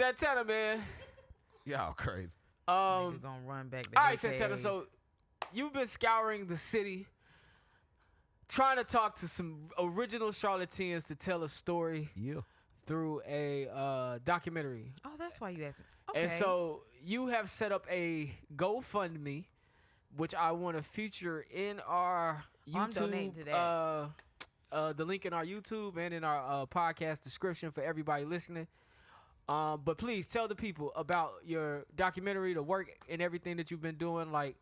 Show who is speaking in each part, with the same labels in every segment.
Speaker 1: Santana, man.
Speaker 2: Y'all crazy.
Speaker 3: Nigga gonna run back to
Speaker 1: All right,
Speaker 3: his
Speaker 1: Santana.
Speaker 3: cave.
Speaker 1: So you've been scouring the city, trying to talk to some original charlatans to tell a story
Speaker 2: Yeah.
Speaker 1: through a documentary.
Speaker 3: Oh, that's why you asked me. Okay.
Speaker 1: And so you have set up a GoFundMe, which I want to feature in our
Speaker 3: I'm donating
Speaker 1: YouTube.
Speaker 3: to that.
Speaker 1: The link in our YouTube and in our podcast description for everybody listening. But please tell the people about your documentary, the work, and everything that you've been doing. Like,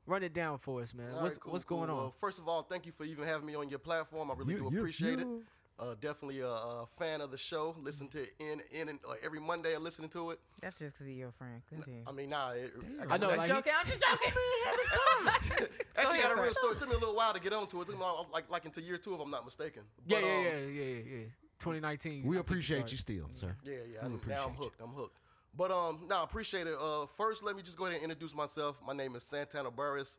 Speaker 1: run it down for us, man.
Speaker 4: All
Speaker 1: What's
Speaker 4: right, cool,
Speaker 1: what's going
Speaker 4: cool.
Speaker 1: on?
Speaker 4: Well, first of all, thank you for even having me on your platform. I really do appreciate it. Definitely a fan of the show. Listen to it in and every Monday. I'm listening to it.
Speaker 3: That's just because he's your friend. Continue.
Speaker 4: I mean, nah.
Speaker 1: I know, like,
Speaker 3: joking. I'm just joking.
Speaker 4: Actually, got a real
Speaker 3: sir.
Speaker 4: story. It took me a little while to get onto it. It took me like into year 2, if I'm not mistaken.
Speaker 1: yeah,
Speaker 4: But,
Speaker 1: yeah. 2019.
Speaker 2: We appreciate you still, sir.
Speaker 4: Yeah.
Speaker 2: We
Speaker 4: Now I'm hooked. I'm hooked. But I appreciate it. First, let me just go ahead and introduce myself. My name is Santana Burriss.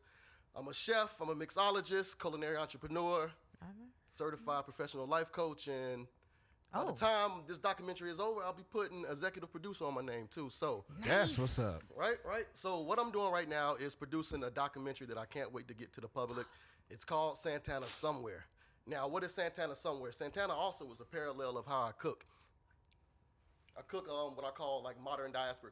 Speaker 4: I'm a chef. I'm a mixologist, culinary entrepreneur, certified professional life coach, and by the time this documentary is over, I'll be putting executive producer on my name too. So
Speaker 2: That's what's up.
Speaker 4: right. So what I'm doing right now is producing a documentary that I can't wait to get to the public. It's called Santana Somewhere. Now, what is Santana Somewhere? Santana also is a parallel of how I cook. I cook what I call like modern diaspora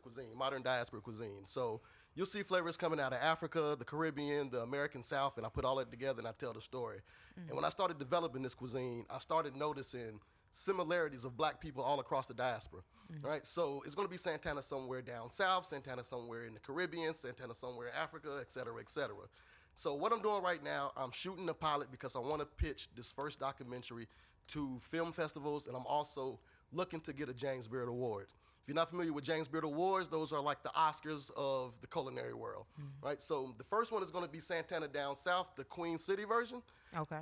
Speaker 4: cuisine. So you'll see flavors coming out of Africa, the Caribbean, the American South, and I put all that together and I tell the story. And when I started developing this cuisine, I started noticing similarities of black people all across the diaspora. Right? So it's going to be Santana somewhere down south, Santana somewhere in the Caribbean, Santana somewhere in Africa, et cetera, et cetera. So what I'm doing right now, I'm shooting a pilot because I want to pitch this first documentary to film festivals, and I'm also looking to get a James Beard Award. If you're not familiar with James Beard Awards, those are like the Oscars of the culinary world, right? So the first one is going to be Santana Down South, the Queen City version.
Speaker 3: Okay.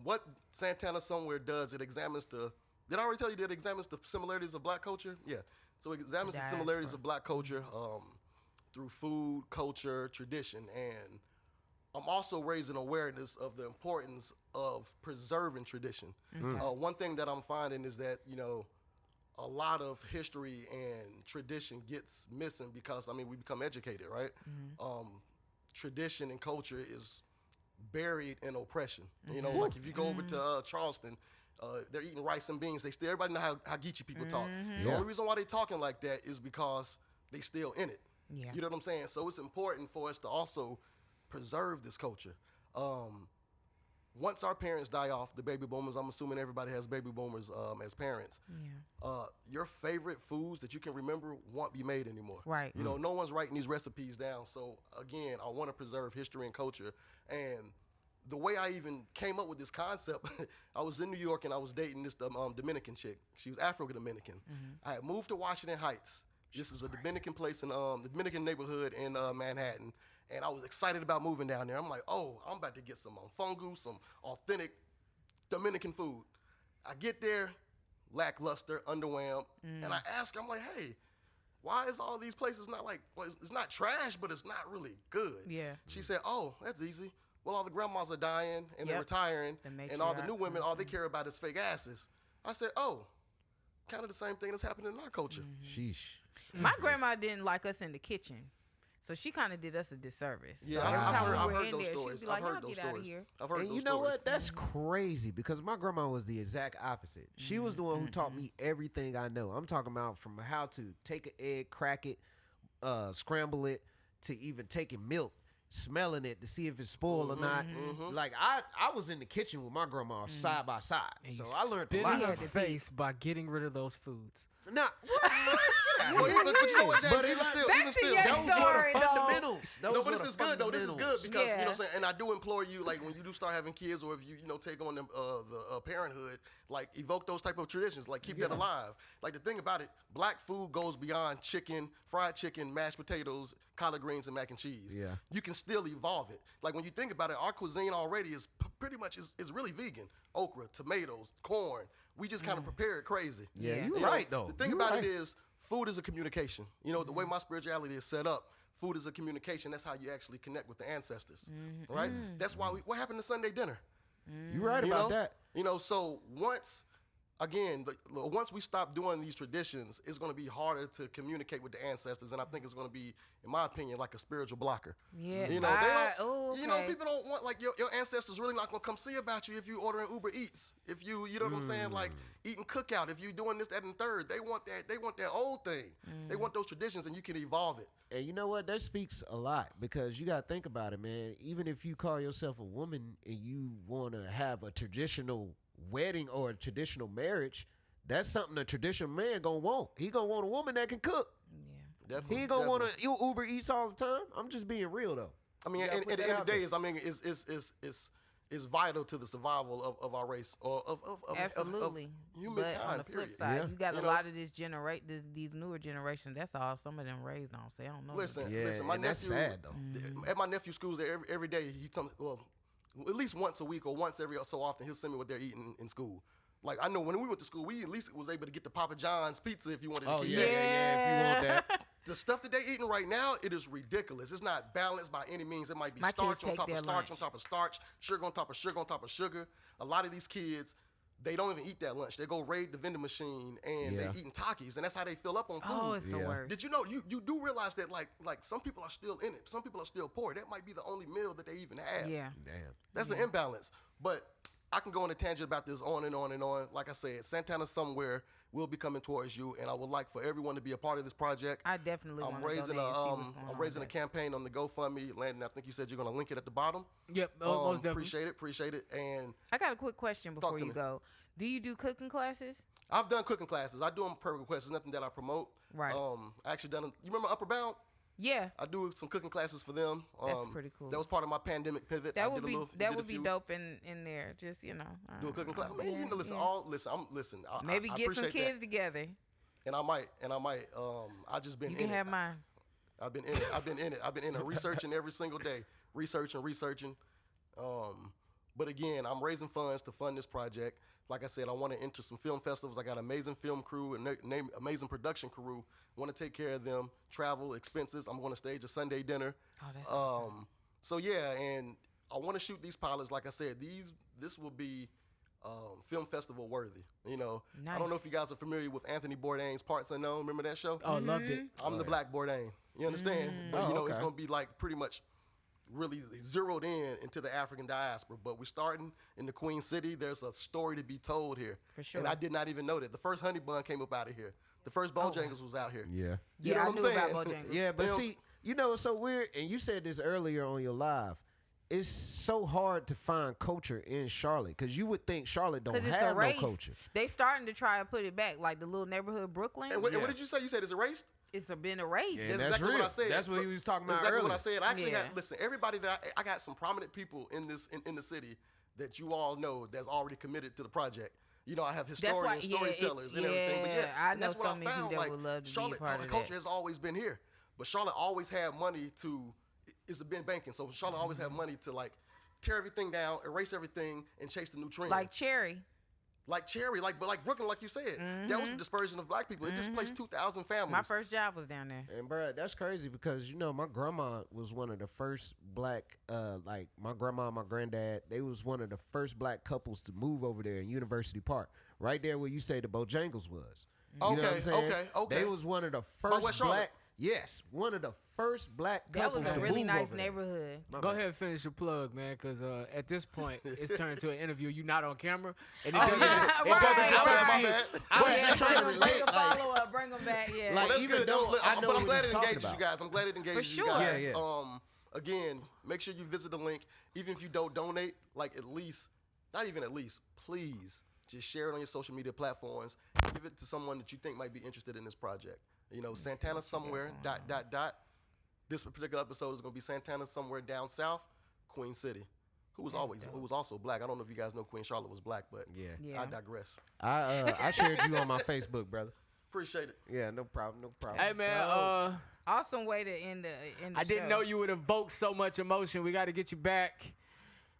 Speaker 4: What Santana Somewhere does, it examines did I already tell you that it examines the similarities of black culture? Yeah. So it examines the similarities of black culture through food, culture, tradition, and I'm also raising awareness of the importance of preserving tradition. One thing that I'm finding is that, a lot of history and tradition gets missing because, we become educated, right? Tradition and culture is buried in oppression. Like if you go over to Charleston, they're eating rice and beans. Everybody know how Geechee people talk. The only reason why they talking like that is because they still in it.
Speaker 3: Yeah.
Speaker 4: You know what I'm saying? So it's important for us to also preserve this culture. Once our parents die off, the baby boomers, I'm assuming everybody has baby boomers as parents.
Speaker 3: Yeah.
Speaker 4: Your favorite foods that you can remember won't be made anymore.
Speaker 3: Right.
Speaker 4: No one's writing these recipes down. So again, I want to preserve history and culture. And the way I even came up with this concept, I was in New York and I was dating this Dominican chick. She was Afro-Dominican. I had moved to Washington Heights. This is a Dominican place in the Dominican neighborhood in Manhattan. And I was excited about moving down there. I'm like, oh, I'm about to get some fungu, some authentic Dominican food. I get there, lackluster, underwhelmed. And I ask her, I'm like, hey, why is all these places not like, well, it's not trash, but it's not really good.
Speaker 3: Yeah.
Speaker 4: She said, oh, that's easy. Well, all the grandmas are dying and they're retiring. And all the new women, all they care about is fake asses. I said, oh, kind of the same thing that's happening in our culture.
Speaker 2: Sheesh.
Speaker 3: My grandma didn't like us in the kitchen. So she kind of did us a disservice.
Speaker 4: Yeah,
Speaker 3: so every
Speaker 4: I've
Speaker 3: time
Speaker 4: heard-
Speaker 3: we
Speaker 4: I've
Speaker 3: were
Speaker 4: heard
Speaker 3: in
Speaker 4: those
Speaker 3: there,
Speaker 4: stories.
Speaker 3: she'd be like,
Speaker 4: I've heard
Speaker 3: y'all
Speaker 4: those
Speaker 3: get out of
Speaker 4: stories.
Speaker 3: here.
Speaker 4: I've heard
Speaker 2: And
Speaker 4: those
Speaker 2: you know
Speaker 4: stories.
Speaker 2: what? That's crazy because my grandma was the exact opposite. She was the one who taught me everything I know. I'm talking about from how to take an egg, crack it, scramble it, to even taking milk, smelling it to see if it's spoiled or not. Like I was in the kitchen with my grandma side by side, so I learned a
Speaker 1: Spit
Speaker 2: lot.
Speaker 1: in her
Speaker 3: had to
Speaker 1: face by getting rid of those foods.
Speaker 2: Nah,
Speaker 4: But you know what, James,
Speaker 2: But
Speaker 4: even still,
Speaker 3: back to your
Speaker 2: those were
Speaker 3: story,
Speaker 2: the
Speaker 3: though.
Speaker 2: fundamentals.
Speaker 4: No,
Speaker 2: Those
Speaker 4: but
Speaker 2: were
Speaker 4: this
Speaker 2: the
Speaker 4: is good though. This is good
Speaker 2: fundamentals.
Speaker 4: because you know
Speaker 3: Yeah.
Speaker 4: what I'm saying. And I do implore you, like when you do start having kids, or if you take on the parenthood, like evoke those type of traditions, like keep that alive. Like the thing about it, black food goes beyond chicken, fried chicken, mashed potatoes, collard greens, and mac and cheese.
Speaker 2: Yeah.
Speaker 4: You can still evolve it. Like when you think about it, our cuisine already is pretty much is really vegan. Okra, tomatoes, corn. We just kind of prepare it crazy.
Speaker 2: Yeah,
Speaker 3: Yeah.
Speaker 2: you're
Speaker 4: You know,
Speaker 2: right though.
Speaker 4: The thing
Speaker 2: You
Speaker 4: about
Speaker 2: right.
Speaker 4: it is, food is a communication. You know, the way my spirituality is set up, food is a communication. That's how you actually connect with the ancestors, right? That's why what happened to Sunday dinner?
Speaker 2: You're right
Speaker 4: You
Speaker 2: about
Speaker 4: know?
Speaker 2: that.
Speaker 4: So once again, once we stop doing these traditions, it's going to be harder to communicate with the ancestors, and I think it's going to be, in my opinion, like a spiritual blocker.
Speaker 3: Yeah,
Speaker 4: you know, you know, people don't want, like, your ancestors really not going to come see about you if you ordering Uber Eats, if you know what I'm saying, like eating cookout, if you doing this, that, and third. They want that old thing. They want those traditions, and you can evolve it.
Speaker 2: And you know what? That speaks a lot because you got to think about it, man. Even if you call yourself a woman and you want to have a traditional wedding or a traditional marriage, that's something a traditional man gonna want. He gonna want a woman that can cook.
Speaker 3: Yeah,
Speaker 4: Definitely.
Speaker 2: He ain't gonna want to Uber Eats all the time. I'm just being real though.
Speaker 4: I mean, at the end of the day, is vital to the survival of our race or of
Speaker 3: absolutely.
Speaker 4: Of humankind.
Speaker 3: But on the flip side,
Speaker 2: Yeah.
Speaker 3: you got
Speaker 4: You
Speaker 3: a
Speaker 4: know?
Speaker 3: lot of these newer generations. That's all some of them raised on. So I don't know.
Speaker 4: Listen,
Speaker 2: Yeah,
Speaker 4: my
Speaker 2: and that's
Speaker 4: nephew.
Speaker 2: sad though.
Speaker 4: At my nephew's schools, every day he tells me, well, at least once a week or once every so often, he'll send me what they're eating in school. Like, I know when we went to school, we at least was able to get the Papa John's pizza if you wanted to keep that.
Speaker 2: If you want that.
Speaker 4: The stuff that they eating right now, it is ridiculous. It's not balanced by any means. It might be
Speaker 3: My kids
Speaker 4: starch on
Speaker 3: take
Speaker 4: top of
Speaker 3: their
Speaker 4: starch
Speaker 3: lunch.
Speaker 4: on top of starch, sugar on top of sugar on top of sugar. A lot of these kids, they don't even eat that lunch. They go raid the vending machine and
Speaker 2: Yeah.
Speaker 4: they eating Takis, and that's how they fill up on food.
Speaker 3: Oh, it's the
Speaker 2: Yeah.
Speaker 3: worst.
Speaker 4: Did you know, you do realize that like some people are still in it. Some people are still poor. That might be the only meal that they even have.
Speaker 3: Yeah.
Speaker 2: Damn.
Speaker 4: That's an imbalance. But I can go on a tangent about this on and on and on. Like I said, Santana Somewhere will be coming towards you, and I would like for everyone to be a part of this project.
Speaker 3: I definitely want
Speaker 4: I'm
Speaker 3: to
Speaker 4: raising
Speaker 3: donate and see what's going
Speaker 4: I'm
Speaker 3: on
Speaker 4: raising a
Speaker 3: with that.
Speaker 4: campaign on the GoFundMe. Landon, I think you said you're going to link it at the bottom.
Speaker 1: Yep, most definitely.
Speaker 4: Appreciate it. And
Speaker 3: I got a quick question before
Speaker 4: to
Speaker 3: you
Speaker 4: me.
Speaker 3: go. Do you do cooking classes?
Speaker 4: I've done cooking classes. I do them per request. It's nothing that I promote.
Speaker 3: Right.
Speaker 4: I actually done. You remember Upper Bound?
Speaker 3: Yeah.
Speaker 4: I do some cooking classes for them.
Speaker 3: That's pretty cool.
Speaker 4: That was part of my pandemic pivot.
Speaker 3: That
Speaker 4: I
Speaker 3: would
Speaker 4: did a
Speaker 3: be
Speaker 4: little-
Speaker 3: that
Speaker 4: did a
Speaker 3: would be
Speaker 4: few-
Speaker 3: dope in there. Just do
Speaker 4: Do a cooking class. I mean, listen.
Speaker 3: Maybe
Speaker 4: I
Speaker 3: get some
Speaker 4: appreciate
Speaker 3: kids
Speaker 4: that.
Speaker 3: together.
Speaker 4: And I might. I just been.
Speaker 3: You
Speaker 4: in
Speaker 3: can
Speaker 4: it.
Speaker 3: have mine.
Speaker 4: I've been in it. I've been in it, researching every single day, researching. But again, I'm raising funds to fund this project. Like I said, I want to enter some film festivals. I got an amazing film crew and amazing production crew. Want to take care of them, travel, expenses. I'm going to stage a Sunday dinner.
Speaker 3: Oh, that's awesome.
Speaker 4: So yeah, and I want to shoot these pilots. Like I said, this will be film festival worthy. You know, I don't know
Speaker 3: Nice.
Speaker 4: if you guys are familiar with Anthony Bourdain's Parts Unknown. Remember that show?
Speaker 1: Oh, loved it.
Speaker 4: I'm the Black Bourdain. You understand? But
Speaker 2: Oh,
Speaker 4: it's
Speaker 2: okay.
Speaker 4: gonna be like pretty much really zeroed in into the African diaspora. But we're starting in the Queen City. There's a story to be told here.
Speaker 3: For sure.
Speaker 4: And I did not even know that. The first Honey Bun came up out of here. The first Bojangles was out here.
Speaker 2: Yeah.
Speaker 4: You know
Speaker 3: I
Speaker 4: what I'm
Speaker 3: knew about
Speaker 4: saying?
Speaker 3: Bojangles.
Speaker 2: Yeah, but
Speaker 4: You know,
Speaker 2: see, you know, it's so weird, and you said this earlier on your live. It's so hard to find culture in Charlotte because you would think Charlotte don't
Speaker 3: Because it's
Speaker 2: have no
Speaker 3: erased.
Speaker 2: culture.
Speaker 3: They starting to try to put it back, like the little neighborhood Brooklyn.
Speaker 4: And what did you say? You said it's erased?
Speaker 3: It's been erased.
Speaker 2: Yeah,
Speaker 4: That's
Speaker 2: that's
Speaker 4: exactly
Speaker 2: real.
Speaker 4: what I said.
Speaker 2: That's what he was talking about
Speaker 4: Exactly
Speaker 2: earlier.
Speaker 4: what I said. I actually
Speaker 3: Yeah.
Speaker 4: listen, everybody that I got some prominent people in the city that you all know that's already committed to the project. You know, I have historians, storytellers, and everything. But
Speaker 3: yeah, I
Speaker 4: and
Speaker 3: know
Speaker 4: that's what
Speaker 3: so
Speaker 4: I
Speaker 3: many people
Speaker 4: found.
Speaker 3: that
Speaker 4: Like
Speaker 3: would love to be
Speaker 4: Charlotte,
Speaker 3: part of
Speaker 4: culture
Speaker 3: that.
Speaker 4: has always been here, but Charlotte always had money to. It's been banking, so Charlotte always had money to like tear everything down, erase everything, and chase the new trend.
Speaker 3: Like Cherry.
Speaker 4: Like Cherry, like Brooklyn, like you said, that was the dispersion of black people. It displaced 2,000 families.
Speaker 3: My first job was down there.
Speaker 2: And bro, that's crazy because you know my grandma was one of the first black, like my grandma and my granddad. They was one of the first black couples to move over there in University Park, right there where you say the Bojangles was. You know what I'm saying?
Speaker 4: Okay.
Speaker 2: They was one of the
Speaker 4: West
Speaker 2: first
Speaker 4: Charlotte?
Speaker 2: black. Yes, one of the first black
Speaker 3: That
Speaker 2: couples
Speaker 3: was a
Speaker 2: to
Speaker 3: really
Speaker 2: move
Speaker 3: nice
Speaker 2: over there.
Speaker 3: neighborhood.
Speaker 1: Go ahead and finish your plug, man, because at this point, it's turned to an interview. You're not on camera. And it doesn't, it
Speaker 3: Right,
Speaker 1: doesn't just
Speaker 3: right.
Speaker 1: have to be-
Speaker 2: I was just trying to
Speaker 3: Bring
Speaker 2: relate.
Speaker 3: a
Speaker 2: Like,
Speaker 3: follow-up, bring them back, yeah.
Speaker 2: Like,
Speaker 4: That's
Speaker 2: even
Speaker 4: good.
Speaker 2: though I know
Speaker 4: but
Speaker 2: what
Speaker 4: I'm glad
Speaker 2: he's
Speaker 4: it
Speaker 2: talking
Speaker 4: engages
Speaker 2: about.
Speaker 4: you guys. I'm glad it engages
Speaker 3: sure.
Speaker 4: you guys.
Speaker 2: Yeah.
Speaker 4: Again, make sure you visit the link. Even if you don't donate, like at least, not even at least, please just share it on your social media platforms. Give it to someone that you think might be interested in this project. You know, Santana Somewhere, ... This particular episode is going to be Santana Somewhere down south, Queen City. Who was also black. I don't know if you guys know Queen Charlotte was black, but
Speaker 3: Yeah.
Speaker 4: I digress.
Speaker 2: I shared you on my Facebook, brother.
Speaker 4: Appreciate it.
Speaker 2: Yeah, no problem.
Speaker 1: Hey, man,
Speaker 3: Awesome way to end the
Speaker 1: I didn't
Speaker 3: show.
Speaker 1: know you would evoke so much emotion. We got to get you back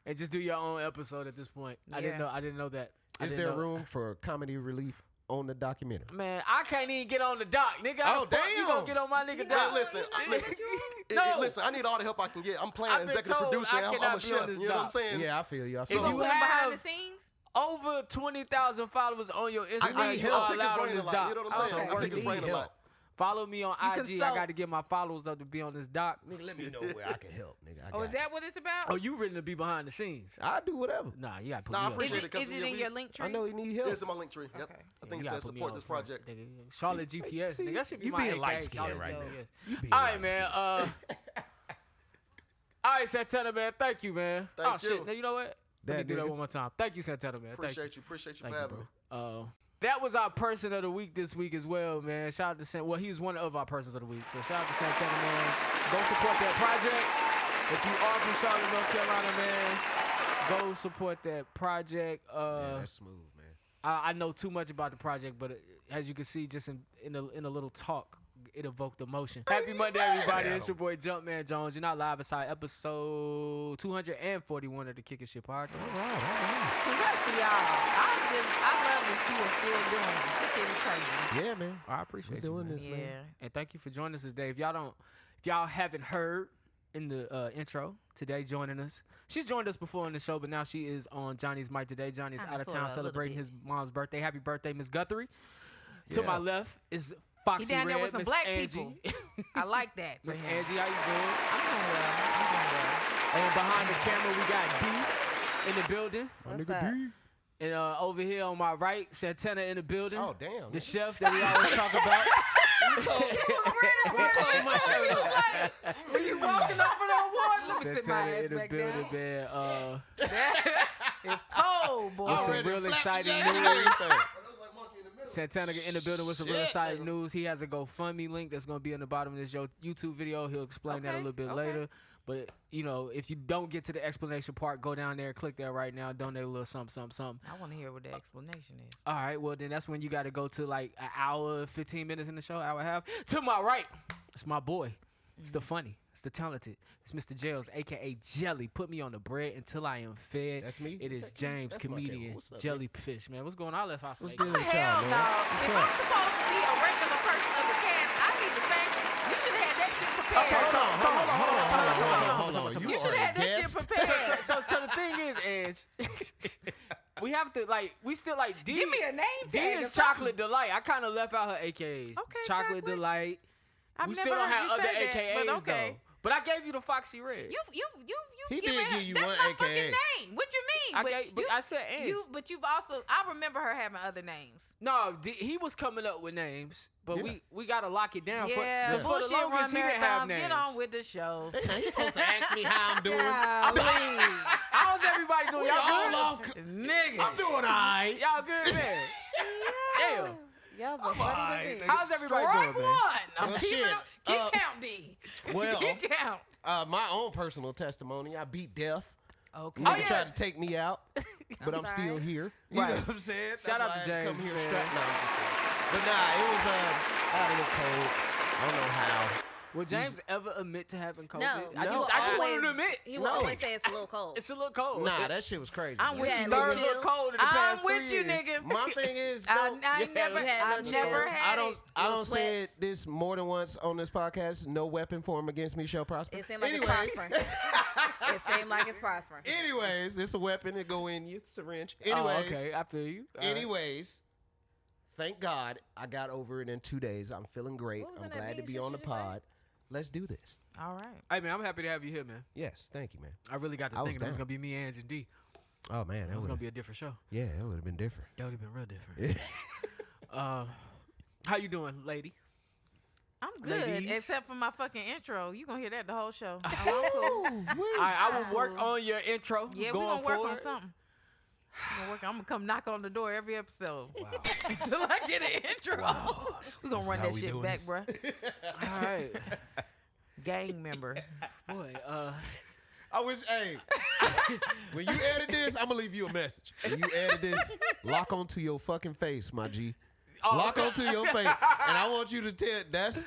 Speaker 1: and just do your own episode at this point. I didn't know that. I
Speaker 2: Is
Speaker 1: didn't
Speaker 2: there
Speaker 1: know.
Speaker 2: room for comedy relief on the documentary?
Speaker 1: Man, I can't even get on the dock, nigga.
Speaker 2: Oh,
Speaker 1: How the fuck you
Speaker 2: damn.
Speaker 1: gonna get on my nigga dock?
Speaker 4: Listen, I need all the help I can get. I'm playing
Speaker 1: I've been
Speaker 4: executive
Speaker 1: told
Speaker 4: producer.
Speaker 1: I
Speaker 4: I'm
Speaker 1: cannot
Speaker 4: a
Speaker 1: be on
Speaker 4: chef.
Speaker 1: this
Speaker 4: You know what I'm
Speaker 1: dock.
Speaker 4: saying?
Speaker 2: Yeah, I feel you. I
Speaker 3: You
Speaker 2: feel
Speaker 3: gonna
Speaker 1: you
Speaker 3: put
Speaker 2: you.
Speaker 3: them behind
Speaker 1: have-
Speaker 3: the scenes?
Speaker 1: over 20,000 followers on your
Speaker 4: I
Speaker 1: Instagram.
Speaker 4: need
Speaker 1: You
Speaker 4: help.
Speaker 1: are
Speaker 4: I think
Speaker 1: allowed
Speaker 4: his
Speaker 1: on
Speaker 4: brain
Speaker 1: this
Speaker 4: a lot.
Speaker 1: doc.
Speaker 4: You know what I'm saying?
Speaker 1: So
Speaker 4: I think his brain a lot.
Speaker 1: follow me on IG. I
Speaker 3: consult.
Speaker 1: got to get my followers up to be on this doc.
Speaker 2: Nigga, let me know where I can help, nigga.
Speaker 3: Oh, is that what it's about?
Speaker 1: Oh, you ready to be behind the scenes?
Speaker 2: I do whatever.
Speaker 1: Nah, you got to put
Speaker 4: Nah, I
Speaker 1: me on.
Speaker 4: appreciate
Speaker 3: Is
Speaker 4: it. 'cause
Speaker 3: it
Speaker 4: we-
Speaker 3: in your link tree?
Speaker 2: I know you need
Speaker 4: Yeah,
Speaker 2: help.
Speaker 4: it's in my link tree. Yep.
Speaker 3: Okay.
Speaker 4: I think
Speaker 1: You
Speaker 4: it
Speaker 1: gotta
Speaker 4: says
Speaker 1: put me
Speaker 4: support
Speaker 1: on
Speaker 4: this
Speaker 1: front.
Speaker 4: project.
Speaker 1: Nigga, Charlotte GPS.
Speaker 2: see,
Speaker 1: Nigga, that should be
Speaker 2: you
Speaker 1: my
Speaker 2: being
Speaker 1: AKA,
Speaker 2: light-skinned
Speaker 1: Charlotte
Speaker 2: right now.
Speaker 1: GPS.
Speaker 2: You being
Speaker 1: All right, man.
Speaker 2: light-skinned.
Speaker 1: All right, Santana, man. Thank you, man.
Speaker 4: Thank
Speaker 1: Shit.
Speaker 4: you.
Speaker 1: Now, you know what? Let me
Speaker 2: That
Speaker 1: do that
Speaker 2: nigga.
Speaker 1: one more time. Thank you, Santana, man.
Speaker 4: Appreciate you for
Speaker 1: Thank
Speaker 4: having
Speaker 1: you,
Speaker 4: me.
Speaker 1: bro. That was our person of the week this week as well, man. Shout out to Santana. Well, he's one of our persons of the week. So shout out to Santana, man. Go support that project. If you are from Charlotte, North Carolina, man, go support that project.
Speaker 2: Yeah, that's smooth, man.
Speaker 1: I know too much about the project, but as you can see, just in a little talk, it evoked emotion. Happy Monday, everybody. It's your boy Jumpman Jones. You're not live inside episode 241 of the Kickin' Shit podcast.
Speaker 3: Congrats to y'all. I love that you are still doing it. This shit is crazy.
Speaker 2: Yeah, man.
Speaker 1: I appreciate
Speaker 2: We're
Speaker 1: you,
Speaker 2: doing
Speaker 1: man.
Speaker 2: this,
Speaker 3: Yeah.
Speaker 2: man.
Speaker 1: And thank you for joining us today. If y'all haven't heard in the intro today, joining us. She's joined us before on the show, but now she is on Johnny's mic today. Johnny's
Speaker 3: Kinda,
Speaker 1: out of
Speaker 3: sorta,
Speaker 1: town
Speaker 3: a little
Speaker 1: celebrating
Speaker 3: bit.
Speaker 1: his mom's birthday. Happy birthday, Miss Guthrie. To
Speaker 2: Yeah.
Speaker 1: my left is
Speaker 3: He down there
Speaker 1: FoxxyRed,
Speaker 3: with some
Speaker 1: Miss
Speaker 3: black
Speaker 1: Angie.
Speaker 3: people. I like that. for
Speaker 1: Miss
Speaker 3: him.
Speaker 1: Angie, how you doing?
Speaker 3: I'm doing well.
Speaker 1: And behind the camera, we got D in the building.
Speaker 5: What's up?
Speaker 1: And over here on my right, Santana in the building.
Speaker 2: Oh, damn.
Speaker 1: The chef that we always talk about.
Speaker 2: Close my shirt up.
Speaker 3: When you walking up for the award, let me sit my
Speaker 1: Santana
Speaker 3: ass
Speaker 1: in the
Speaker 3: back
Speaker 1: building,
Speaker 3: down.
Speaker 1: man.
Speaker 3: It's cold, boy.
Speaker 1: With some
Speaker 2: Already
Speaker 1: real
Speaker 2: flapping
Speaker 1: exciting
Speaker 2: jacket and
Speaker 1: news.
Speaker 2: everything.
Speaker 1: Santana in the building with some real
Speaker 2: Shit,
Speaker 1: exciting
Speaker 2: nigga.
Speaker 1: news. He has a GoFundMe link that's going to be in the bottom of this YouTube video. He'll explain that a
Speaker 3: Okay,
Speaker 1: little bit
Speaker 3: okay.
Speaker 1: later. But, if you don't get to the explanation part, go down there, click that right now, donate a little something.
Speaker 3: I want to hear what the explanation is.
Speaker 1: All right, well, then that's when you got to go to like an hour, 15 minutes in the show, hour and a half. To my right, it's my boy. It's the funny. It's the talented. It's Mr. Jails, a.k.a. Jelly. Put me on the bread until I am fed.
Speaker 2: That's me?
Speaker 1: It is James,
Speaker 2: That's my
Speaker 1: comedian,
Speaker 2: camera. What's up,
Speaker 1: Jellyfish, man. What's going on? I left house.
Speaker 2: What's
Speaker 1: Like,
Speaker 2: good with
Speaker 3: Hell
Speaker 2: y'all,
Speaker 3: no.
Speaker 2: man?
Speaker 3: If
Speaker 2: What's
Speaker 3: I'm
Speaker 2: up?
Speaker 3: supposed to be a regular person of the cast, I need to thank you. You should have had that shit prepared.
Speaker 1: Okay, so hold on.
Speaker 2: Hold on.
Speaker 3: you
Speaker 2: You
Speaker 3: should
Speaker 2: are a
Speaker 3: have had that shit
Speaker 2: guest.
Speaker 3: prepared.
Speaker 1: So the thing is, Edge, we have to we still D.
Speaker 3: Give me a name
Speaker 1: D
Speaker 3: tag or
Speaker 1: is
Speaker 3: something.
Speaker 1: Chocolate Delight. I kind of left out her AKAs.
Speaker 3: Okay,
Speaker 1: Chocolate
Speaker 3: Chocolate.
Speaker 1: Delight.
Speaker 3: I've
Speaker 1: We
Speaker 3: never
Speaker 1: still don't
Speaker 3: heard
Speaker 1: have
Speaker 3: you
Speaker 1: other
Speaker 3: say that,
Speaker 1: AKAs
Speaker 3: but okay.
Speaker 1: though. But I gave you the FoxxyRed.
Speaker 3: You
Speaker 2: He
Speaker 3: giving
Speaker 2: did
Speaker 3: her,
Speaker 2: give you
Speaker 3: that's
Speaker 2: one
Speaker 3: my
Speaker 2: AKA.
Speaker 3: fucking name. What you mean?
Speaker 1: But I said Ange.
Speaker 3: But you've also, I remember her having other names.
Speaker 1: No, he was coming up with names, but
Speaker 2: Yeah.
Speaker 1: we gotta lock it down.
Speaker 3: Yeah,
Speaker 1: for the
Speaker 3: bullshit
Speaker 1: longest
Speaker 3: run
Speaker 1: he didn't have
Speaker 3: marathons.
Speaker 1: names.
Speaker 3: Get on with the show.
Speaker 2: You supposed to ask me how I'm doing.
Speaker 3: Golly.
Speaker 1: How's everybody doing? Y'all good?
Speaker 2: All
Speaker 3: Nigga.
Speaker 2: I'm doing all right.
Speaker 1: Y'all good, man? Yeah.
Speaker 5: Y'all was funny to me.
Speaker 1: How's everybody
Speaker 3: Strike
Speaker 1: doing, man?
Speaker 3: one. I'm
Speaker 2: Well,
Speaker 3: keeping
Speaker 2: shit.
Speaker 3: it- Keep count, D.
Speaker 2: Well,
Speaker 3: Keep count.
Speaker 2: my own personal testimony, I beat death.
Speaker 3: Okay.
Speaker 2: Nigga
Speaker 1: yeah.
Speaker 2: tried to take me out, but I'm still
Speaker 5: sorry.
Speaker 2: here. You
Speaker 1: Right.
Speaker 2: know what I'm saying?
Speaker 1: Shout out to
Speaker 2: That's why I
Speaker 1: James,
Speaker 2: come here
Speaker 1: man.
Speaker 2: strapped. No, I'm just kidding. But nah, it was I had a little cold. I don't know how.
Speaker 1: Will James ever admit to having COVID?
Speaker 5: No,
Speaker 1: I just
Speaker 2: no,
Speaker 1: want
Speaker 5: always-
Speaker 1: him to admit.
Speaker 5: He will
Speaker 2: No.
Speaker 5: always say it's a little cold.
Speaker 1: It's a little cold.
Speaker 2: Nah, that shit was crazy.
Speaker 3: I'm
Speaker 2: man.
Speaker 3: with
Speaker 5: had
Speaker 3: you,
Speaker 5: a little
Speaker 1: Third
Speaker 3: nigga.
Speaker 1: little
Speaker 5: chill.
Speaker 1: cold in the past
Speaker 3: I'm
Speaker 1: 3
Speaker 3: with you,
Speaker 1: years.
Speaker 3: nigga.
Speaker 2: My thing is,
Speaker 3: I
Speaker 2: though,
Speaker 3: never,
Speaker 5: you had
Speaker 3: I
Speaker 5: little
Speaker 3: never
Speaker 5: chills.
Speaker 3: had
Speaker 2: I don't
Speaker 3: it.
Speaker 2: say
Speaker 5: sweats.
Speaker 2: this more than once on this podcast. No weapon formed against me shall prosper.
Speaker 5: It seems like
Speaker 2: Anyways,
Speaker 5: it's prospering. It seems like it's prospering.
Speaker 2: anyways, it's a weapon that go in you. It's a wrench.
Speaker 1: Oh,
Speaker 2: Anyways,
Speaker 1: okay, I feel you. All right.
Speaker 2: anyways, thank God I got over it in 2 days. I'm feeling great.
Speaker 5: What was
Speaker 2: I'm
Speaker 5: that
Speaker 2: glad to
Speaker 5: bean
Speaker 2: be
Speaker 5: shit
Speaker 2: on
Speaker 5: you
Speaker 2: the
Speaker 5: just said?
Speaker 2: pod. Let's do this.
Speaker 3: All right.
Speaker 1: Hey man, I'm happy to have you here, man.
Speaker 2: Yes, thank you, man.
Speaker 1: I really got to
Speaker 2: I was
Speaker 1: thinking it was
Speaker 2: down.
Speaker 1: gonna be me, Ange, and D.
Speaker 2: Oh man,
Speaker 1: It
Speaker 2: that
Speaker 1: was
Speaker 2: would
Speaker 1: gonna be a different show.
Speaker 2: yeah, that would have been different.
Speaker 1: That would have been real different. How you doing, lady?
Speaker 3: I'm good,
Speaker 1: Ladies.
Speaker 3: except for my fucking intro. You gonna hear that the whole show. I'm cool.
Speaker 1: All right, I will work on your intro.
Speaker 3: Yeah,
Speaker 1: going
Speaker 3: we're gonna work
Speaker 1: forward.
Speaker 3: on something. I'm gonna come knock on the door every episode until I get an intro. We're gonna run
Speaker 2: how
Speaker 3: that
Speaker 2: we
Speaker 3: shit
Speaker 2: doing
Speaker 3: back,
Speaker 2: this.
Speaker 3: bruh.
Speaker 1: All right,
Speaker 3: Gang member.
Speaker 1: boy.
Speaker 2: I wish, hey, when you edit this, I'm gonna leave you a message. When you edit this, lock onto your fucking face, my G.
Speaker 1: Oh,
Speaker 2: Lock onto your face, and I want you to tell that's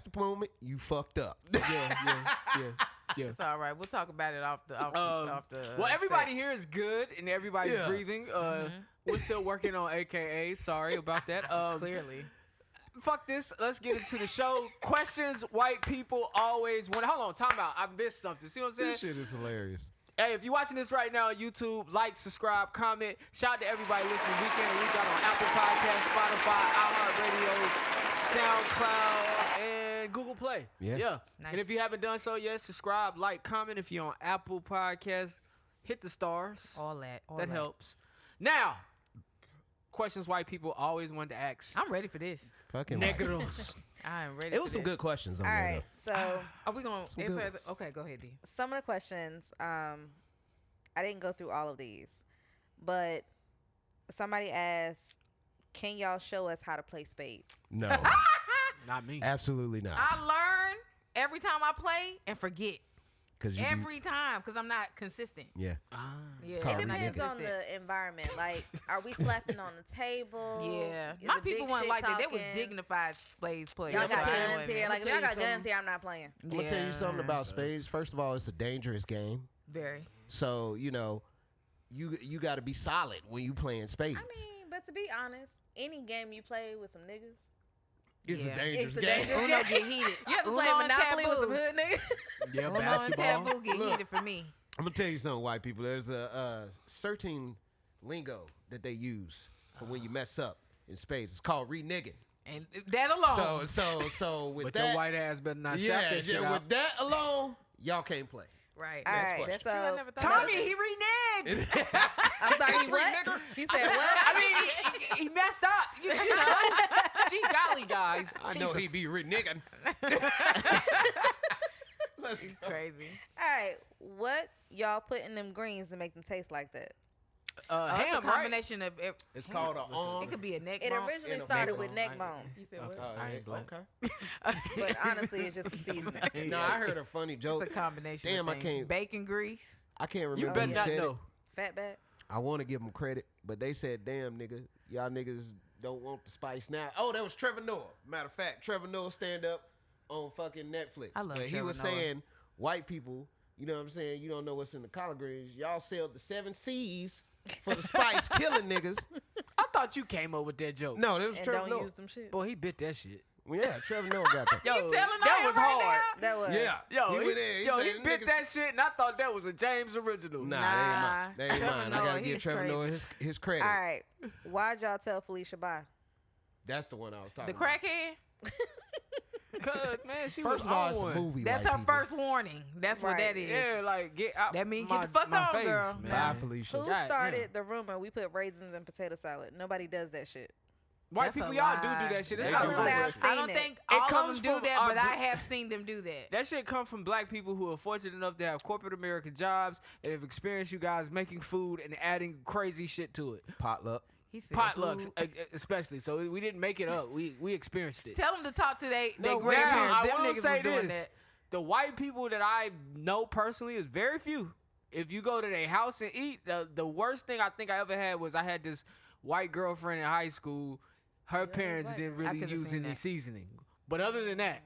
Speaker 2: the moment you fucked up.
Speaker 1: yeah.
Speaker 3: It's all right. We'll talk about it off the.
Speaker 1: Well, everybody here is good and everybody's
Speaker 2: Yeah.
Speaker 1: breathing. We're still working on AKA. Sorry about that.
Speaker 3: Clearly.
Speaker 1: Fuck this. Let's get into the show. Questions white people always want. Hold on, time out. I missed something. See what I'm saying?
Speaker 2: This shit is hilarious.
Speaker 1: Hey, if you're watching this right now on YouTube, like, subscribe, comment. Shout out to everybody listening week in and week out on Apple Podcasts, Spotify, iHeartRadio, SoundCloud, and Google Play.
Speaker 2: Yeah.
Speaker 3: Nice.
Speaker 1: And if you haven't done so yet, subscribe, like, comment. If you're on Apple Podcasts, hit the stars.
Speaker 3: All that.
Speaker 1: That helps. Now, questions white people always wanted to ask.
Speaker 3: I'm ready for this.
Speaker 2: Fucking
Speaker 1: Negros.
Speaker 3: I am ready.
Speaker 2: It was
Speaker 3: for
Speaker 2: some
Speaker 3: this.
Speaker 2: good questions on
Speaker 5: All
Speaker 2: there.
Speaker 5: right. So
Speaker 3: Are we gonna?
Speaker 2: good
Speaker 3: Okay, go ahead, D.
Speaker 5: some of the questions, I didn't go through all of these, but somebody asked, "Can y'all show us how to play spades?"
Speaker 2: No,
Speaker 1: Not me.
Speaker 2: absolutely not.
Speaker 3: I learn every time I play and forget
Speaker 2: Because
Speaker 3: every time because I'm not consistent.
Speaker 2: yeah.
Speaker 3: Yeah,
Speaker 2: called
Speaker 5: It
Speaker 3: I'm not
Speaker 5: depends on
Speaker 3: consistent.
Speaker 5: the environment. Like, are we slapping on the table?
Speaker 3: Yeah,
Speaker 5: Is
Speaker 3: my
Speaker 5: it big
Speaker 3: people weren't
Speaker 5: shit
Speaker 3: like that. They was
Speaker 5: talking?
Speaker 3: dignified spades players.
Speaker 5: Y'all got
Speaker 3: That's what I
Speaker 5: guns
Speaker 3: wanted.
Speaker 5: here. Like, if
Speaker 2: tell
Speaker 5: y'all
Speaker 2: you
Speaker 5: got guns
Speaker 2: something.
Speaker 5: here, I'm not playing.
Speaker 2: I'm gonna tell you something about spades. First of all, it's a dangerous game.
Speaker 3: Very.
Speaker 2: So you got to be solid when you playing spades.
Speaker 5: I mean, but to be honest, any game you play with some niggas,
Speaker 2: it's
Speaker 3: Yeah.
Speaker 2: a dangerous
Speaker 5: It's a
Speaker 2: game.
Speaker 5: dangerous
Speaker 3: Uno get heated.
Speaker 5: you have to
Speaker 3: Uno
Speaker 5: play
Speaker 3: and
Speaker 5: Monopoly with some
Speaker 3: taboo.
Speaker 5: hood niggas.
Speaker 1: Yeah,
Speaker 3: Uno and
Speaker 1: basketball.
Speaker 3: taboo get heated for me.
Speaker 2: I'm gonna tell you something, white people. There's a certain lingo that they use for when you mess up in spades. It's called reneging.
Speaker 3: And that alone.
Speaker 2: So with
Speaker 1: But
Speaker 2: that,
Speaker 1: your white ass better not shout
Speaker 2: yeah,
Speaker 1: that shit
Speaker 2: yeah,
Speaker 1: out.
Speaker 2: with that alone, y'all can't play.
Speaker 3: right.
Speaker 5: All
Speaker 3: That's
Speaker 5: right,
Speaker 2: question.
Speaker 3: true. I
Speaker 5: so
Speaker 3: never thought
Speaker 1: Tommy,
Speaker 3: about
Speaker 1: he reneged.
Speaker 5: I'm sorry,
Speaker 2: It's
Speaker 5: he what?
Speaker 2: nigger.
Speaker 5: He said what?
Speaker 1: I mean, he messed up. You know. Gee golly, guys.
Speaker 2: I know
Speaker 1: Jesus.
Speaker 2: he be reneging. Let's go.
Speaker 3: that. Crazy.
Speaker 5: All right, what y'all put in them greens to make them taste like that?
Speaker 3: It's a
Speaker 1: Ham, right?
Speaker 3: combination of.
Speaker 2: It's called a
Speaker 3: It could be a neck
Speaker 5: It
Speaker 3: bone.
Speaker 5: originally
Speaker 2: in a
Speaker 5: started
Speaker 2: neck
Speaker 5: with
Speaker 2: bone.
Speaker 5: neck bones,
Speaker 3: You said what?
Speaker 1: I ain't black.
Speaker 2: Okay.
Speaker 5: but honestly, it's just a seasoning.
Speaker 2: No, I heard a funny joke.
Speaker 3: It's a combination.
Speaker 2: Damn,
Speaker 3: of
Speaker 2: I
Speaker 3: things.
Speaker 2: can't-
Speaker 3: Bacon grease.
Speaker 2: I can't
Speaker 1: You
Speaker 2: remember
Speaker 1: better
Speaker 2: who
Speaker 1: not
Speaker 2: said it.
Speaker 1: know.
Speaker 5: Fatback.
Speaker 2: I want to give them credit, but they said, "Damn, nigga, y'all niggas don't want the spice now." Oh, that was Trevor Noah. Matter of fact, Trevor Noah stand up on fucking Netflix.
Speaker 3: I love
Speaker 2: but he
Speaker 3: Trevor
Speaker 2: was
Speaker 3: Noah.
Speaker 2: saying, white people, you know what I'm saying? You don't know what's in the collard greens. Y'all sell the 7 C's for the spice, killing niggas.
Speaker 1: I thought you came up with that joke.
Speaker 2: No, that was
Speaker 5: And
Speaker 2: Trevor
Speaker 5: don't
Speaker 2: Noah.
Speaker 5: use them shit.
Speaker 1: Boy, he bit that shit.
Speaker 2: Yeah, Trevor Noah got that.
Speaker 1: Yo,
Speaker 3: telling
Speaker 1: that
Speaker 3: on
Speaker 1: was
Speaker 3: him right
Speaker 1: hard.
Speaker 5: That was.
Speaker 2: Yeah,
Speaker 1: Yo,
Speaker 2: he
Speaker 1: he,
Speaker 2: went in.
Speaker 1: yo,
Speaker 2: said
Speaker 1: he
Speaker 2: the
Speaker 1: bit
Speaker 2: niggas-
Speaker 1: that shit, and I thought that was a James original.
Speaker 2: Nah,
Speaker 3: Nah.
Speaker 2: they ain't
Speaker 3: Trevor
Speaker 2: mine. I
Speaker 3: Noah,
Speaker 2: gotta give
Speaker 3: he's
Speaker 2: Trevor
Speaker 3: crazy.
Speaker 2: Noah his credit.
Speaker 5: All right, why'd y'all tell Felicia bye?
Speaker 2: That's the one I was
Speaker 3: The
Speaker 2: talking about.
Speaker 3: crackhead.
Speaker 1: Cause man, she
Speaker 2: First
Speaker 1: was
Speaker 2: of all,
Speaker 1: on
Speaker 2: it's a
Speaker 1: one.
Speaker 2: movie.
Speaker 3: That's
Speaker 2: white
Speaker 3: her
Speaker 2: people.
Speaker 3: first warning. That's what
Speaker 5: Right.
Speaker 3: that is.
Speaker 1: Yeah, like get out.
Speaker 3: That mean
Speaker 1: my,
Speaker 3: get the fuck
Speaker 1: my
Speaker 3: on,
Speaker 1: face,
Speaker 3: girl.
Speaker 1: man.
Speaker 2: Bye, Felicia.
Speaker 5: Who
Speaker 1: God
Speaker 5: started
Speaker 1: damn.
Speaker 5: the rumor we put raisins in potato salad? Nobody does that shit.
Speaker 1: White
Speaker 3: That's a
Speaker 1: people, y'all do
Speaker 3: lie.
Speaker 1: that shit. It's
Speaker 2: They
Speaker 1: not
Speaker 2: do
Speaker 1: a
Speaker 2: that
Speaker 1: rumor.
Speaker 2: shit.
Speaker 3: I don't
Speaker 5: Seen it.
Speaker 3: think
Speaker 1: It
Speaker 3: all of
Speaker 1: comes
Speaker 3: them do
Speaker 1: from
Speaker 3: that,
Speaker 1: our
Speaker 3: but I
Speaker 1: br-
Speaker 3: have seen them do that.
Speaker 1: That shit come from black people who are fortunate enough to have corporate American jobs and have experienced you guys making food and adding crazy shit to it.
Speaker 2: Potluck.
Speaker 3: He said,
Speaker 1: Potlucks,
Speaker 3: "Who?"
Speaker 1: especially. So we didn't make it up. We experienced it.
Speaker 3: Tell them to talk to their
Speaker 1: Now,
Speaker 3: grandparents.
Speaker 1: I
Speaker 3: Them
Speaker 1: will
Speaker 3: niggas
Speaker 1: say
Speaker 3: was doing
Speaker 1: this:
Speaker 3: that.
Speaker 1: the white people that I know personally is very few. If you go to their house and eat, the worst thing I think I ever had was I had this white girlfriend in high school. Her parents
Speaker 5: right.
Speaker 1: didn't
Speaker 3: I
Speaker 1: really
Speaker 3: could've
Speaker 1: use
Speaker 3: seen
Speaker 1: any
Speaker 3: that.
Speaker 1: seasoning. But other than that,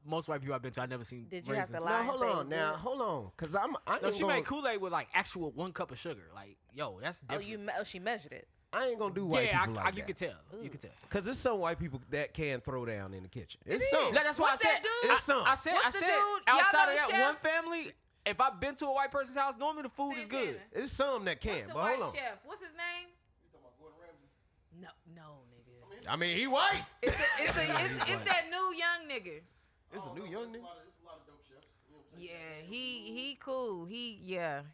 Speaker 1: most white people I've been to, I never seen.
Speaker 5: Did you have to
Speaker 1: raisins.
Speaker 5: lie?
Speaker 2: No,
Speaker 5: and
Speaker 2: hold
Speaker 5: say it
Speaker 2: on
Speaker 5: was
Speaker 2: now.
Speaker 5: good?
Speaker 2: Hold on, cause I
Speaker 1: No,
Speaker 2: ain't
Speaker 1: she
Speaker 2: gonna,
Speaker 1: made Kool-Aid with like actual 1 cup of sugar. Like, yo, that's
Speaker 5: Oh,
Speaker 1: different.
Speaker 5: she measured it.
Speaker 2: I ain't gonna do white
Speaker 1: Yeah,
Speaker 2: people like
Speaker 1: you
Speaker 2: that.
Speaker 1: could tell. You could tell.
Speaker 2: Cause there's some white people that can throw down in the kitchen. It's some.
Speaker 1: That's why
Speaker 3: What's
Speaker 1: I
Speaker 3: that
Speaker 1: said.
Speaker 3: dude?
Speaker 2: It's some.
Speaker 1: I said.
Speaker 3: What's the dude? Y'all
Speaker 1: Outside
Speaker 3: know
Speaker 1: of
Speaker 3: the
Speaker 1: that one
Speaker 3: chef?
Speaker 1: family, if I've been to a white person's house, normally the food is good.
Speaker 3: Santana.
Speaker 2: It's some that can.
Speaker 3: What's the
Speaker 2: But
Speaker 3: white
Speaker 2: hold on.
Speaker 3: chef? What's his name? No, nigga.
Speaker 2: I mean, he white.
Speaker 3: It's that new young nigga.
Speaker 2: It's a new young nigga.
Speaker 3: Yeah, he cool. He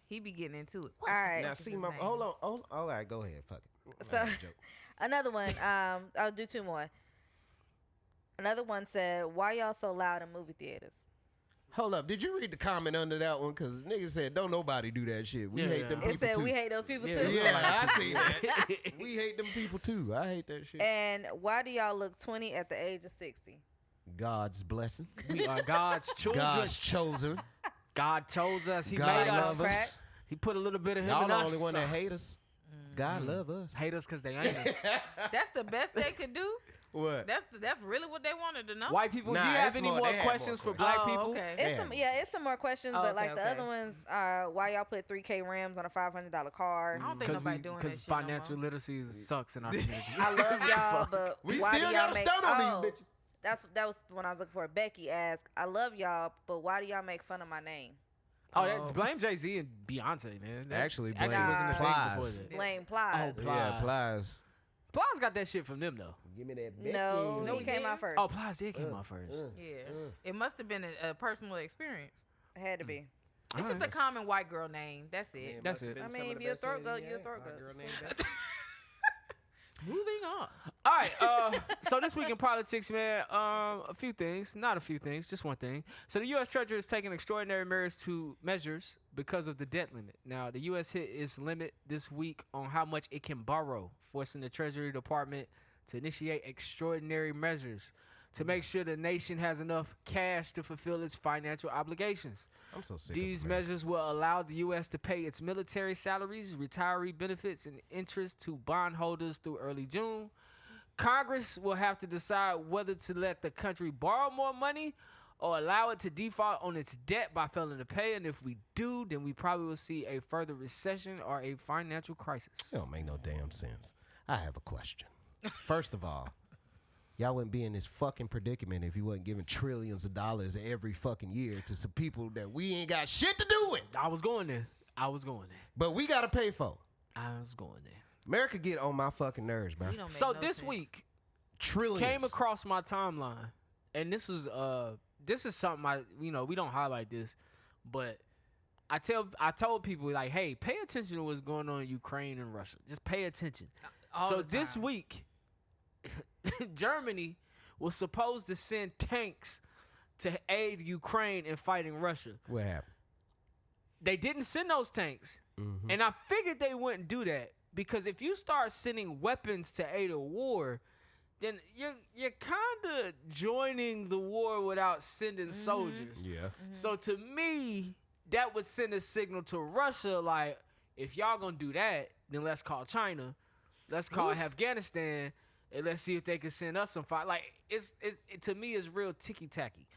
Speaker 3: be getting into it.
Speaker 5: All right.
Speaker 2: Now
Speaker 3: What's
Speaker 2: see
Speaker 3: his
Speaker 2: my.
Speaker 3: name?
Speaker 2: Hold on. All right, go ahead. Fuck it.
Speaker 5: So-
Speaker 2: I had a joke.
Speaker 5: Another one. I'll do 2 more. Another one said, "Why y'all so loud in movie theaters?"
Speaker 2: Hold up. Did you read the comment under that one? Cause niggas said, "Don't nobody do that shit. We
Speaker 1: Yeah,
Speaker 2: hate
Speaker 1: yeah.
Speaker 2: them
Speaker 5: It
Speaker 2: people
Speaker 5: said
Speaker 2: too."
Speaker 5: we hate those people
Speaker 1: Yeah,
Speaker 5: too.
Speaker 2: Yeah, I see that. We hate them people too. I hate that shit.
Speaker 5: And why do y'all look 20 at the age of 60?
Speaker 2: God's blessing.
Speaker 1: We are God's children.
Speaker 2: God's chosen.
Speaker 1: God chose us. He
Speaker 2: God
Speaker 1: made
Speaker 2: loves
Speaker 1: us.
Speaker 2: us.
Speaker 1: He put a little bit of him
Speaker 2: Y'all
Speaker 1: in
Speaker 2: the
Speaker 1: us.
Speaker 2: only one that hate us. God love us.
Speaker 1: Hate us because they ain't us.
Speaker 3: That's the best they could do.
Speaker 2: What?
Speaker 3: That's really what they wanted to know.
Speaker 1: White people,
Speaker 2: Nah,
Speaker 1: do you have
Speaker 2: it's
Speaker 1: any
Speaker 2: more-
Speaker 1: more
Speaker 2: they have
Speaker 1: questions
Speaker 2: more
Speaker 1: for black
Speaker 3: questions.
Speaker 1: people?
Speaker 3: Oh, okay.
Speaker 5: It's
Speaker 2: Damn.
Speaker 5: some more questions,
Speaker 3: Oh,
Speaker 5: but like
Speaker 3: okay,
Speaker 5: the
Speaker 3: okay.
Speaker 5: other ones are why y'all put 3K rims on a $500 car.
Speaker 3: I don't think nobody doing that shit
Speaker 1: financial
Speaker 3: no more.
Speaker 1: literacy sucks in our community.
Speaker 5: I love y'all, but
Speaker 2: We
Speaker 5: why
Speaker 2: still
Speaker 5: do y'all
Speaker 2: gotta
Speaker 5: make?
Speaker 2: stunt on
Speaker 5: Oh,
Speaker 2: these bitches.
Speaker 5: that was when I was looking for. Becky asked, "I love y'all, but why do y'all make fun of my name?"
Speaker 1: Blame Jay-Z and Beyonce, man. That
Speaker 2: Actually, blame
Speaker 1: wasn't a thing
Speaker 2: Plies.
Speaker 1: before that.
Speaker 5: Blame Plies.
Speaker 1: Oh,
Speaker 2: Yeah, Plies.
Speaker 1: Plies got that shit from them though.
Speaker 2: Give me that.
Speaker 5: No,
Speaker 3: No,
Speaker 5: he came out first.
Speaker 1: Oh, Plies did come out first.
Speaker 3: Yeah. It must have been a personal experience.
Speaker 5: Had to be.
Speaker 3: It's just a common white girl name. That's it.
Speaker 1: That's it.
Speaker 5: I mean, if you're a throat goat, you're a throat goat.
Speaker 3: Moving on.
Speaker 1: All right. So this week in politics, man, a few things. Not a few things, just one thing. So the U.S. Treasury is taking extraordinary measures because of the debt limit. Now, the U.S. hit its limit this week on how much it can borrow, forcing the Treasury Department to initiate extraordinary measures to make sure the nation has enough cash to fulfill its financial obligations.
Speaker 2: I'm so sick.
Speaker 1: These measures will allow the U.S. to pay its military salaries, retiree benefits, and interest to bondholders through early June. Congress will have to decide whether to let the country borrow more money or allow it to default on its debt by failing to pay. And if we do, then we probably will see a further recession or a financial crisis.
Speaker 2: It don't make no damn sense. I have a question. First of all, y'all wouldn't be in this fucking predicament if you wasn't giving trillions of dollars every fucking year to some people that we ain't got shit to do with.
Speaker 1: I was going there.
Speaker 2: But we gotta pay for.
Speaker 1: I was going there.
Speaker 2: America get on my fucking nerves, bro.
Speaker 3: We don't make
Speaker 1: So
Speaker 3: no
Speaker 1: this
Speaker 3: sense.
Speaker 1: week
Speaker 2: Trillions.
Speaker 1: came across my timeline, and this is something we don't highlight this, but I told people like, hey, pay attention to what's going on in Ukraine and Russia. Just pay attention.
Speaker 3: All
Speaker 1: So
Speaker 3: the
Speaker 1: this
Speaker 3: time.
Speaker 1: week, Germany was supposed to send tanks to aid Ukraine in fighting Russia.
Speaker 2: What happened?
Speaker 1: They didn't send those tanks, and I figured they wouldn't do that because if you start sending weapons to aid a war, then you're kind of joining the war without sending soldiers.
Speaker 2: Yeah.
Speaker 1: So to me, that would send a signal to Russia like, if y'all gonna do that, then let's call China, let's call Afghanistan, and let's see if they can send us some fight. Like it to me is real ticky tacky.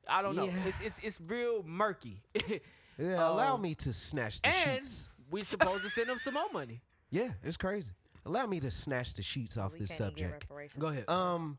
Speaker 1: I don't know.
Speaker 2: Yeah.
Speaker 1: It's real murky.
Speaker 2: Yeah, allow me to snatch the
Speaker 1: and
Speaker 2: sheets.
Speaker 1: we supposed to send them some more money.
Speaker 2: Yeah, it's crazy. Allow me to snatch the sheets off
Speaker 5: We
Speaker 2: this
Speaker 5: can't even get
Speaker 2: subject.
Speaker 5: reparations.
Speaker 1: Go ahead.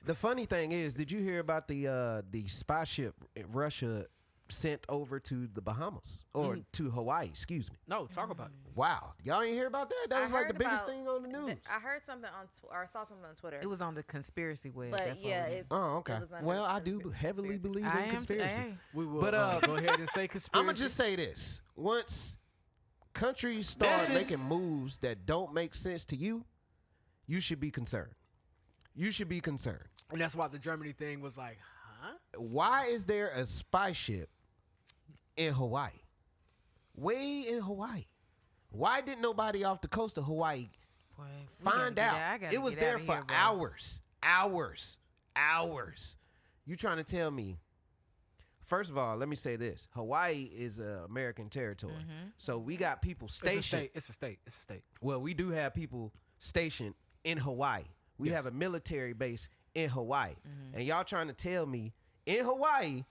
Speaker 2: The funny thing is, did you hear about the spy ship Russia sent over to the Bahamas or to Hawaii? Excuse me.
Speaker 1: No, talk about it.
Speaker 2: Wow, y'all didn't hear about that? That
Speaker 5: I
Speaker 2: was like the
Speaker 5: heard
Speaker 2: biggest
Speaker 5: about
Speaker 2: thing on the news.
Speaker 5: I heard something or saw something on Twitter.
Speaker 3: It was on the conspiracy web.
Speaker 5: but
Speaker 3: That's
Speaker 5: yeah,
Speaker 3: what
Speaker 5: it,
Speaker 2: Oh, okay.
Speaker 5: it was under
Speaker 2: Well,
Speaker 5: the
Speaker 2: I do
Speaker 5: conspiracy.
Speaker 2: heavily believe
Speaker 3: I
Speaker 2: in
Speaker 3: am
Speaker 2: conspiracy.
Speaker 3: today.
Speaker 1: We will
Speaker 2: But,
Speaker 1: go ahead and say conspiracy.
Speaker 2: I'm gonna just say this: once countries start making moves that don't make sense to you, you should be concerned. You should be concerned.
Speaker 1: And that's why the Germany thing was like, huh?
Speaker 2: Why is there a spy ship in Hawaii? Way in Hawaii. Why didn't nobody off the coast of Hawaii
Speaker 3: Boy, we
Speaker 2: find
Speaker 3: gotta
Speaker 2: out?
Speaker 3: get I gotta
Speaker 2: It was
Speaker 3: get
Speaker 2: there
Speaker 3: outta
Speaker 2: for
Speaker 3: here, bro.
Speaker 2: hours. You trying to tell me? First of all, let me say this: Hawaii is American territory, so we got people stationed.
Speaker 1: It's a state.
Speaker 2: Well, we do have people stationed in Hawaii. We have a military base in Hawaii, and y'all trying to tell me in Hawaii,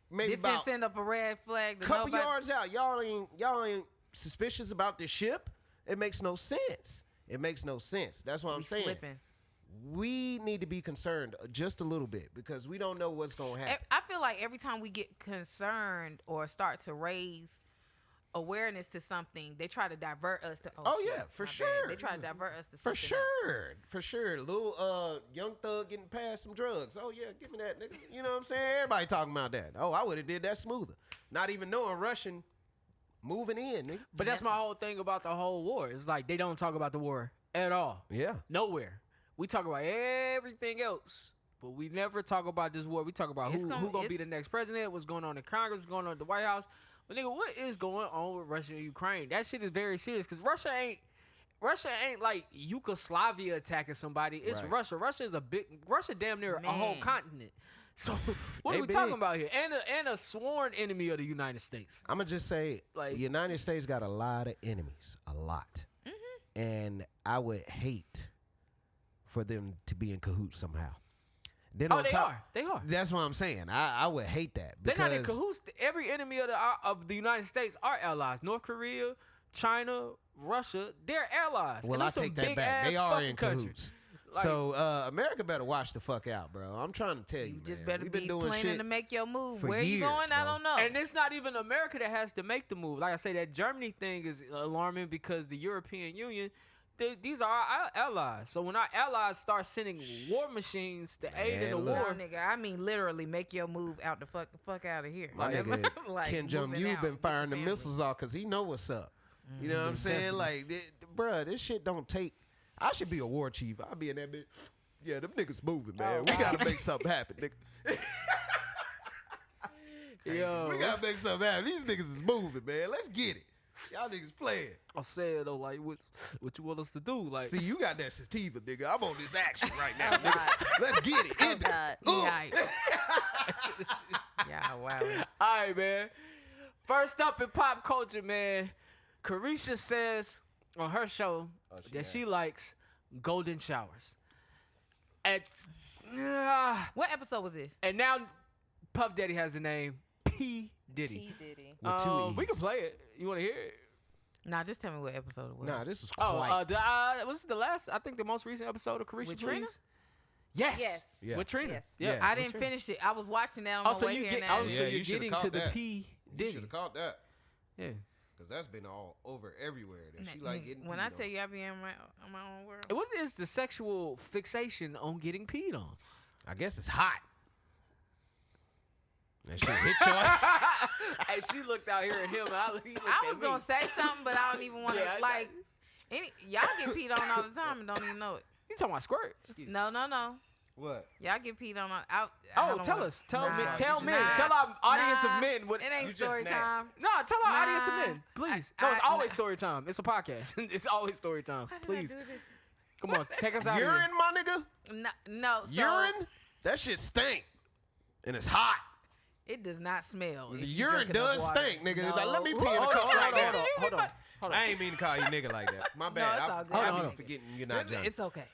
Speaker 2: maybe
Speaker 3: This
Speaker 2: about
Speaker 3: didn't send up a red flag. To
Speaker 2: couple
Speaker 3: nobody.
Speaker 2: yards out, y'all ain't suspicious about this ship? It makes no sense. That's what I'm
Speaker 3: We
Speaker 2: saying.
Speaker 3: slipping.
Speaker 2: We need to be concerned just a little bit because we don't know what's going to happen.
Speaker 3: I feel like every time we get concerned or start to raise awareness to something, they try to divert us to.
Speaker 2: Oh,
Speaker 3: shit,
Speaker 2: yeah, for
Speaker 3: my bad.
Speaker 2: sure.
Speaker 3: They try to divert us to
Speaker 2: For
Speaker 3: something else.
Speaker 2: sure. Little young thug getting past some drugs. Oh yeah, give me that, nigga. You know what I'm saying? Everybody talking about that. Oh, I would have did that smoother. Not even knowing Russian moving in, nigga.
Speaker 1: But that's my whole thing about the whole war. It's like they don't talk about the war at all.
Speaker 2: Yeah.
Speaker 1: Nowhere. We talk about everything else, but we never talk about this war. We talk about who gonna be the next president, what's going on in Congress, what's going on at the White House. But nigga, what is going on with Russia and Ukraine? That shit is very serious because Russia ain't like Yugoslavia attacking somebody. It's
Speaker 2: Right.
Speaker 1: Russia. Russia damn near a whole
Speaker 3: Man.
Speaker 1: continent. So what
Speaker 2: They
Speaker 1: are we
Speaker 2: big.
Speaker 1: talking about here? And a sworn enemy of the United States.
Speaker 2: I'm gonna just say,
Speaker 1: Like-
Speaker 2: the United States got a lot of enemies, a lot, and I would hate for them to be in cahoots somehow. Then
Speaker 1: Oh,
Speaker 2: on
Speaker 1: they
Speaker 2: top-
Speaker 1: are. They are.
Speaker 2: That's what I'm saying. I would hate that
Speaker 1: They're
Speaker 2: because
Speaker 1: not in cahoots. Every enemy of the United States are allies. North Korea, China, Russia, they're allies.
Speaker 2: well,
Speaker 1: And
Speaker 2: I
Speaker 1: them some
Speaker 2: take that back.
Speaker 1: big-ass
Speaker 2: They are
Speaker 1: fucking
Speaker 2: in
Speaker 1: countries.
Speaker 2: cahoots.
Speaker 1: Like,
Speaker 2: So America better watch the fuck out, bro. I'm trying to tell you,
Speaker 3: You just
Speaker 2: man.
Speaker 3: better
Speaker 2: We've been
Speaker 3: be
Speaker 2: doing
Speaker 3: planning
Speaker 2: shit
Speaker 3: to make your move.
Speaker 2: for
Speaker 3: Where you
Speaker 2: years,
Speaker 3: going? I
Speaker 2: bro.
Speaker 3: don't know.
Speaker 1: and it's not even America that has to make the move. Like I say, that Germany thing is alarming because the European Union, these are our allies. So when our allies start sending war machines to aid in the
Speaker 2: Man, look.
Speaker 1: war,
Speaker 3: No, nigga, I mean literally make your move out the fuck out of here.
Speaker 2: My
Speaker 3: That's
Speaker 2: nigga
Speaker 3: like
Speaker 2: Kim Jong
Speaker 3: moving
Speaker 2: Un
Speaker 3: out,
Speaker 2: been
Speaker 3: get
Speaker 2: firing the
Speaker 3: your family.
Speaker 2: missiles off because he know what's up. You know what I'm saying?
Speaker 1: Necessity.
Speaker 2: Like, bruh, this shit don't take. I should be a war chief. I'll be in that bitch. Yeah, them niggas moving, man. We gotta make something happen, nigga.
Speaker 1: yo,
Speaker 2: We gotta make something happen. These niggas is moving, man. Let's get it. Y'all niggas playing.
Speaker 1: I'm saying though, like what you want us to do? Like,
Speaker 2: See, you got that sativa, nigga. I'm on this action right now, nigga. Let's get it.
Speaker 5: Oh,
Speaker 2: End it.
Speaker 5: God.
Speaker 3: Yikes. Yeah, wow.
Speaker 1: all right, man. First up in pop culture, man, Carisha says on her show that she likes golden showers.
Speaker 3: What episode was this?
Speaker 1: And now Puff Daddy has the name P. Diddy.
Speaker 5: P. Diddy.
Speaker 2: With two
Speaker 1: We can
Speaker 2: E's.
Speaker 1: play it. You want to hear it?
Speaker 3: Nah, just tell me what episode it was.
Speaker 2: Nah, this is
Speaker 1: Oh,
Speaker 2: quite.
Speaker 1: was it the last? I think the most recent episode of Carisha
Speaker 3: With Trina?
Speaker 1: Please? Yes.
Speaker 5: Yes.
Speaker 2: Yeah.
Speaker 1: With Trina.
Speaker 5: Yes.
Speaker 1: Yeah.
Speaker 2: Yeah.
Speaker 3: I
Speaker 1: with
Speaker 3: didn't
Speaker 1: Trina.
Speaker 3: finish it. I was watching that on
Speaker 1: Oh,
Speaker 3: my
Speaker 1: so
Speaker 3: way
Speaker 1: you
Speaker 3: here
Speaker 1: get?
Speaker 3: now.
Speaker 1: Oh, so
Speaker 2: Yeah,
Speaker 1: you're
Speaker 2: you should've
Speaker 1: getting to
Speaker 2: caught
Speaker 1: the
Speaker 2: that.
Speaker 1: P.
Speaker 2: You
Speaker 1: Diddy.
Speaker 2: should have caught that.
Speaker 1: Yeah.
Speaker 2: Because that's been all over everywhere. That she
Speaker 3: Nigga,
Speaker 2: like getting
Speaker 3: when
Speaker 2: peed
Speaker 3: I
Speaker 2: on.
Speaker 3: tell you I be in my own world.
Speaker 1: What is the sexual fixation on getting peed on?
Speaker 2: I guess it's hot. That shit hit your
Speaker 1: Hey, she looked out here at him, and he looked
Speaker 3: I
Speaker 1: at
Speaker 3: was gonna
Speaker 1: me.
Speaker 3: say something, but I don't even want to
Speaker 1: Yeah,
Speaker 3: like. Y'all get peed on all the time and don't even know it.
Speaker 1: You talking about squirt?
Speaker 3: No.
Speaker 2: What?
Speaker 3: Y'all get peed on. I
Speaker 1: Oh,
Speaker 3: don't
Speaker 1: tell
Speaker 3: wanna-
Speaker 1: us. Tell
Speaker 3: Nah.
Speaker 1: men. Tell men.
Speaker 3: Nah.
Speaker 1: Tell our audience
Speaker 3: Nah.
Speaker 1: of men. What?
Speaker 3: It ain't
Speaker 2: You just
Speaker 3: story
Speaker 2: nasty.
Speaker 3: time.
Speaker 1: No, tell our audience of
Speaker 3: Nah.
Speaker 1: men, please. No, it's
Speaker 3: I-
Speaker 1: always story time. It's a podcast. It's always story time.
Speaker 3: Why did I
Speaker 1: Please,
Speaker 3: do this?
Speaker 1: come on, take us out of
Speaker 2: Urine,
Speaker 1: here.
Speaker 2: my nigga?
Speaker 3: No. So
Speaker 2: Urine? That shit stink. And it's hot.
Speaker 3: It does not smell.
Speaker 2: The
Speaker 3: if you
Speaker 2: urine
Speaker 3: drink enough
Speaker 2: does
Speaker 3: water.
Speaker 2: stink, nigga.
Speaker 3: No.
Speaker 2: Like, let me pee in
Speaker 1: Hold
Speaker 2: the
Speaker 1: on,
Speaker 2: cup
Speaker 1: hold on,
Speaker 2: right
Speaker 1: hold
Speaker 2: now.
Speaker 1: on, hold on, hold on.
Speaker 2: I ain't mean to call you nigga like that. My bad.
Speaker 3: it's all good.
Speaker 2: I
Speaker 1: Hold
Speaker 2: be
Speaker 1: on.
Speaker 2: forgetting you're not Johnny.
Speaker 3: It's okay.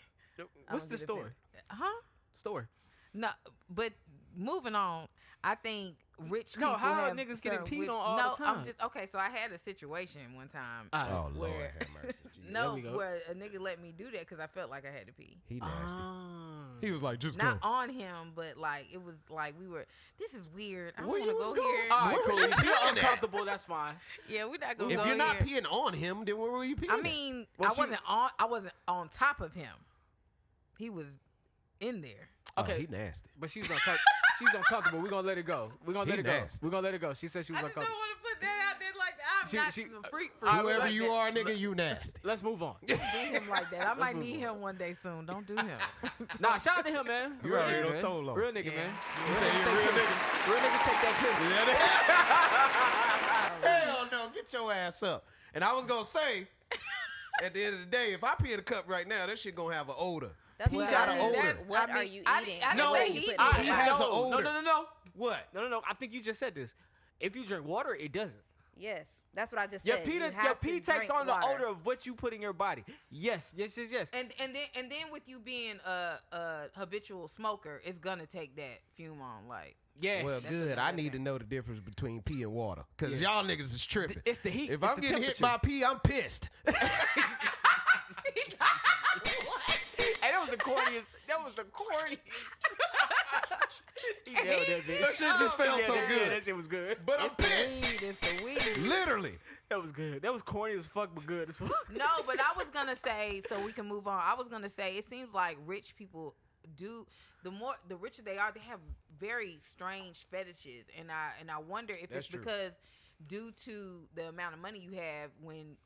Speaker 1: What's
Speaker 3: I'm
Speaker 1: the
Speaker 3: gonna
Speaker 1: story?
Speaker 3: get it. Huh?
Speaker 1: Story.
Speaker 3: No, but moving on, I think rich
Speaker 1: No,
Speaker 3: people
Speaker 1: how are
Speaker 3: have
Speaker 1: niggas getting
Speaker 3: certain
Speaker 1: peed
Speaker 3: wi-
Speaker 1: on all
Speaker 3: no,
Speaker 1: the time?
Speaker 3: I'm just okay. So I had a situation one time.
Speaker 1: All right.
Speaker 2: Oh, Lord
Speaker 3: Where-
Speaker 2: have mercy. Jesus.
Speaker 3: No,
Speaker 1: we go.
Speaker 3: where a nigga let me do that because I felt like I had to pee.
Speaker 2: He nasty.
Speaker 1: Ah.
Speaker 2: He was like, just
Speaker 3: Not
Speaker 2: go.
Speaker 3: on him, but like it was like we were. This is weird. I don't
Speaker 2: Where
Speaker 3: want to
Speaker 2: you
Speaker 3: go
Speaker 2: was going?
Speaker 3: here.
Speaker 1: All right,
Speaker 2: Where
Speaker 1: cool.
Speaker 2: was you
Speaker 1: If you're
Speaker 2: peeing at?
Speaker 1: uncomfortable, that's fine.
Speaker 3: Yeah, we're not gonna
Speaker 2: If
Speaker 3: go
Speaker 2: you're not
Speaker 3: here.
Speaker 2: peeing on him, then where were you peeing?
Speaker 3: I
Speaker 2: at?
Speaker 3: mean,
Speaker 1: Well,
Speaker 3: I wasn't on top of him. He was in there.
Speaker 1: Okay.
Speaker 2: Oh, he nasty.
Speaker 1: But she's uncomfortable. She's uncomfortable. We're gonna let it go. We're gonna
Speaker 2: He
Speaker 1: let it go.
Speaker 2: nasty.
Speaker 1: We're gonna let it go. She said she was
Speaker 3: I just don't
Speaker 1: uncomfortable.
Speaker 3: want to put that out there like that. I'm
Speaker 1: She-
Speaker 3: not
Speaker 1: she-
Speaker 3: a freak for
Speaker 1: I
Speaker 3: you.
Speaker 1: would
Speaker 2: Whoever
Speaker 1: like
Speaker 2: you
Speaker 1: that.
Speaker 2: are, nigga, you nasty.
Speaker 1: Let's move on.
Speaker 3: Do him like that. I might
Speaker 1: move
Speaker 3: need
Speaker 1: on.
Speaker 3: him one day soon. Don't do him.
Speaker 1: Nah, shout out to him, man.
Speaker 2: You
Speaker 1: Real
Speaker 2: already
Speaker 1: nigga,
Speaker 2: done
Speaker 1: man.
Speaker 2: told on.
Speaker 1: Real nigga,
Speaker 3: Yeah.
Speaker 1: man.
Speaker 2: You say he a real nigga?
Speaker 1: Real niggas take that piss.
Speaker 2: Hell no, get your ass up. And I was gonna say, at the end of the day, if I pee in a cup right now, that shit gonna have an odor.
Speaker 5: That's
Speaker 2: He
Speaker 5: what
Speaker 2: got
Speaker 5: I
Speaker 2: an
Speaker 5: mean.
Speaker 2: odor.
Speaker 5: That's- What
Speaker 3: I
Speaker 5: are
Speaker 3: mean,
Speaker 5: you
Speaker 3: I
Speaker 5: eating?
Speaker 3: didn't
Speaker 1: No,
Speaker 3: say he
Speaker 5: put
Speaker 3: did.
Speaker 5: it
Speaker 2: He
Speaker 5: in.
Speaker 2: has an
Speaker 1: no,
Speaker 2: odor.
Speaker 1: no.
Speaker 2: What?
Speaker 1: No. I think you just said this. If you drink water, it doesn't.
Speaker 5: Yes, that's what I just
Speaker 1: Your
Speaker 5: said.
Speaker 1: pee,
Speaker 5: You
Speaker 1: your
Speaker 5: have to
Speaker 1: pee takes
Speaker 5: drink
Speaker 1: on the
Speaker 5: water.
Speaker 1: odor of what you put in your body. Yes.
Speaker 3: And then with you being a habitual smoker, it's gonna take that fume on. Like
Speaker 1: Yes.
Speaker 2: Well,
Speaker 3: That's
Speaker 2: good.
Speaker 3: what
Speaker 2: I
Speaker 3: I'm
Speaker 2: need to
Speaker 3: saying.
Speaker 2: know the difference between pee and water. Because
Speaker 1: Yeah.
Speaker 2: y'all niggas is tripping.
Speaker 1: It's the heat.
Speaker 2: If
Speaker 1: It's
Speaker 2: I'm
Speaker 1: the
Speaker 2: getting hit
Speaker 1: temperature.
Speaker 2: by pee, I'm pissed.
Speaker 1: Hey, that was the corniest. He nailed that bitch.
Speaker 2: That shit just felt so
Speaker 1: Yeah,
Speaker 2: good.
Speaker 1: That shit was good.
Speaker 2: But I'm
Speaker 3: it's the
Speaker 2: pissed.
Speaker 3: weed. It's the weed.
Speaker 2: Literally.
Speaker 1: That was good. That was corny as fuck, but good as fuck.
Speaker 3: No, but I was gonna say, so we can move on. I was gonna say, it seems like rich people do. The richer they are, they have very strange fetishes, and I wonder if
Speaker 2: That's
Speaker 3: it's
Speaker 2: true.
Speaker 3: because due to the amount of money you have, when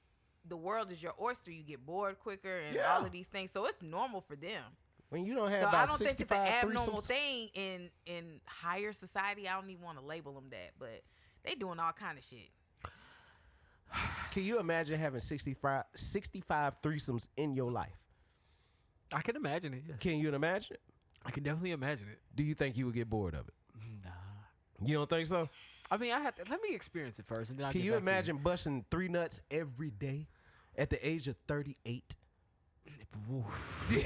Speaker 3: the world is your oyster, you get bored quicker, and
Speaker 2: Yeah.
Speaker 3: all of these things. So it's normal for them.
Speaker 2: When you don't have
Speaker 3: So I
Speaker 2: about
Speaker 3: don't think it's an
Speaker 2: 65
Speaker 3: abnormal
Speaker 2: threesomes.
Speaker 3: thing in higher society. I don't even want to label them that, but they doing all kind of shit.
Speaker 2: Can you imagine having 65 threesomes in your life?
Speaker 1: I can imagine it. Yes.
Speaker 2: Can you imagine it?
Speaker 1: I can definitely imagine it.
Speaker 2: Do you think you would get bored of it?
Speaker 1: Nah.
Speaker 2: You don't think so?
Speaker 1: I mean, I have to let me experience it first, and then I
Speaker 2: Can you imagine busting 3 nuts every day at the age of 38?
Speaker 3: Is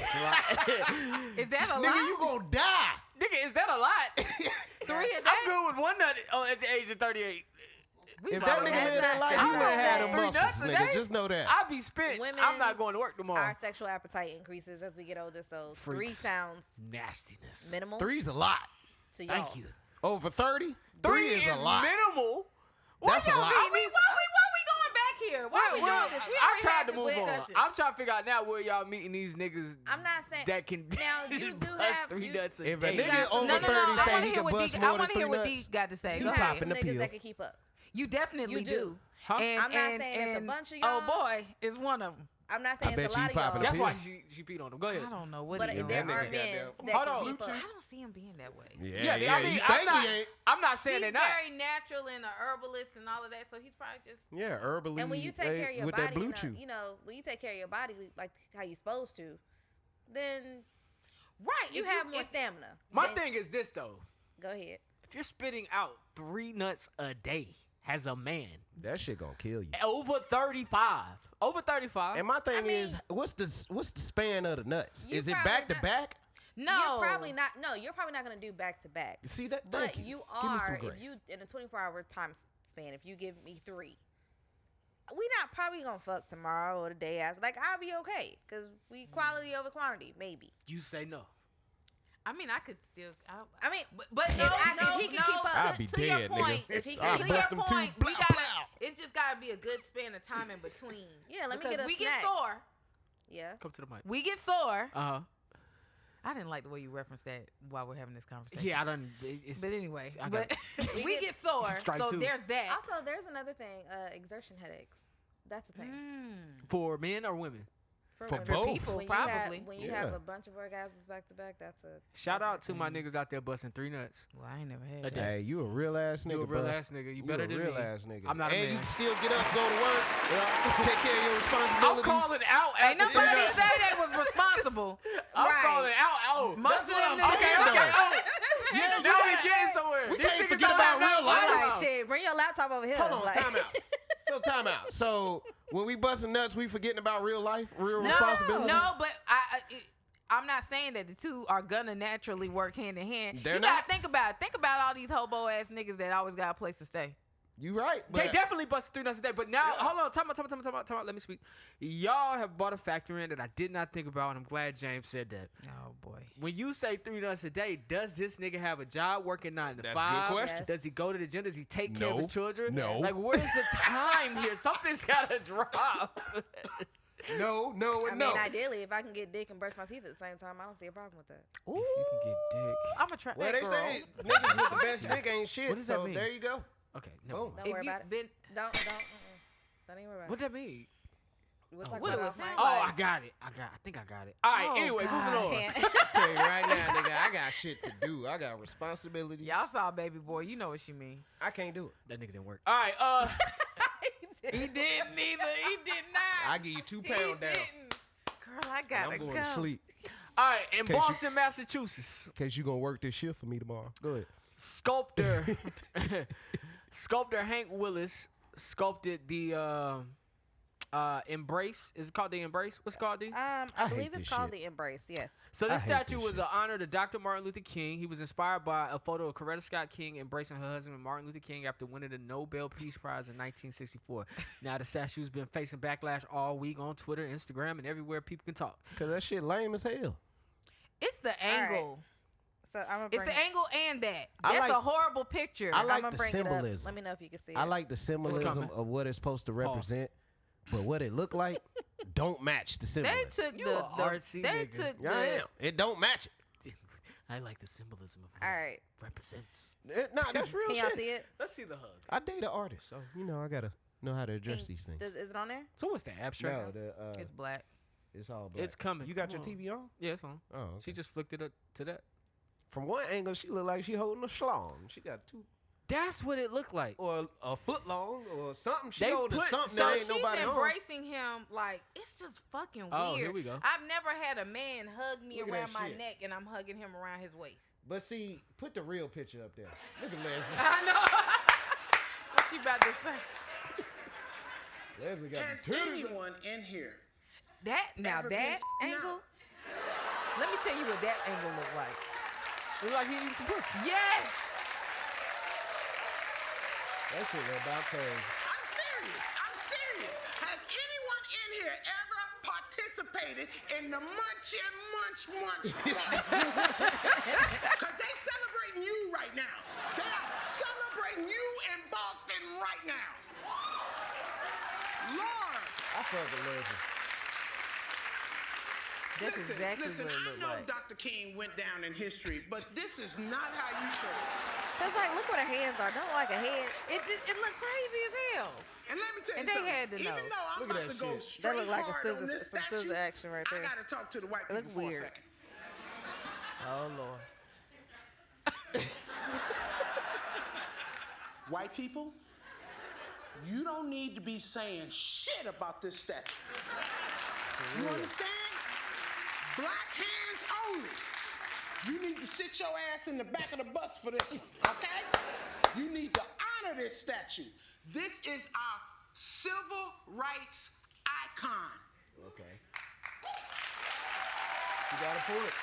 Speaker 3: that a
Speaker 2: Nigga,
Speaker 3: lot?
Speaker 2: you gonna die.
Speaker 1: Nigga, is that a lot?
Speaker 3: 3 a day?
Speaker 1: I'm good with one nut at the age of 38.
Speaker 2: If that nigga live that life, he wouldn't have them muscles, nigga. Just know that.
Speaker 1: I be spent.
Speaker 5: Women,
Speaker 1: I'm not going to work tomorrow.
Speaker 5: Our sexual appetite increases as we get older, so 3 sounds
Speaker 1: nastiness.
Speaker 5: minimal.
Speaker 2: 3's a lot.
Speaker 5: To y'all.
Speaker 1: Thank you.
Speaker 2: Over 30?
Speaker 1: 3
Speaker 2: is a lot.
Speaker 1: minimal.
Speaker 2: That's a lot.
Speaker 3: Why we going back here? Why we doing this? We
Speaker 1: I'm
Speaker 3: already
Speaker 1: trying
Speaker 3: had
Speaker 1: to
Speaker 3: this
Speaker 1: move on.
Speaker 3: discussion.
Speaker 1: I'm trying to figure out now where y'all meeting these niggas.
Speaker 5: I'm not saying
Speaker 1: that can
Speaker 5: now you do
Speaker 1: bust
Speaker 5: have
Speaker 1: 3
Speaker 5: you,
Speaker 1: nuts a
Speaker 2: If a
Speaker 1: day.
Speaker 2: nigga over
Speaker 3: No,
Speaker 2: 30
Speaker 3: I
Speaker 2: say
Speaker 3: wanna
Speaker 2: he
Speaker 3: hear
Speaker 2: can
Speaker 3: what
Speaker 2: bust
Speaker 3: D-
Speaker 2: more
Speaker 3: I
Speaker 2: than
Speaker 3: want to
Speaker 2: 3
Speaker 3: hear what
Speaker 2: nuts.
Speaker 3: D got to say.
Speaker 2: He
Speaker 3: Go
Speaker 5: have
Speaker 3: ahead.
Speaker 2: popping the
Speaker 5: niggas
Speaker 2: pill.
Speaker 5: that can keep up.
Speaker 3: You definitely
Speaker 5: You do.
Speaker 1: Huh?
Speaker 3: And,
Speaker 5: I'm not saying it's a bunch of y'all.
Speaker 3: Oh boy, it's one of them.
Speaker 5: I'm not saying
Speaker 2: bet
Speaker 5: it's a
Speaker 2: you
Speaker 5: lot of
Speaker 2: popping
Speaker 5: y'all.
Speaker 2: a
Speaker 1: That's
Speaker 2: pill.
Speaker 1: why she peed on him. Go ahead.
Speaker 3: I don't know what
Speaker 5: But
Speaker 3: he
Speaker 5: there
Speaker 2: That
Speaker 5: are
Speaker 2: nigga
Speaker 5: men
Speaker 2: goddamn-
Speaker 5: that
Speaker 1: Hold
Speaker 5: can
Speaker 1: on.
Speaker 5: keep up.
Speaker 3: I don't see him being that way.
Speaker 2: Yeah,
Speaker 1: I mean,
Speaker 2: you
Speaker 1: I'm
Speaker 2: think
Speaker 1: not,
Speaker 2: he ain't?
Speaker 1: I'm not saying
Speaker 3: He's
Speaker 1: they're not.
Speaker 3: very natural and a herbalist and all of that, so he's probably just.
Speaker 2: Yeah, herbally.
Speaker 5: And when you take care of your
Speaker 2: with
Speaker 5: body,
Speaker 2: that blue chew.
Speaker 5: you know, when you take care of your body like how you're supposed to, then
Speaker 3: Right.
Speaker 5: you have more stamina.
Speaker 1: My
Speaker 5: Then-
Speaker 1: thing is this though.
Speaker 5: Go ahead.
Speaker 1: If you're spitting out 3 nuts a day as a man,
Speaker 2: That shit gonna kill you.
Speaker 1: over 35. Over 35.
Speaker 2: And my thing
Speaker 5: mean-
Speaker 2: is, what's the span of the nuts?
Speaker 5: You
Speaker 2: Is it
Speaker 5: probably
Speaker 2: back to
Speaker 5: not-
Speaker 2: back?
Speaker 3: No.
Speaker 5: You're probably not. No, you're probably not gonna do back to back.
Speaker 2: See that?
Speaker 5: But
Speaker 2: Thank
Speaker 5: you
Speaker 2: Give me some
Speaker 5: are if
Speaker 2: grace.
Speaker 5: you in a 24-hour time span. If you give me 3, we not probably gonna fuck tomorrow or the day after. Like I'll be okay because we quality over quantity, maybe.
Speaker 1: You say no.
Speaker 3: I mean, I could still.
Speaker 5: I mean,
Speaker 3: But
Speaker 5: If
Speaker 3: no,
Speaker 5: he can keep up.
Speaker 2: I'd be
Speaker 3: to your
Speaker 2: dead,
Speaker 3: point,
Speaker 2: nigga.
Speaker 5: If he
Speaker 2: I'll
Speaker 5: can
Speaker 3: to
Speaker 2: bust
Speaker 3: your
Speaker 2: them
Speaker 3: point,
Speaker 2: too.
Speaker 3: we
Speaker 2: Blow,
Speaker 3: gotta.
Speaker 2: blow.
Speaker 3: It's just gotta be a good span of time in between.
Speaker 5: Yeah, let me
Speaker 3: Because
Speaker 5: get a
Speaker 3: we
Speaker 5: snack.
Speaker 3: get sore.
Speaker 5: Yeah.
Speaker 1: Come to the mic.
Speaker 3: We get sore.
Speaker 1: Uh-huh.
Speaker 3: I didn't like the way you referenced that while we're having this conversation.
Speaker 1: Yeah, I don't. It's,
Speaker 3: But anyway,
Speaker 1: I got
Speaker 3: we get sore.
Speaker 1: Strike
Speaker 3: So
Speaker 1: 2.
Speaker 3: there's that.
Speaker 5: Also, there's another thing. Exertion headaches. That's a thing.
Speaker 1: for men or women.
Speaker 2: For
Speaker 5: women.
Speaker 2: both.
Speaker 3: people,
Speaker 5: When
Speaker 3: probably.
Speaker 5: you have
Speaker 2: Yeah.
Speaker 5: a bunch of orgasms back to back, that's a
Speaker 1: Shout out to my niggas out there busting 3 nuts.
Speaker 3: Well, I ain't never had
Speaker 1: A
Speaker 3: that.
Speaker 1: day.
Speaker 2: Hey, you a real ass nigga,
Speaker 1: You a real
Speaker 2: bro.
Speaker 1: ass nigga. You
Speaker 2: You
Speaker 1: better
Speaker 2: a
Speaker 1: than
Speaker 2: real
Speaker 1: me.
Speaker 2: ass nigga.
Speaker 1: I'm not a
Speaker 2: and
Speaker 1: man.
Speaker 2: you can still get up, go to work, take care of your
Speaker 1: I'm
Speaker 2: responsibilities.
Speaker 1: calling out.
Speaker 3: Ain't nobody say they was responsible.
Speaker 1: I'm
Speaker 5: Right.
Speaker 1: calling out. Oh,
Speaker 3: Most of them
Speaker 2: I'm
Speaker 3: niggas.
Speaker 1: okay,
Speaker 2: saying,
Speaker 1: okay.
Speaker 2: though.
Speaker 1: Oh,
Speaker 2: Yeah,
Speaker 1: now we getting somewhere.
Speaker 2: We
Speaker 1: These
Speaker 2: can't
Speaker 1: niggas
Speaker 2: forget
Speaker 1: don't
Speaker 2: about
Speaker 1: have no
Speaker 2: real life.
Speaker 1: life.
Speaker 5: like shit. Bring your laptop over here.
Speaker 2: Hold on,
Speaker 5: like,
Speaker 2: time out. Still time out. So when we busting nuts, we forgetting about real life, real
Speaker 3: No,
Speaker 2: responsibilities.
Speaker 3: no, but I'm not saying that the two are gonna naturally work hand in hand.
Speaker 2: They're
Speaker 3: you
Speaker 2: not.
Speaker 3: gotta think about it. Think about all these hobo ass niggas that always got a place to stay.
Speaker 2: You right.
Speaker 1: They
Speaker 2: But
Speaker 1: definitely busted 3 nuts a day. But now, hold on. Time out. Let me speak. Y'all have brought a factor in that I did not think about, and I'm glad James said that.
Speaker 3: Oh boy.
Speaker 1: When you say 3 nuts a day, does this nigga have a job working 9 to
Speaker 2: That's a
Speaker 1: 5?
Speaker 2: good question.
Speaker 5: Yes.
Speaker 1: Does he go to the gym? Does he take care of his
Speaker 2: No.
Speaker 1: children?
Speaker 2: No.
Speaker 1: Like, where's the time here? Something's got to drop.
Speaker 2: no,
Speaker 5: I mean, ideally, if I can get dick and brush my teeth at the same time, I don't see a problem with that.
Speaker 3: Ooh,
Speaker 1: You can get dick.
Speaker 3: I'm a try.
Speaker 2: Well,
Speaker 3: that
Speaker 2: they
Speaker 3: girl.
Speaker 2: say niggas with the best dick ain't shit.
Speaker 1: What does that
Speaker 2: so
Speaker 1: mean?
Speaker 2: there you go.
Speaker 1: Okay.
Speaker 2: Boom.
Speaker 1: No.
Speaker 5: Don't
Speaker 3: If
Speaker 5: worry
Speaker 3: you
Speaker 5: about it.
Speaker 3: been-
Speaker 5: Don't even worry about
Speaker 1: What
Speaker 5: it.
Speaker 1: that mean?
Speaker 5: We'll talk
Speaker 3: what
Speaker 5: about
Speaker 3: it
Speaker 5: it
Speaker 3: was
Speaker 5: off mic.
Speaker 1: Oh, I got it. I think I got it. All right.
Speaker 3: Oh,
Speaker 1: Anyway,
Speaker 3: God.
Speaker 1: moving on.
Speaker 5: Can't.
Speaker 2: Tell you right now, nigga, I got shit to do. I got responsibilities.
Speaker 3: Y'all saw baby boy. You know what she mean.
Speaker 2: I can't do it.
Speaker 1: That nigga didn't work. All right.
Speaker 3: He didn't either. He did not.
Speaker 2: I give you 2
Speaker 3: He
Speaker 2: pound down.
Speaker 3: didn't. Girl, I
Speaker 2: And
Speaker 3: gotta
Speaker 2: I'm going
Speaker 3: go.
Speaker 2: to sleep.
Speaker 1: All right. In
Speaker 2: Case you-
Speaker 1: Boston, Massachusetts,
Speaker 2: In case you gonna work this shift for me tomorrow. Go ahead.
Speaker 1: sculptor Hank Willis sculpted the Embrace. Is it called the Embrace? What's it called, D?
Speaker 5: I
Speaker 2: hate
Speaker 5: believe
Speaker 2: this
Speaker 5: it's called
Speaker 2: shit.
Speaker 5: the Embrace. Yes.
Speaker 1: So
Speaker 2: I
Speaker 1: this
Speaker 2: hate
Speaker 1: statue
Speaker 2: this
Speaker 1: was
Speaker 2: shit.
Speaker 1: an honor to Dr. Martin Luther King. He was inspired by a photo of Coretta Scott King embracing her husband Martin Luther King after winning the Nobel Peace Prize in 1964. Now the statue's been facing backlash all week on Twitter, Instagram, and everywhere people can talk.
Speaker 2: Cause that shit lame as hell.
Speaker 3: It's the
Speaker 5: right.
Speaker 3: angle.
Speaker 5: So I'm gonna
Speaker 3: It's
Speaker 5: bring.
Speaker 3: the angle and that.
Speaker 2: I
Speaker 3: That's
Speaker 2: like-
Speaker 3: a horrible picture.
Speaker 2: I
Speaker 5: I'm
Speaker 2: like
Speaker 5: gonna
Speaker 2: the
Speaker 5: bring it up.
Speaker 2: symbolism.
Speaker 5: Let me know if you can see it.
Speaker 2: I like the symbolism
Speaker 1: coming.
Speaker 2: of what it's supposed to represent, but what it look like don't match the
Speaker 3: They
Speaker 2: symbolism.
Speaker 3: took
Speaker 1: You
Speaker 3: the
Speaker 1: a artsy
Speaker 3: they
Speaker 1: nigga.
Speaker 3: took
Speaker 2: Yeah, I
Speaker 3: the
Speaker 2: am. It don't match it.
Speaker 1: I like the symbolism of what
Speaker 5: All right.
Speaker 1: it represents.
Speaker 2: Nah, that's real
Speaker 5: Can y'all
Speaker 2: shit.
Speaker 5: see it?
Speaker 1: Let's see the hug.
Speaker 2: I date an artist, so you know I gotta know how to address these things.
Speaker 5: Is it on there?
Speaker 1: So what's the abstract?
Speaker 2: No,
Speaker 3: it's black.
Speaker 2: it's all black.
Speaker 1: It's coming.
Speaker 2: You got
Speaker 1: Come
Speaker 2: your
Speaker 1: on.
Speaker 2: TV on?
Speaker 1: Yeah, it's on.
Speaker 2: Oh, okay.
Speaker 1: She just flicked it up to that.
Speaker 2: From one angle, she look like she holding a schlong. She got 2
Speaker 1: That's what it looked like.
Speaker 2: or a foot long or something. She
Speaker 1: They
Speaker 2: holding
Speaker 1: put
Speaker 2: something
Speaker 3: So
Speaker 2: that ain't
Speaker 3: she's
Speaker 2: nobody on.
Speaker 3: embracing him like it's just fucking
Speaker 1: Oh,
Speaker 3: weird.
Speaker 1: here we go.
Speaker 3: I've never had a man hug me
Speaker 2: Look at
Speaker 3: around
Speaker 2: that
Speaker 3: my
Speaker 2: shit.
Speaker 3: neck and I'm hugging him around his waist.
Speaker 2: But see, put the real picture up there. Look at Leslie.
Speaker 3: I know. What she about to say?
Speaker 2: Leslie got
Speaker 6: Has
Speaker 2: the titties.
Speaker 6: anyone in here
Speaker 3: That now
Speaker 6: ever
Speaker 3: that
Speaker 6: been-
Speaker 3: angle. Let me tell you what that angle looked like.
Speaker 1: Look like he eating some pussy.
Speaker 3: Yes.
Speaker 2: That shit went about crazy.
Speaker 6: I'm serious. I'm serious. Has anyone in here ever participated in the munch? Because they celebrating you right now. They are celebrating you in Boston right now. Lord.
Speaker 2: I fuck with legends.
Speaker 3: That's exactly
Speaker 6: listen,
Speaker 3: what it
Speaker 6: I
Speaker 3: looked
Speaker 6: know
Speaker 3: like.
Speaker 6: Dr. King went down in history, but this is not how you show it.
Speaker 5: Cause like, look what her hands are. Don't like a head.
Speaker 3: It looked crazy as hell.
Speaker 6: And let me tell you
Speaker 3: And they
Speaker 6: something.
Speaker 3: had to know.
Speaker 6: Even though I'm
Speaker 2: Look at
Speaker 6: about
Speaker 2: that
Speaker 6: to go
Speaker 2: shit.
Speaker 6: straight
Speaker 5: That look like a
Speaker 6: hard on
Speaker 5: scissors-
Speaker 6: this
Speaker 5: some
Speaker 6: statue,
Speaker 5: scissor action right there.
Speaker 6: I gotta talk to the white
Speaker 5: It
Speaker 6: people
Speaker 5: look
Speaker 6: for a
Speaker 5: weird.
Speaker 6: second.
Speaker 3: Oh Lord.
Speaker 6: White people, you don't need to be saying shit about this statue. You understand? Black hands only. You need to sit your ass in the back of the bus for this one, okay? You need to honor this statue. This is our civil rights icon.
Speaker 2: Okay. You gotta pull it.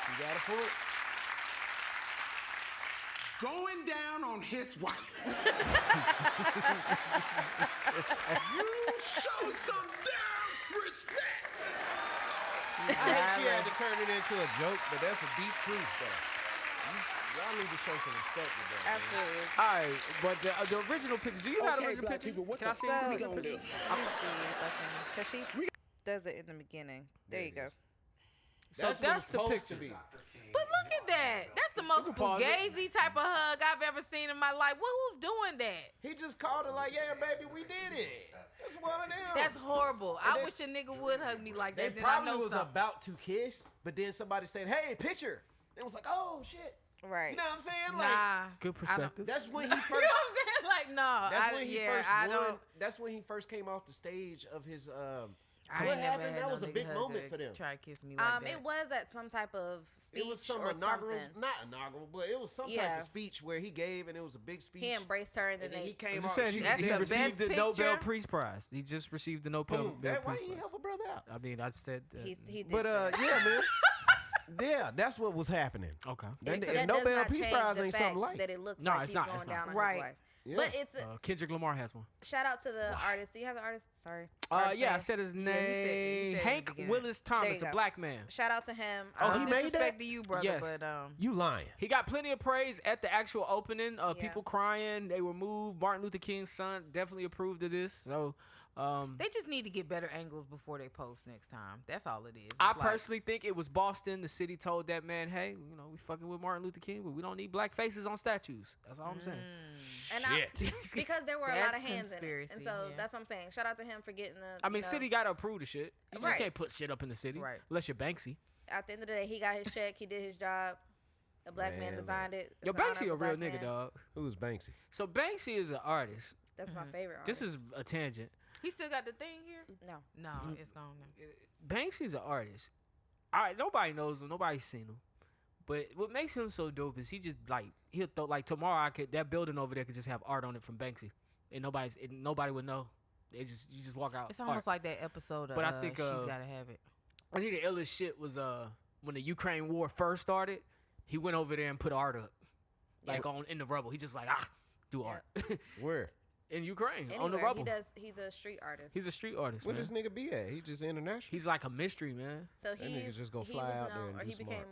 Speaker 2: You gotta pull it.
Speaker 6: Going down on his wife. You show some damn respect.
Speaker 2: I hate she had to turn it into a joke, but that's a deep truth, though. Y'all need to show some respect with that. Man.
Speaker 5: Absolutely.
Speaker 1: All right, but the original picture. Do you have the
Speaker 6: Okay,
Speaker 1: original
Speaker 6: black
Speaker 1: picture?
Speaker 6: people, what
Speaker 1: Can I
Speaker 6: the
Speaker 1: see
Speaker 6: fuck
Speaker 1: the
Speaker 6: we
Speaker 1: original
Speaker 6: gonna
Speaker 1: picture?
Speaker 6: do?
Speaker 5: I'm gonna see if I can. Cause she does it in the beginning. There you go.
Speaker 1: So
Speaker 2: what
Speaker 1: that's
Speaker 2: it's
Speaker 1: the
Speaker 2: supposed
Speaker 1: picture.
Speaker 2: to be.
Speaker 3: But look at that. That's the most
Speaker 1: can pause it.
Speaker 3: fugazi type of hug I've ever seen in my life. Who's doing that?
Speaker 2: He just called it like, yeah, baby, we did it. That's one of them.
Speaker 3: That's horrible. I
Speaker 2: then-
Speaker 3: wish a nigga would hug me like
Speaker 2: They
Speaker 3: that. Then I
Speaker 2: probably
Speaker 3: know
Speaker 2: was
Speaker 3: something.
Speaker 2: about to kiss, but then somebody said, hey, picture. It was like, oh, shit.
Speaker 5: Right.
Speaker 2: You know what I'm saying? Like,
Speaker 3: Nah.
Speaker 1: Good perspective.
Speaker 2: that's when he
Speaker 3: You know what
Speaker 2: first.
Speaker 3: I'm saying? Like, no.
Speaker 2: That's when he first
Speaker 3: I
Speaker 2: won.
Speaker 3: don't.
Speaker 2: That's when he first came off the stage of his.
Speaker 3: I
Speaker 2: What
Speaker 3: ain't never
Speaker 2: happened?
Speaker 3: had
Speaker 2: That
Speaker 3: no
Speaker 2: was a
Speaker 3: nigga
Speaker 2: big
Speaker 3: hug
Speaker 2: moment
Speaker 3: that
Speaker 2: for them.
Speaker 3: Try to kiss me like that.
Speaker 5: It was at some type of speech
Speaker 2: It was some
Speaker 5: or
Speaker 2: inaugural,
Speaker 5: something.
Speaker 2: not inaugural, but it was some type
Speaker 5: Yeah.
Speaker 2: of speech where he gave, and it was a big speech.
Speaker 5: He embraced her, and then
Speaker 2: and then
Speaker 5: they.
Speaker 2: he came
Speaker 1: I'm
Speaker 2: off.
Speaker 1: just saying,
Speaker 3: That's
Speaker 1: he
Speaker 3: the
Speaker 1: received
Speaker 3: best
Speaker 1: the Nobel
Speaker 3: picture.
Speaker 1: Peace Prize. He just received the Nobel
Speaker 2: Boom.
Speaker 1: Peace
Speaker 2: Why
Speaker 1: Prize.
Speaker 2: didn't he help a brother out?
Speaker 1: I mean, I said that.
Speaker 5: He did.
Speaker 2: But
Speaker 5: say
Speaker 2: yeah, man. Yeah, that's what was happening.
Speaker 1: Okay.
Speaker 2: And
Speaker 5: that
Speaker 2: and
Speaker 5: does
Speaker 2: Nobel
Speaker 5: not
Speaker 2: Peace
Speaker 5: change
Speaker 2: Prize
Speaker 5: the
Speaker 2: ain't
Speaker 5: fact
Speaker 2: something like.
Speaker 5: that. It looks
Speaker 1: No,
Speaker 5: like
Speaker 1: it's
Speaker 5: he's
Speaker 1: not,
Speaker 5: going
Speaker 1: it's not.
Speaker 5: down on
Speaker 3: Right.
Speaker 5: his wife.
Speaker 2: Yeah.
Speaker 5: But it's
Speaker 1: Kendrick Lamar has one.
Speaker 5: shout out to the artist. Do you have the artist? Sorry. Artist
Speaker 1: Yeah, I
Speaker 5: name?
Speaker 1: said his
Speaker 3: Yeah, he said it
Speaker 1: name.
Speaker 3: at the
Speaker 1: Hank
Speaker 3: beginning.
Speaker 1: Willis
Speaker 5: There
Speaker 1: Thomas,
Speaker 5: you
Speaker 1: a
Speaker 5: go.
Speaker 1: black man.
Speaker 5: Shout out to him.
Speaker 2: Oh, he
Speaker 3: No
Speaker 2: made that?
Speaker 3: disrespect to you, brother,
Speaker 1: Yes.
Speaker 3: but
Speaker 2: You lying?
Speaker 1: He got plenty of praise at the actual opening.
Speaker 5: Yeah.
Speaker 1: People crying. They were moved. Martin Luther King's son definitely approved of this. So,
Speaker 3: they just need to get better angles before they post next time. That's all it is.
Speaker 1: I
Speaker 3: It's like-
Speaker 1: personally think it was Boston. The city told that man, "Hey, we fucking with Martin Luther King, but we don't need black faces on statues." That's all I'm saying.
Speaker 5: And
Speaker 2: Shit.
Speaker 5: because there were a lot
Speaker 3: That's
Speaker 5: of hands in it,
Speaker 3: conspiracy,
Speaker 5: and so
Speaker 3: yeah.
Speaker 5: that's what I'm saying. Shout out to him for getting the.
Speaker 1: I mean,
Speaker 5: you know,
Speaker 1: city got to approve the shit. You just
Speaker 5: Right.
Speaker 1: can't put shit up in the city,
Speaker 3: Right.
Speaker 1: unless you're Banksy.
Speaker 5: At the end of the day, he got his check. He did his job. A black man
Speaker 2: Man,
Speaker 5: designed it.
Speaker 1: Yo,
Speaker 5: It's an honor
Speaker 1: Banksy
Speaker 5: of
Speaker 1: a real
Speaker 5: black
Speaker 1: nigga,
Speaker 5: man.
Speaker 1: dog.
Speaker 2: Who's Banksy?
Speaker 1: So Banksy is an artist.
Speaker 5: That's my favorite.
Speaker 1: This
Speaker 5: artist.
Speaker 1: is a tangent.
Speaker 3: He still got the thing here?
Speaker 5: no.
Speaker 3: No, it's gone now.
Speaker 1: Banksy's an artist. All right, nobody knows him. Nobody's seen him. But what makes him so dope is he just he'll throw tomorrow that building over there could just have art on it from Banksy, and nobody would know. You just walk out.
Speaker 3: It's almost
Speaker 1: art.
Speaker 3: like that episode of
Speaker 1: But I think,
Speaker 3: She's Gotta Have It.
Speaker 1: I think the illest shit was when the Ukraine war first started. He went over there and put art up, in the rubble. He just do art
Speaker 2: Where?
Speaker 1: in Ukraine on the
Speaker 5: Anywhere.
Speaker 1: rubble.
Speaker 5: He's a street artist.
Speaker 1: He's a street artist.
Speaker 2: Where
Speaker 1: Man.
Speaker 2: this nigga be at? He just international.
Speaker 1: He's like a mystery, man.
Speaker 5: so
Speaker 2: That nigga just go
Speaker 5: he
Speaker 2: fly
Speaker 5: was
Speaker 2: out there
Speaker 5: known,
Speaker 2: and
Speaker 5: or
Speaker 2: do
Speaker 5: he
Speaker 2: some
Speaker 5: became
Speaker 2: art.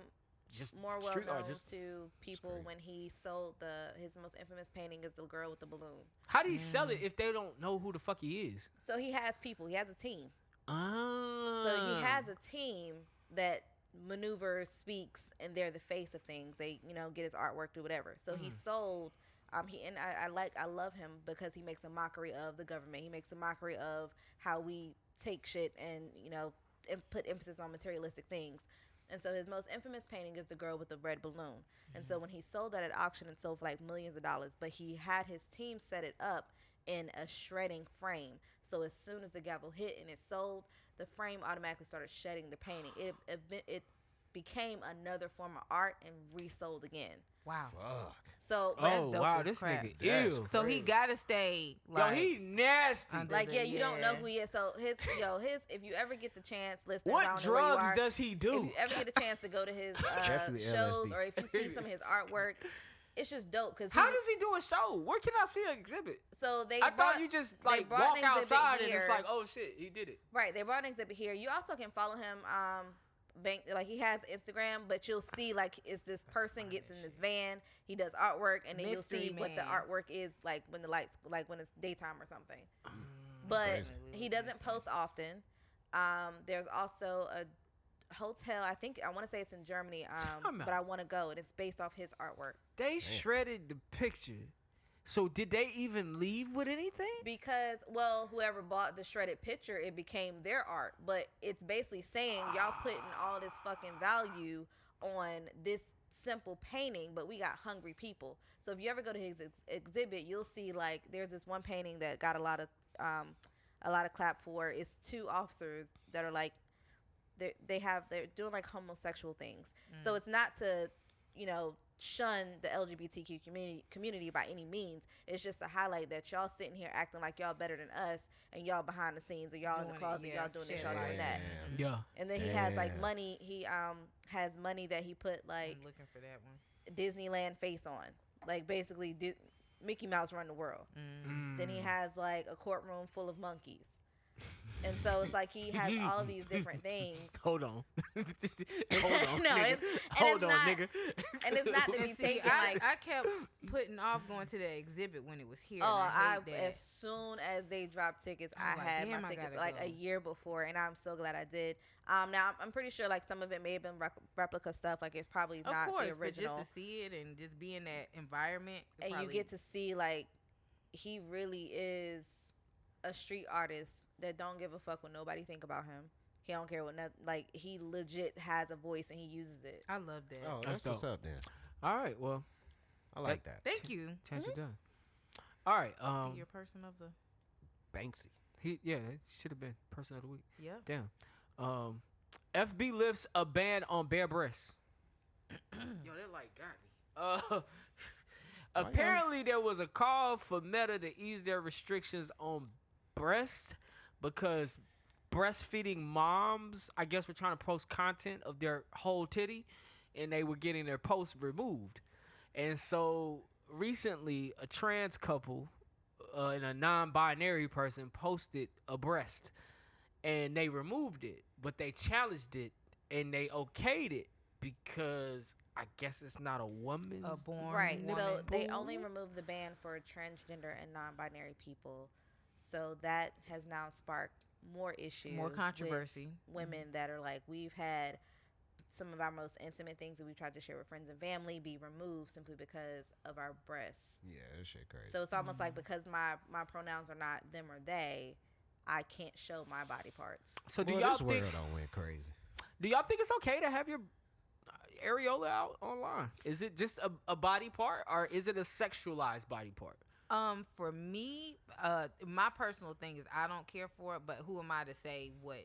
Speaker 1: Just
Speaker 5: more well
Speaker 1: street
Speaker 5: known
Speaker 1: art. Just
Speaker 5: to people when he sold his most infamous painting is the girl with the balloon.
Speaker 1: how do you sell it if they don't know who the fuck he is?
Speaker 5: So he has people. He has a team.
Speaker 1: Ah.
Speaker 5: So he has a team that maneuvers, speaks, and they're the face of things. They, get his artwork, do whatever. So he sold. I love him because he makes a mockery of the government. He makes a mockery of how we take shit and put emphasis on materialistic things. And so his most infamous painting is the girl with the red balloon. And so when he sold that at auction, it sold for like millions of dollars. But he had his team set it up in a shredding frame. So as soon as the gavel hit and it sold, the frame automatically started shedding the painting. It became another form of art and resold again.
Speaker 3: Wow.
Speaker 2: Fuck.
Speaker 5: So
Speaker 1: Oh
Speaker 3: dope
Speaker 1: wow,
Speaker 3: as
Speaker 1: this
Speaker 3: crap.
Speaker 1: nigga
Speaker 2: That's
Speaker 1: ill.
Speaker 3: So he gotta stay.
Speaker 1: Yo,
Speaker 3: Like,
Speaker 1: he nasty.
Speaker 3: under
Speaker 5: like,
Speaker 3: the-
Speaker 5: yeah, you don't know
Speaker 3: yeah.
Speaker 5: who he is. So his if you ever get the chance, listeners, I
Speaker 1: What
Speaker 5: don't know where you
Speaker 1: drugs
Speaker 5: are.
Speaker 1: does he
Speaker 5: If
Speaker 1: do?
Speaker 5: you ever get a chance to go to his
Speaker 2: Definitely
Speaker 5: shows
Speaker 2: LSD.
Speaker 5: or if you see some of his artwork, it's just dope because
Speaker 1: How does he do a show? Where can I see an exhibit?
Speaker 5: So
Speaker 1: I thought you just like walk outside and it's like, oh shit, he did it.
Speaker 5: Right, they brought an exhibit here. You also can follow him. Like he has Instagram, but you'll see like it's this person gets in this van. He does artwork, and then you'll see what the artwork is like when the lights, like when it's daytime or something. But he doesn't post often. There's also a hotel. I want to say it's in Germany. But I want to go, and it's based off his artwork.
Speaker 1: They shredded the picture. So did they even leave with anything?
Speaker 5: Because, well, whoever bought the shredded picture, it became their art. But it's basically saying y'all putting all this fucking value on this simple painting, but we got hungry people. So if you ever go to his exhibit, you'll see like there's this one painting that got a lot of clap for. It's two officers that are like they're doing like homosexual things. So it's not to shun the LGBTQ community by any means. It's just to highlight that y'all sitting here acting like y'all better than us, and y'all behind the scenes, or y'all in the closet, y'all doing this, y'all doing that.
Speaker 1: Yeah.
Speaker 5: And then he has like money. He has money that he put like
Speaker 3: I'm looking for that one.
Speaker 5: Disneyland face on, like basically Mickey Mouse run the world. Then he has like a courtroom full of monkeys. And so it's like he has all of these different things.
Speaker 1: Hold on. Hold on.
Speaker 5: No,
Speaker 1: nigga. Hold on,
Speaker 5: not,
Speaker 1: nigga.
Speaker 5: And it's not to be taken like.
Speaker 3: I kept putting off going to the exhibit when it was here.
Speaker 5: Oh,
Speaker 3: I
Speaker 5: as soon as they dropped tickets, I had my tickets like a year before, and I'm so glad I did. Now I'm pretty sure like some of it may have been replica stuff. Like it's probably not the original.
Speaker 3: But just to see it and just be in that environment,
Speaker 5: and you get to see like he really is a street artist that don't give a fuck what nobody think about him. He don't care what like he legit has a voice and he uses it.
Speaker 3: I love that.
Speaker 2: Oh, that's what's up then.
Speaker 1: All right, well,
Speaker 2: I like that.
Speaker 3: Thank you.
Speaker 1: Chance you done. All right,
Speaker 3: Be your person of the
Speaker 2: Banksy.
Speaker 1: It should have been person of the week.
Speaker 3: yeah.
Speaker 1: Damn. FB lifts a ban on bare breasts. Yo, that like got me. Apparently there was a call for Meta to ease their restrictions on breasts because breastfeeding moms, I guess, were trying to post content of their whole titty, and they were getting their posts removed. And so recently, a trans couple and a non-binary person posted a breast, and they removed it, but they challenged it, and they okayed it because I guess it's not a woman's.
Speaker 5: Right. So they only removed the ban for transgender and non-binary people. So that has now sparked more issues,
Speaker 3: More controversy.
Speaker 5: With women that are like, we've had some of our most intimate things that we've tried to share with friends and family be removed simply because of our breasts.
Speaker 2: Yeah, that shit crazy.
Speaker 5: So it's almost like because my pronouns are not them or they, I can't show my body parts.
Speaker 1: So do
Speaker 2: Boy,
Speaker 1: y'all
Speaker 2: this
Speaker 1: think?
Speaker 2: world don't went crazy.
Speaker 1: Do y'all think it's okay to have your areola out online? Is it just a body part, or is it a sexualized body part?
Speaker 3: For me, my personal thing is I don't care for it, but who am I to say what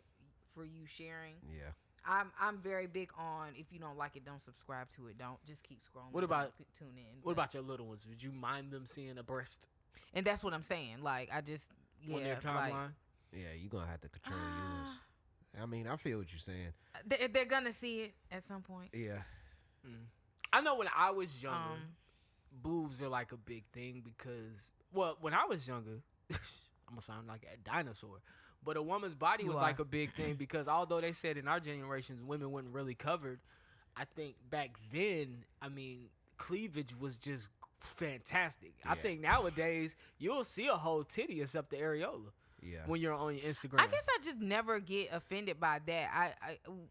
Speaker 3: for you sharing?
Speaker 2: Yeah.
Speaker 3: I'm very big on if you don't like it, don't subscribe to it. Don't just keep scrolling.
Speaker 1: What about
Speaker 3: tune in?
Speaker 1: What about your little ones? Would you mind them seeing a breast
Speaker 3: And that's what I'm saying. Like I just
Speaker 1: on their timeline?
Speaker 2: Yeah, you're going to have to control yours. I mean, I feel what you're saying.
Speaker 3: They're gonna see it at some point.
Speaker 2: Yeah.
Speaker 1: I know when I was younger, boobs are like a big thing because, well, when I was younger, I'm gonna sound like a dinosaur, but a woman's body was like a big thing because although they said in our generations women weren't really covered, I think back then, I mean, cleavage was just fantastic. Yeah. I think nowadays you'll see a whole titty except the areola. Yeah. When you're on your Instagram,
Speaker 3: I guess I just never get offended by that.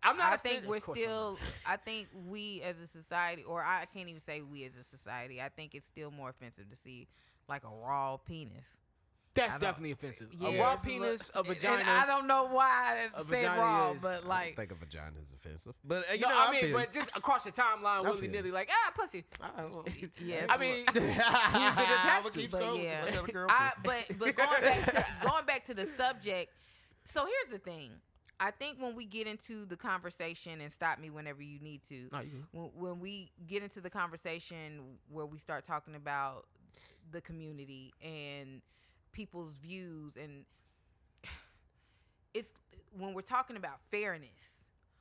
Speaker 1: I'm not.
Speaker 3: I think we're still. I think we as a society, or I can't even say we as a society. I think it's still more offensive to see like a raw penis.
Speaker 1: That's definitely offensive.
Speaker 3: Yeah,
Speaker 1: a raw penis, a vagina.
Speaker 3: And I don't know why I say raw, but like
Speaker 2: I think a vagina is offensive. But you
Speaker 1: know,
Speaker 2: I
Speaker 1: mean, but just across your timeline, willy nilly, like pussy.
Speaker 3: Yeah,
Speaker 1: I mean, he's attached to.
Speaker 3: But yeah, but going back to the subject. So here's the thing. I think when we get into the conversation, and stop me whenever you need to. When we get into the conversation where we start talking about the community and people's views, and it's when we're talking about fairness,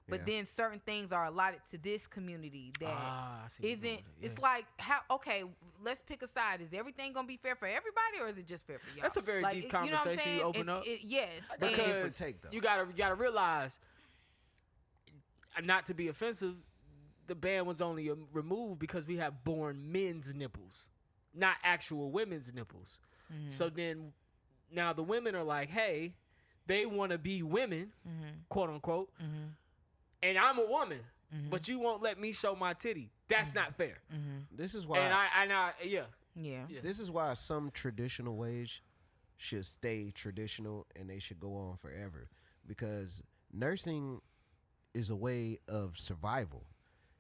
Speaker 3: But then certain things are allotted to this community that isn't. It's like how? Okay, let's pick a side. Is everything gonna be fair for everybody, or is it just fair for y'all?
Speaker 1: That's a very deep conversation you open up.
Speaker 3: Yes,
Speaker 1: because you gotta realize, not to be offensive, the ban was only removed because we have born men's nipples, not actual women's nipples. Mm-hmm. So then, now the women are like, hey, they want to be women, quote unquote. Mm-hmm. And I'm a woman, but you won't let me show my titty. That's not fair.
Speaker 2: This is why.
Speaker 1: Yeah.
Speaker 2: This is why some traditional ways should stay traditional and they should go on forever, because nursing is a way of survival.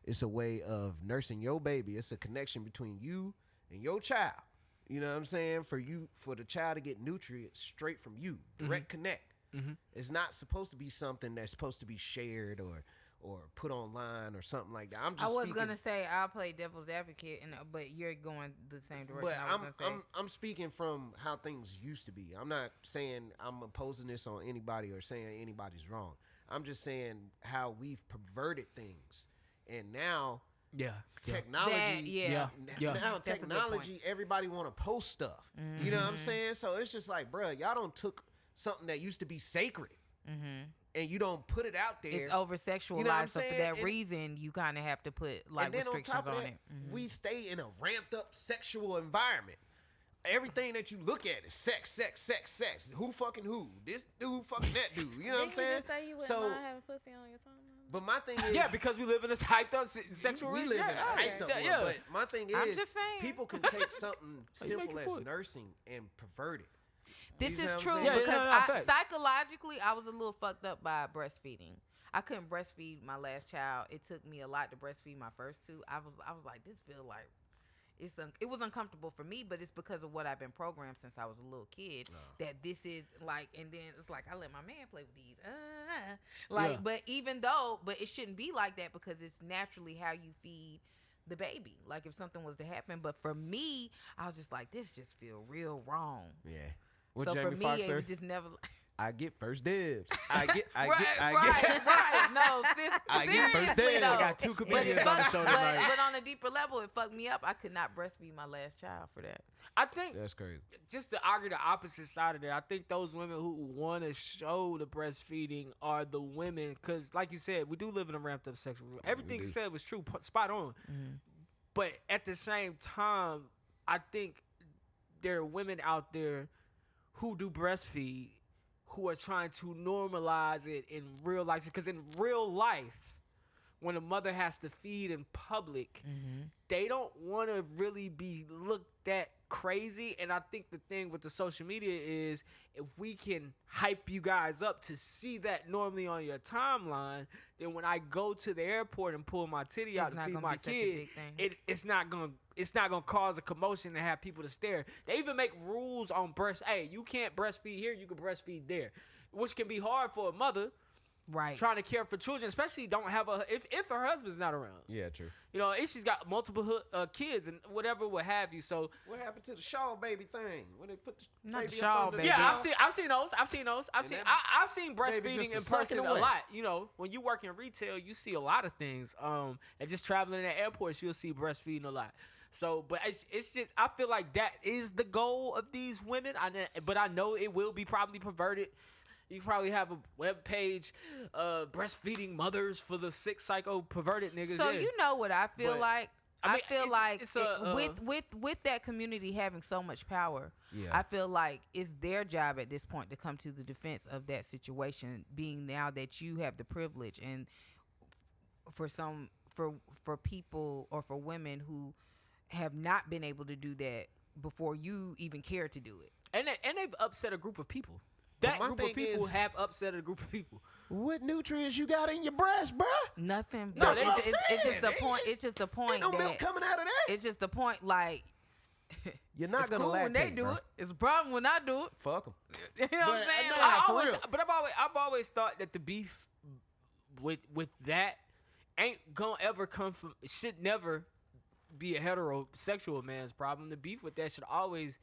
Speaker 2: It's a way of nursing your baby. It's a connection between you and your child. You know what I'm saying? For the child to get nutrients straight from you, direct connect. It's not supposed to be something that's supposed to be shared or put online or something like that.
Speaker 3: I was gonna say I'll play devil's advocate, but you're going the same direction.
Speaker 2: But I'm speaking from how things used to be. I'm not saying I'm opposing this on anybody or saying anybody's wrong. I'm just saying how we've perverted things, and now technology. Now technology, everybody want to post stuff. You know what I'm saying? So it's just like, bruh, y'all don't took something that used to be sacred, and you don't put it out there.
Speaker 3: It's over sexualized, you know so for that reason, you kind of have to put like restrictions on it.
Speaker 2: We stay in a ramped up sexual environment. Everything that you look at is sex, sex, sex, sex. Who fucking who? This dude fucking that dude. You know what I'm saying?
Speaker 5: You just say you wouldn't mind having pussy on your timeline?
Speaker 2: But my thing is,
Speaker 1: yeah, because we live in this hyped up sexual.
Speaker 2: We live in a hyped up world. But my thing is, people can take something simple as nursing and pervert it.
Speaker 3: This is true because psychologically, I was a little fucked up by breastfeeding. I couldn't breastfeed my last child. It took me a lot to breastfeed my first two. I was like, this feel like it was uncomfortable for me, but it's because of what I've been programmed since I was a little kid. That this is like, and then it's like I let my man play with these, but it shouldn't be like that because it's naturally how you feed the baby. Like if something was to happen, but for me, I was just like, this just feel real wrong.
Speaker 2: Yeah.
Speaker 3: So for me, it would just never.
Speaker 2: I get first dibs. I get.
Speaker 3: No, sis.
Speaker 2: I get first dibs.
Speaker 1: I got two comedians on the show tonight.
Speaker 3: But on a deeper level, it fucked me up. I could not breastfeed my last child for that.
Speaker 1: I think
Speaker 2: that's crazy.
Speaker 1: Just to argue the opposite side of that, I think those women who want to show the breastfeeding are the women, because like you said, we do live in a ramped up sexual world. Everything you said was true, spot on. But at the same time, I think there are women out there who do breastfeed, who are trying to normalize it in real life. Because in real life, when a mother has to feed in public, they don't want to really be looked at crazy. And I think the thing with the social media is if we can hype you guys up to see that normally on your timeline, then when I go to the airport and pull my titty out to feed my kid, it's not gonna cause a commotion to have people to stare. They even make rules on breast. Hey, you can't breastfeed here, you can breastfeed there, which can be hard for a mother.
Speaker 3: Right.
Speaker 1: Trying to care for children, especially don't have if her husband's not around.
Speaker 2: Yeah, true.
Speaker 1: You know, if she's got multiple kids and whatever, what have you. So
Speaker 2: what happened to the Shaw baby thing when they put the
Speaker 3: not
Speaker 2: baby
Speaker 3: the Shaw
Speaker 2: up under
Speaker 3: baby?
Speaker 1: Yeah, I've seen those. I've seen breastfeeding in person a lot. You know, when you work in retail, you see a lot of things. And just traveling in the airports, you'll see breastfeeding a lot. So, but it's just, I feel like that is the goal of these women. But I know it will be probably perverted. You probably have a web page, breastfeeding mothers for the sick, psycho, perverted niggas.
Speaker 3: So you know what I feel like? I feel like
Speaker 1: it's
Speaker 3: with that community having so much power, I feel like it's their job at this point to come to the defense of that situation. Being now that you have the privilege, and for people or for women who have not been able to do that before you even care to do it,
Speaker 1: and they've upset a group of people. That group of people have upset a group of people.
Speaker 2: What nutrients you got in your breast, bruh?
Speaker 3: Nothing.
Speaker 2: No,
Speaker 3: it's just the point. It's just the point.
Speaker 2: Ain't no milk coming out of that.
Speaker 3: It's just the point. Like
Speaker 2: you're not gonna
Speaker 3: cool
Speaker 2: lactate,
Speaker 3: when they do it. It's a problem when I do it.
Speaker 2: Fuck them.
Speaker 3: You know what I'm saying?
Speaker 1: I've always thought that the beef with that ain't gonna ever come from. It should never be a heterosexual man's problem. The beef with that should always,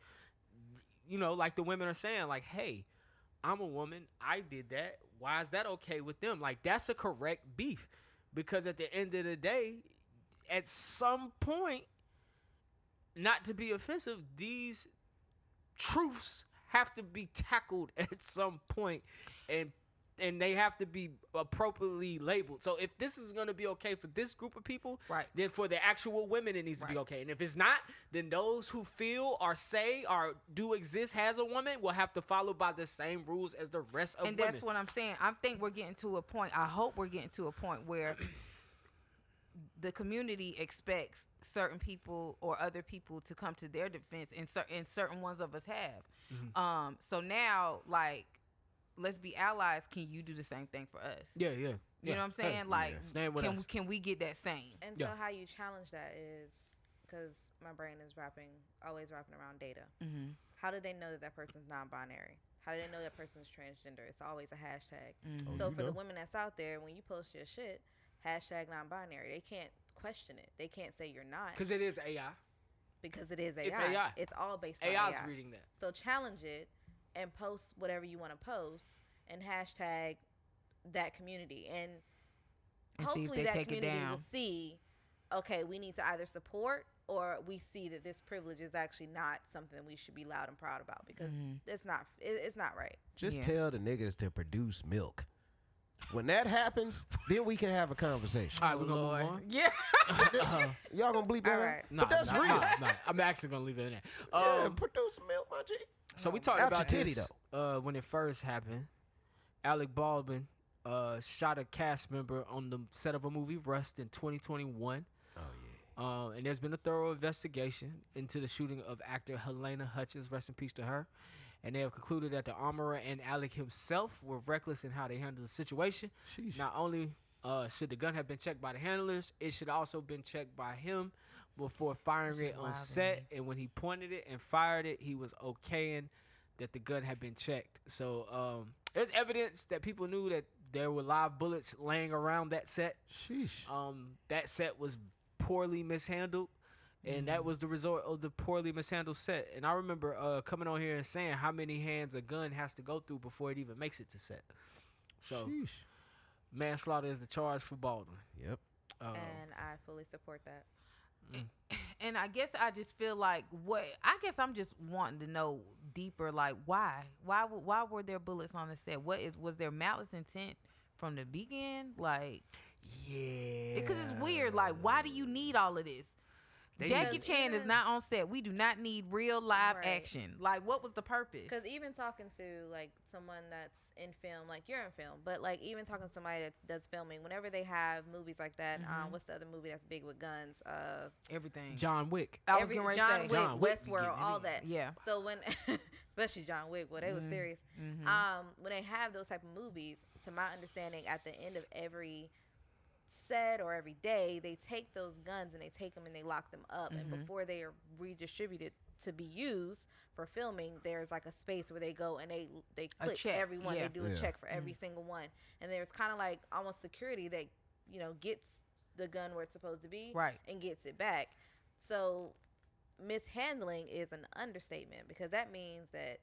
Speaker 1: you know, like the women are saying, like, hey, I'm a woman. I did that. Why is that okay with them? Like, that's a correct beef. Because at the end of the day, at some point, not to be offensive, these truths have to be tackled at some point, and they have to be appropriately labeled. So if this is going to be okay for this group of people,
Speaker 3: right,
Speaker 1: then for the actual women, it needs to be okay. And if it's not, then those who feel or say or do exist as a woman will have to follow by the same rules as the rest of women.
Speaker 3: And that's what I'm saying. I think we're getting to a point. I hope we're getting to a point where the community expects certain people or other people to come to their defense, and certain ones of us have. So now, like, let's be allies. Can you do the same thing for us?
Speaker 1: Yeah.
Speaker 3: You know what I'm saying? Like,
Speaker 1: us.
Speaker 3: Can we get that same?
Speaker 5: And so how you challenge that is, because my brain is always wrapping around data.
Speaker 3: Mm-hmm.
Speaker 5: How do they know that person's non-binary? How do they know that person's transgender? It's always a hashtag.
Speaker 3: Mm-hmm.
Speaker 5: So for the women that's out there, when you post your shit, hashtag non-binary, they can't question it. They can't say you're not.
Speaker 1: Because it is AI.
Speaker 5: Because it is AI.
Speaker 1: It's AI.
Speaker 5: It's all based on
Speaker 1: AI's
Speaker 5: AI.
Speaker 1: reading that.
Speaker 5: So challenge it and post whatever you want to post and hashtag that community. And hopefully that community will see, okay, we need to either support or we see that this privilege is actually not something we should be loud and proud about, because it's not right.
Speaker 2: Just tell the niggas to produce milk. When that happens, then we can have a conversation.
Speaker 1: All right, we're going to move on.
Speaker 3: Yeah.
Speaker 2: Y'all going to bleep that
Speaker 5: All
Speaker 2: out?
Speaker 5: right.
Speaker 1: No,
Speaker 2: But that's real.
Speaker 1: No, I'm actually going to leave it in there.
Speaker 2: Yeah, produce some milk, my G.
Speaker 1: So we talked
Speaker 2: Out
Speaker 1: about
Speaker 2: your titty,
Speaker 1: this when it first happened. ALec Baldwin shot a cast member on the set of a movie, Rust, in 2021.
Speaker 2: Oh, yeah.
Speaker 1: And there's been a thorough investigation into the shooting of actor Helena Hutchins, rest in peace to her. And they have concluded that the armorer and ALec himself were reckless in how they handled the situation.
Speaker 2: Sheesh.
Speaker 1: Not only should the gun have been checked by the handlers, it should also been checked by him before firing it on set. And when he pointed it and fired it, he was okaying that the gun had been checked. So there's evidence that people knew that there were live bullets laying around that set.
Speaker 2: Sheesh.
Speaker 1: That set was poorly mishandled. And that was the result of the poorly mishandled set. And I remember coming on here and saying how many hands a gun has to go through before it even makes it to set. So
Speaker 2: Sheesh.
Speaker 1: manslaughter is the charge for Baldwin.
Speaker 2: Yep.
Speaker 5: And I fully support that.
Speaker 3: And I guess I just feel like I'm just wanting to know deeper, like why were there bullets on the set? Was there malice intent from the beginning? Like,
Speaker 1: yeah,
Speaker 3: because it's weird. Like, why do you need all of this? Jackie Chan is not on set. We do not need real live action. Like, what was the purpose?
Speaker 5: Because even talking to, like, someone that's in film, like, you're in film, but, like, even talking to somebody that does filming, whenever they have movies like that, what's the other movie that's big with guns?
Speaker 3: Everything.
Speaker 1: John Wick.
Speaker 5: John Wick, Westworld, all that.
Speaker 3: Yeah.
Speaker 5: So when, especially John Wick, well, they was serious. When they have those type of movies, to my understanding, at the end of every set or every day, they take those guns and they take them and they lock them up, and before they are redistributed to be used for filming, there's like a space where they go and they click every one. They do a check for every single one, and there's kind of like almost security that, you know, gets the gun where it's supposed to be and gets it back. So mishandling is an understatement, because that means that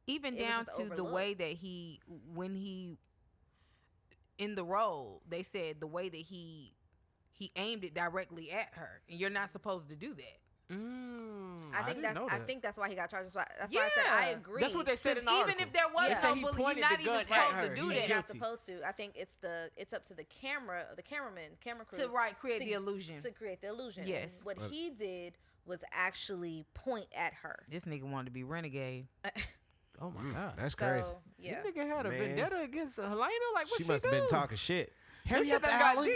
Speaker 3: even down to the way that when he in the role, they said the way that he aimed it directly at her, and you're not supposed to do that.
Speaker 5: I think that's why he got charged. That's why I said I agree.
Speaker 1: That's what they said in the article.
Speaker 3: Even if there was no bully, you're not even supposed to do that.
Speaker 5: You're not supposed to. I think it's up to the camera crew
Speaker 3: to create the illusion.
Speaker 5: To create the illusion.
Speaker 3: Yes.
Speaker 5: And what he did was actually point at her.
Speaker 3: This nigga wanted to be renegade.
Speaker 1: Oh my God,
Speaker 2: that's crazy.
Speaker 5: Yeah.
Speaker 1: This nigga had a vendetta against Helena. Like, what
Speaker 2: she must have been talking shit. Hurry up,
Speaker 1: Alan.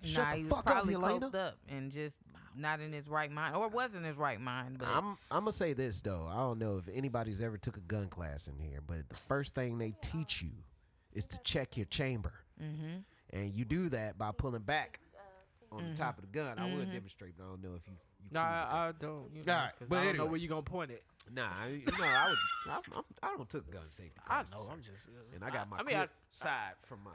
Speaker 2: Shut
Speaker 3: he
Speaker 2: the
Speaker 3: was
Speaker 2: fuck up,
Speaker 3: probably
Speaker 2: Helena.
Speaker 3: coked up and just not in his right mind, or wasn't his right mind. But
Speaker 2: I'm gonna say this though. I don't know if anybody's ever took a gun class in here, but the first thing they teach you is to check your chamber, and you do that by pulling back on the top of the gun. I would demonstrate, but I don't know if you.
Speaker 1: Nah, I don't. You know,
Speaker 2: All right, but
Speaker 1: I don't
Speaker 2: anyway.
Speaker 1: know where you gonna point it.
Speaker 2: Nah, I don't took gun safety
Speaker 1: I
Speaker 2: classes.
Speaker 1: know. I'm just.
Speaker 2: And I got my
Speaker 1: I mean,
Speaker 2: clip side from my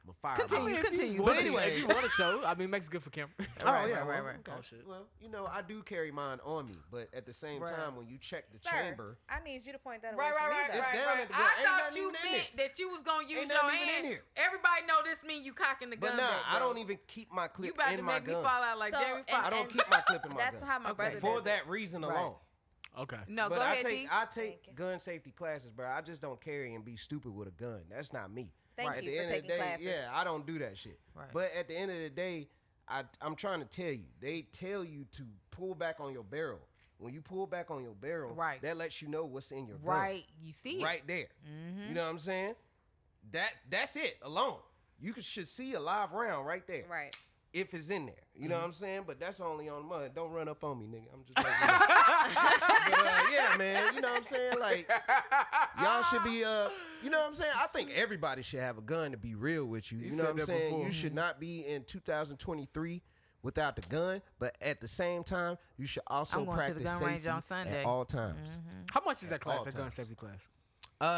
Speaker 2: I'm gonna fire.
Speaker 3: Continue.
Speaker 2: But anyway,
Speaker 1: if you want to show, I mean, makes it good for camera.
Speaker 3: Right.
Speaker 2: Okay.
Speaker 1: Oh, shit.
Speaker 2: Well, you know, I do carry mine on me, but at the same time, when you check the
Speaker 5: Sir,
Speaker 2: chamber,
Speaker 5: I need you to point that
Speaker 3: Right.
Speaker 5: away from me, though.
Speaker 2: down at the gun.
Speaker 3: I
Speaker 2: Ain't
Speaker 3: thought
Speaker 2: nothing
Speaker 3: you
Speaker 2: even in
Speaker 3: meant that you was gonna use
Speaker 2: Ain't
Speaker 3: your
Speaker 2: nothing even in
Speaker 3: hand.
Speaker 2: here.
Speaker 3: Everybody know this mean you cocking the
Speaker 2: but
Speaker 3: gun
Speaker 2: nah,
Speaker 3: back, bro.
Speaker 2: I don't even keep my clip
Speaker 3: You about
Speaker 2: in
Speaker 3: to
Speaker 2: my
Speaker 3: make me
Speaker 2: gun.
Speaker 3: fall out like
Speaker 5: So,
Speaker 3: Jerry
Speaker 5: and-
Speaker 3: Fox.
Speaker 2: I don't keep my clip in my
Speaker 5: That's
Speaker 2: gun.
Speaker 5: how my brother
Speaker 2: For
Speaker 5: does
Speaker 2: that
Speaker 5: it.
Speaker 2: reason
Speaker 3: Right.
Speaker 2: alone.
Speaker 1: Okay.
Speaker 3: No,
Speaker 2: But
Speaker 3: go
Speaker 2: I
Speaker 3: ahead,
Speaker 2: take
Speaker 3: D.
Speaker 2: I take gun safety classes, bro. I just don't carry and be stupid with a gun. That's not me.
Speaker 5: Thank
Speaker 2: At
Speaker 5: you
Speaker 2: the
Speaker 5: for
Speaker 2: end of the
Speaker 5: taking
Speaker 2: day,
Speaker 5: classes.
Speaker 2: yeah, I don't do that shit.
Speaker 3: Right.
Speaker 2: But at the end of the day, I'm trying to tell you, they tell you to pull back on your barrel. When you pull back on your barrel,
Speaker 3: Right.
Speaker 2: that lets you know what's in your gun.
Speaker 3: Right, you see it.
Speaker 2: Right there. You know what I'm saying? That's it alone. You should see a live round right there.
Speaker 5: Right.
Speaker 2: If it's in there. You know what I'm saying? But that's only on mud. Don't run up on me, nigga. I'm just letting you know. But yeah, man, you know what I'm saying? Like, y'all should be you know what I'm saying? I think everybody should have a gun, to be real with you. You know
Speaker 1: said
Speaker 2: what I'm
Speaker 1: that
Speaker 2: saying?
Speaker 1: before.
Speaker 2: You should not be in 2023 without the gun, but at the same time, you should also
Speaker 3: I'm going to the
Speaker 2: practice
Speaker 3: gun
Speaker 2: safety
Speaker 3: range on Sunday.
Speaker 2: at all times.
Speaker 1: How much is that class?
Speaker 2: all
Speaker 1: That gun
Speaker 2: times.
Speaker 1: safety class?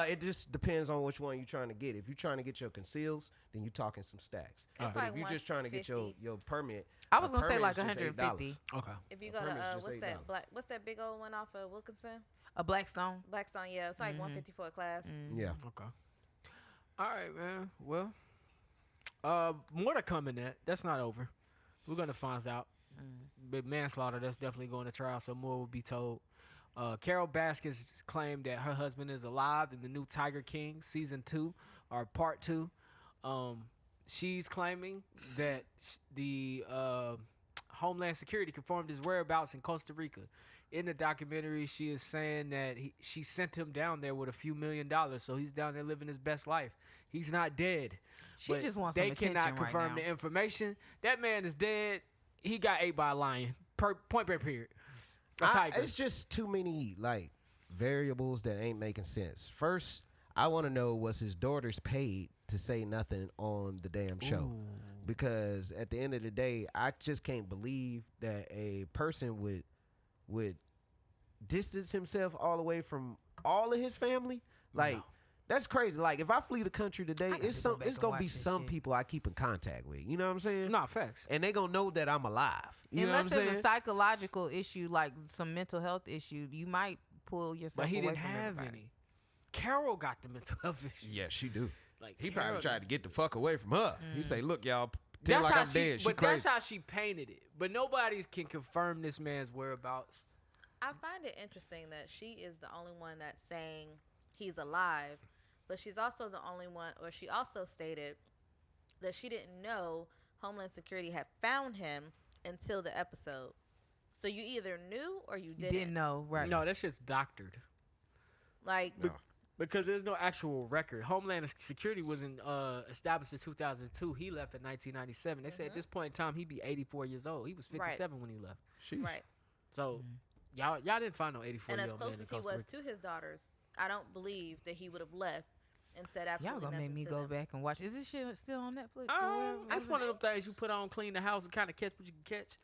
Speaker 2: It just depends on which one you're trying to get. If you're trying to get your conceals, then you're talking some stacks.
Speaker 5: It's
Speaker 2: But
Speaker 5: like
Speaker 2: if you're just trying to get your permit,
Speaker 3: I was
Speaker 2: a
Speaker 3: gonna say
Speaker 2: permit
Speaker 3: like
Speaker 2: is just $8.
Speaker 3: 150.
Speaker 1: Okay.
Speaker 5: If you
Speaker 2: A
Speaker 5: go to
Speaker 2: permit's just
Speaker 5: what's
Speaker 2: $8.
Speaker 5: that what's that big old one off of Wilkinson?
Speaker 3: A Blackstone.
Speaker 5: Blackstone, yeah, it's like 150 for a class.
Speaker 2: Yeah.
Speaker 1: Okay. All right, man. Well, more to come in that. That's not over. We're gonna find out. But manslaughter, that's definitely going to trial, so more will be told. Carol Baskins claimed that her husband is alive in the new Tiger King season 2 or part 2. She's claiming that the Homeland Security confirmed his whereabouts in Costa Rica. In the documentary, she is saying that she sent him down there with a few $1 million, so he's down there living his best life. He's not dead.
Speaker 3: She
Speaker 1: But
Speaker 3: just wants some
Speaker 1: they cannot
Speaker 3: attention right
Speaker 1: confirm
Speaker 3: now.
Speaker 1: the information. That man is dead. He got ate by a lion. Point blank period. A tiger.
Speaker 2: It's just too many like variables that ain't making sense. First, I want to know, was his daughters paid to say nothing on the damn show? Because at the end of the day, I just can't believe that a person would distance himself all the way from all of his family. Like, that's crazy. Like, if I flee the country today,
Speaker 3: got
Speaker 2: it's
Speaker 3: to go back and
Speaker 2: gonna
Speaker 3: watch
Speaker 2: be
Speaker 3: this
Speaker 2: some
Speaker 3: shit.
Speaker 2: people I keep in contact with. You know what I'm saying?
Speaker 1: Nah, facts.
Speaker 2: And they gonna know that I'm alive. You know what I'm
Speaker 3: Unless there's
Speaker 2: saying?
Speaker 3: a psychological issue, like some mental health issue, you might pull yourself
Speaker 1: But he
Speaker 3: away
Speaker 1: didn't
Speaker 3: from
Speaker 1: have
Speaker 3: everybody.
Speaker 1: any. Carol got the mental health issue.
Speaker 2: Yeah, she do.
Speaker 1: Like,
Speaker 2: He
Speaker 1: Carol-
Speaker 2: probably tried to get the fuck away from her. He say, "Look, y'all, pretend
Speaker 1: That's
Speaker 2: like
Speaker 1: how
Speaker 2: I'm dead. She
Speaker 1: but
Speaker 2: crazy."
Speaker 1: that's how she painted it. But nobody can confirm this man's whereabouts.
Speaker 5: I find it interesting that she is the only one that's saying he's alive, but she's also the only one, or she also stated that she didn't know Homeland Security had found him until the episode. So you either knew or you
Speaker 3: You
Speaker 5: didn't.
Speaker 3: didn't know, right?
Speaker 1: No, that shit's doctored.
Speaker 5: Like,
Speaker 2: No.
Speaker 1: Because there's no actual record. Homeland Security wasn't established in 2002. He left in 1997. They said at this point in time, he'd be 84 years old. He was 57 when he left.
Speaker 5: right.
Speaker 1: So y'all didn't find no 84
Speaker 5: And
Speaker 1: year
Speaker 5: as
Speaker 1: old man
Speaker 5: close
Speaker 1: in
Speaker 5: as he
Speaker 1: Costa
Speaker 5: was
Speaker 1: Rica.
Speaker 5: to his daughters, I don't believe that he would have left and said
Speaker 3: Y'all
Speaker 5: absolutely
Speaker 3: gonna
Speaker 5: nothing
Speaker 3: make me
Speaker 5: to
Speaker 3: go
Speaker 5: them.
Speaker 3: back and watch. Is this shit still on Netflix?
Speaker 1: That's one of them things you put on, clean the house, and kind of catch what you can catch.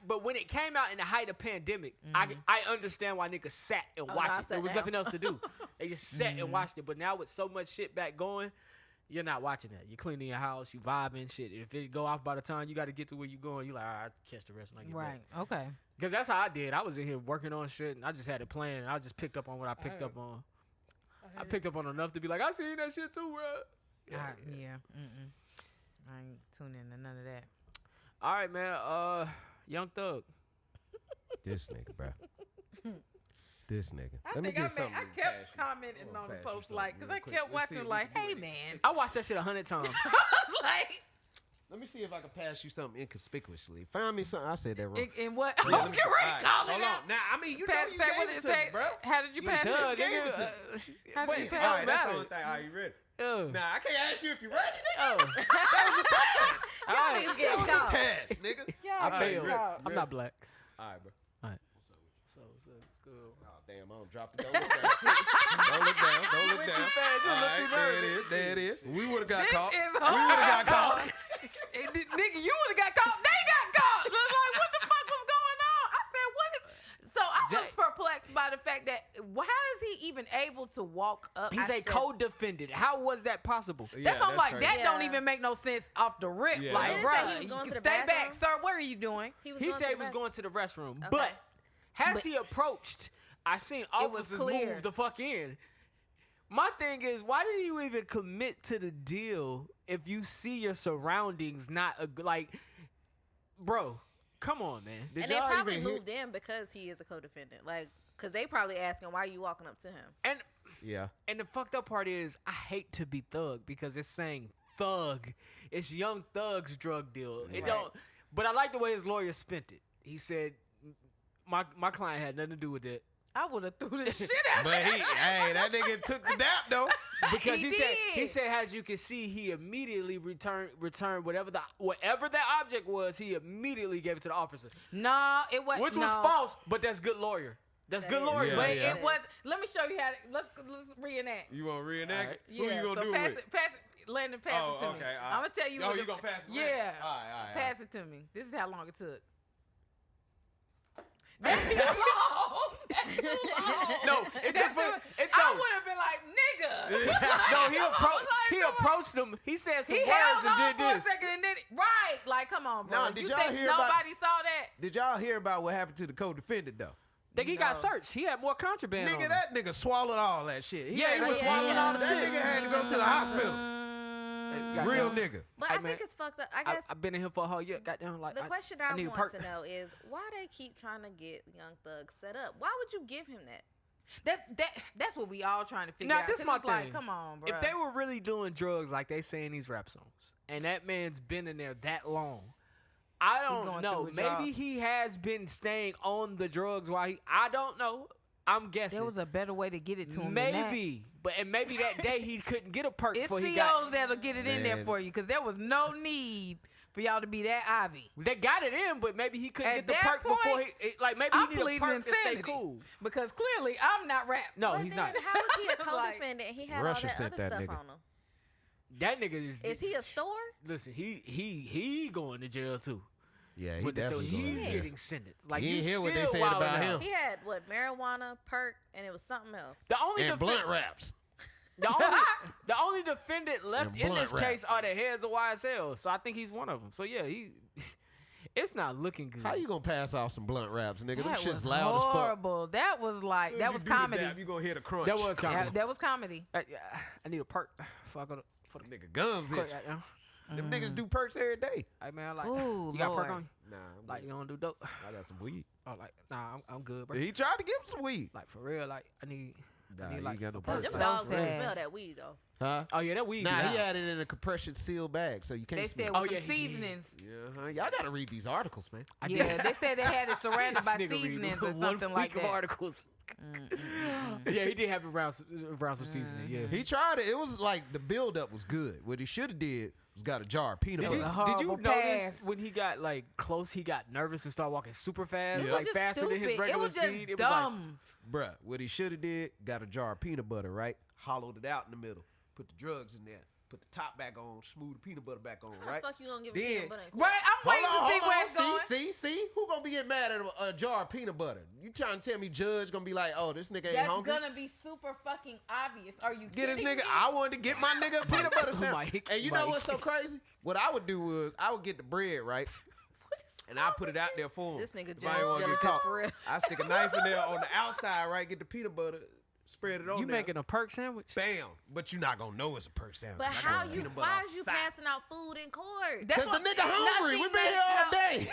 Speaker 1: But when it came out in the height of pandemic, I understand why niggas sat and
Speaker 5: no, I
Speaker 1: watched it. There
Speaker 5: sat
Speaker 1: was
Speaker 5: down.
Speaker 1: nothing else to do. They just sat and watched it. But now with so much shit back going, you're not watching that. You're cleaning your house, you vibing shit. If it go off by the time you got to get to where you're going, you like, all right, I'll catch the rest when I get back.
Speaker 3: Right. Okay.
Speaker 1: Because that's how I did. I was in here working on shit, and I just had it planned. I just picked up on what I picked up on. I picked up on enough to be like, I seen that shit too, bro.
Speaker 3: Yeah. I ain't tuning in to none of that.
Speaker 1: All right, man. Young Thug.
Speaker 2: This nigga, bro. This nigga.
Speaker 3: I
Speaker 2: Let me
Speaker 3: think I
Speaker 2: get something.
Speaker 3: kept commenting on the post because I kept watching like, hey man,
Speaker 1: I watched that shit 100 times.
Speaker 3: like
Speaker 2: Let me see if I can pass you something inconspicuously. Find me something. I said that wrong.
Speaker 3: in what?
Speaker 2: Yeah,
Speaker 3: I'm
Speaker 2: let me-
Speaker 3: getting ready
Speaker 2: all
Speaker 3: to
Speaker 2: right,
Speaker 3: call it
Speaker 2: hold
Speaker 3: out.
Speaker 2: on. Now, I mean, you
Speaker 3: Pass,
Speaker 2: know you
Speaker 3: say what
Speaker 2: gave
Speaker 3: it
Speaker 2: it to
Speaker 3: say.
Speaker 2: me, bro.
Speaker 3: How did you pass
Speaker 1: Doug,
Speaker 3: it?
Speaker 2: gave it
Speaker 1: nigga,
Speaker 2: to
Speaker 3: How did
Speaker 2: Wait,
Speaker 3: you
Speaker 2: all
Speaker 3: pass
Speaker 2: right,
Speaker 3: it?
Speaker 2: that's the only thing. Are you ready?
Speaker 1: Yeah.
Speaker 2: Nah, I can't ask you if you ready, nigga.
Speaker 1: Oh.
Speaker 5: Y'all
Speaker 1: All
Speaker 5: need to
Speaker 1: right.
Speaker 5: get
Speaker 2: That was
Speaker 5: caught.
Speaker 2: a test, nigga.
Speaker 1: I failed. I'm not black.
Speaker 2: All right, bro.
Speaker 1: All right.
Speaker 2: What's
Speaker 1: So
Speaker 2: up with you?
Speaker 1: it's good.
Speaker 2: Oh, damn, I don't drop it. Don't look down. Don't look down. Don't look
Speaker 1: went
Speaker 2: down.
Speaker 1: too fast. You
Speaker 2: All
Speaker 1: looked too
Speaker 2: right, there it
Speaker 1: nervous.
Speaker 2: is. There it is. We would have got
Speaker 3: This
Speaker 2: caught.
Speaker 3: is
Speaker 2: We would have got caught.
Speaker 3: Nigga, you would have got caught. They got caught. It's like, what the fuck was going on? I said, what is? So I was
Speaker 1: Jack-
Speaker 3: perplexed by the fact that how is he even able to walk up?
Speaker 1: He's a co-defendant. How was that possible?
Speaker 3: That's what I'm like.
Speaker 2: crazy.
Speaker 3: That don't even make no sense off the rip.
Speaker 2: Yeah.
Speaker 3: Like,
Speaker 5: He didn't
Speaker 3: bro,
Speaker 5: say he was going to the
Speaker 3: stay
Speaker 5: bathroom.
Speaker 3: back, sir. What are you doing?
Speaker 1: He said he was going to the restroom,
Speaker 5: Okay.
Speaker 1: but has he approached? I seen officers
Speaker 3: clear.
Speaker 1: move the fuck in. My thing is, why did you even commit to the deal if you see your surroundings not like, bro? Come on, man.
Speaker 5: And they probably moved in because he is a co-defendant. Like, because they probably asking, why are you walking up to him?
Speaker 1: And
Speaker 2: Yeah.
Speaker 1: And the fucked up part is, I hate to be thug because it's saying thug. It's Young Thug's drug deal. It don't. But I like the way his lawyer spent it. He said, my client had nothing to do with it.
Speaker 3: I would have threw this shit at
Speaker 2: But that nigga took the dap though.
Speaker 1: Because he
Speaker 3: did.
Speaker 1: said, as you can see, he immediately returned whatever that object was. He immediately gave it to the officer,
Speaker 3: No, it wasn't.
Speaker 1: which was false. But that's good lawyer. That's good lawyer.
Speaker 2: Yeah,
Speaker 3: But
Speaker 2: yeah.
Speaker 3: it was. Let me show you how. Let's reenact.
Speaker 2: You want to reenact it?
Speaker 3: Yeah.
Speaker 2: Who you gonna
Speaker 3: so
Speaker 2: do
Speaker 3: pass
Speaker 2: it with?
Speaker 3: Pass it. Landon, pass it to me.
Speaker 2: okay, all right.
Speaker 3: I'm gonna tell you.
Speaker 2: Oh,
Speaker 3: what
Speaker 2: you
Speaker 3: the-
Speaker 2: gonna pass it?
Speaker 3: Yeah.
Speaker 2: All right.
Speaker 3: Pass it to me. This is how long it took. That's too long. That's too long.
Speaker 1: No, it took.
Speaker 3: I would have been like, nigga.
Speaker 1: No, he
Speaker 3: Come on,
Speaker 1: approached.
Speaker 3: like,
Speaker 1: He
Speaker 3: come on.
Speaker 1: approached him. He said some
Speaker 3: He
Speaker 1: words
Speaker 3: held on
Speaker 1: and
Speaker 3: for
Speaker 1: did
Speaker 3: a
Speaker 1: this.
Speaker 3: second and then right. Like, come on, bro.
Speaker 2: Now, did
Speaker 3: you
Speaker 2: y'all
Speaker 3: think
Speaker 2: hear about-
Speaker 3: nobody saw that?
Speaker 2: Did y'all hear about what happened to the co-defendant though?
Speaker 1: Think he got searched. He had more contraband on
Speaker 2: Nigga,
Speaker 1: him.
Speaker 2: that nigga swallowed all that shit.
Speaker 1: Yeah, he was
Speaker 5: yeah,
Speaker 1: swallowing
Speaker 5: yeah.
Speaker 1: all the
Speaker 2: That
Speaker 1: shit.
Speaker 2: nigga had to go to the hospital. Real nigga.
Speaker 5: But
Speaker 1: Hey,
Speaker 5: I
Speaker 1: man,
Speaker 5: think it's fucked up. I guess
Speaker 1: I've been in here for a whole year. Goddamn, like
Speaker 5: the question I
Speaker 1: need a
Speaker 5: want
Speaker 1: perk.
Speaker 5: to know is why they keep trying to get Young Thug set up. Why would you give him that?
Speaker 3: That's what we all trying to figure
Speaker 1: Now,
Speaker 3: out.
Speaker 1: this
Speaker 3: 'Cause
Speaker 1: my
Speaker 3: it's like,
Speaker 1: thing.
Speaker 3: come on, bro.
Speaker 1: If they were really doing drugs like they say in these rap songs, and that man's been in there that long, I don't
Speaker 3: going
Speaker 1: know.
Speaker 3: through withdrawal.
Speaker 1: Maybe he has been staying on the drugs while I don't know. I'm guessing.
Speaker 3: there was a better way to get it to him.
Speaker 1: maybe, and maybe that day he couldn't get a perk
Speaker 3: It's
Speaker 1: before he
Speaker 3: COs
Speaker 1: got.
Speaker 3: that'll get it in there
Speaker 2: Man.
Speaker 3: for you because there was no need for y'all to be that Ivy.
Speaker 1: They got it in, but maybe he couldn't
Speaker 3: At
Speaker 1: get the
Speaker 3: that
Speaker 1: perk before
Speaker 3: point,
Speaker 1: maybe
Speaker 3: I'm
Speaker 1: he needed a
Speaker 3: pleading
Speaker 1: perk to stay
Speaker 3: insanity.
Speaker 1: cool.
Speaker 3: Because clearly I'm not rap.
Speaker 1: No,
Speaker 5: But
Speaker 1: he's
Speaker 5: then
Speaker 1: not.
Speaker 5: how is he a
Speaker 3: Like-
Speaker 5: co-defendant and he had
Speaker 2: Russia
Speaker 5: all that
Speaker 2: sent
Speaker 5: other
Speaker 2: that
Speaker 5: stuff
Speaker 2: nigga.
Speaker 5: on him?
Speaker 1: That nigga is
Speaker 5: Is he a store?
Speaker 1: Listen, he going to jail too.
Speaker 2: Yeah, he
Speaker 1: With the- so
Speaker 2: definitely going
Speaker 1: he's
Speaker 2: to jail.
Speaker 1: getting sentenced. Like
Speaker 2: You ain't hear what they
Speaker 1: still
Speaker 2: said
Speaker 1: wilding
Speaker 2: about
Speaker 1: out.
Speaker 2: him.
Speaker 5: He had what, marijuana, perk, and it was something else.
Speaker 1: The only
Speaker 2: And blunt wraps.
Speaker 1: the only defendant left
Speaker 2: And
Speaker 1: in
Speaker 2: blunt
Speaker 1: this
Speaker 2: wrap.
Speaker 1: case are the heads of YSL. So I think he's one of them. So yeah, it's not looking good.
Speaker 2: How you gonna pass off some blunt wraps, nigga? Them
Speaker 3: That
Speaker 2: shit's
Speaker 3: was
Speaker 2: loud as fuck.
Speaker 3: horrible. That was like that was comedy.
Speaker 2: You gonna hear the crunch.
Speaker 1: That was comedy.
Speaker 3: That was comedy.
Speaker 1: I need a perk for the
Speaker 2: Nigga gums
Speaker 1: quick
Speaker 2: itch.
Speaker 1: right now.
Speaker 2: Them niggas do perks every day.
Speaker 1: Hey man, like
Speaker 3: Ooh,
Speaker 1: you got a perk
Speaker 3: Lord.
Speaker 1: on you?
Speaker 2: Nah,
Speaker 1: Like you don't do dope?
Speaker 2: I got some weed.
Speaker 1: Oh, like nah, I'm good, bro.
Speaker 2: He tried to give him some weed.
Speaker 1: Like for real, like I need
Speaker 2: Nah, you
Speaker 1: like
Speaker 2: got no
Speaker 1: a
Speaker 2: perk.
Speaker 5: Them
Speaker 3: so
Speaker 5: dogs
Speaker 3: sad.
Speaker 5: can smell that weed though.
Speaker 2: Huh?
Speaker 1: Oh yeah, that weed.
Speaker 2: Nah,
Speaker 1: get
Speaker 2: he
Speaker 1: out.
Speaker 2: had it in a compression sealed bag, so you can't
Speaker 3: They
Speaker 2: smell.
Speaker 3: said
Speaker 2: it.
Speaker 3: with
Speaker 1: Oh,
Speaker 3: some
Speaker 1: yeah, he did.
Speaker 3: seasonings.
Speaker 2: Yeah, y'all gotta read these articles, man.
Speaker 3: Yeah, they said they had it surrounded by
Speaker 1: This nigga read
Speaker 3: seasonings or
Speaker 1: 1
Speaker 3: something like
Speaker 1: week of
Speaker 3: that.
Speaker 1: articles. Yeah, he did have it around some seasoning. Yeah.
Speaker 2: He tried it. It was like the buildup was good. What he should have did was got a jar of peanut
Speaker 1: Did
Speaker 2: butter.
Speaker 1: you
Speaker 3: horrible
Speaker 1: notice
Speaker 3: pass.
Speaker 1: when he got like close, he got nervous and started walking super fast,
Speaker 3: It was
Speaker 1: like
Speaker 3: just
Speaker 1: faster than his
Speaker 3: stupid.
Speaker 1: regular
Speaker 3: It was just
Speaker 1: speed? It
Speaker 3: dumb.
Speaker 2: Bruh, what he should have did, got a jar of peanut butter, right? Hollowed it out in the middle. Put the drugs in there. Put the top back on. Smooth the peanut butter back on,
Speaker 5: How
Speaker 2: right?
Speaker 5: the fuck you gonna give
Speaker 2: Then-
Speaker 5: a peanut butter? and
Speaker 3: Right, I'm waiting to see where it's going.
Speaker 2: See? Who gonna be getting mad at a jar of peanut butter? You trying to tell me Judge gonna be like, oh, this nigga ain't
Speaker 3: That's
Speaker 2: hungry?
Speaker 3: gonna be super fucking obvious. Are you
Speaker 2: Get this
Speaker 3: kidding
Speaker 2: nigga.
Speaker 3: me?
Speaker 2: I wanted to get my nigga a peanut butter sandwich.
Speaker 1: Mike,
Speaker 2: And you know
Speaker 1: Mike.
Speaker 2: what's so crazy? What I would do was I would get the bread, right? And I put it out there for him.
Speaker 5: This nigga
Speaker 2: If I ain't wanna
Speaker 5: jealous
Speaker 2: get caught.
Speaker 5: for real.
Speaker 2: I stick a knife in there on the outside, right? Get the peanut butter, spread it on
Speaker 1: You
Speaker 2: there.
Speaker 1: making a perk sandwich?
Speaker 2: Bam. But you're not gonna know it's a perk sandwich.
Speaker 5: But
Speaker 2: I got
Speaker 5: how
Speaker 2: some
Speaker 5: you?
Speaker 2: peanut butter
Speaker 5: Why
Speaker 2: on
Speaker 5: is you
Speaker 2: the side.
Speaker 5: passing out food in court?
Speaker 3: That's
Speaker 2: Cause the
Speaker 3: what-
Speaker 2: nigga hungry. We
Speaker 3: nothing
Speaker 2: been here all
Speaker 3: makes-
Speaker 2: day.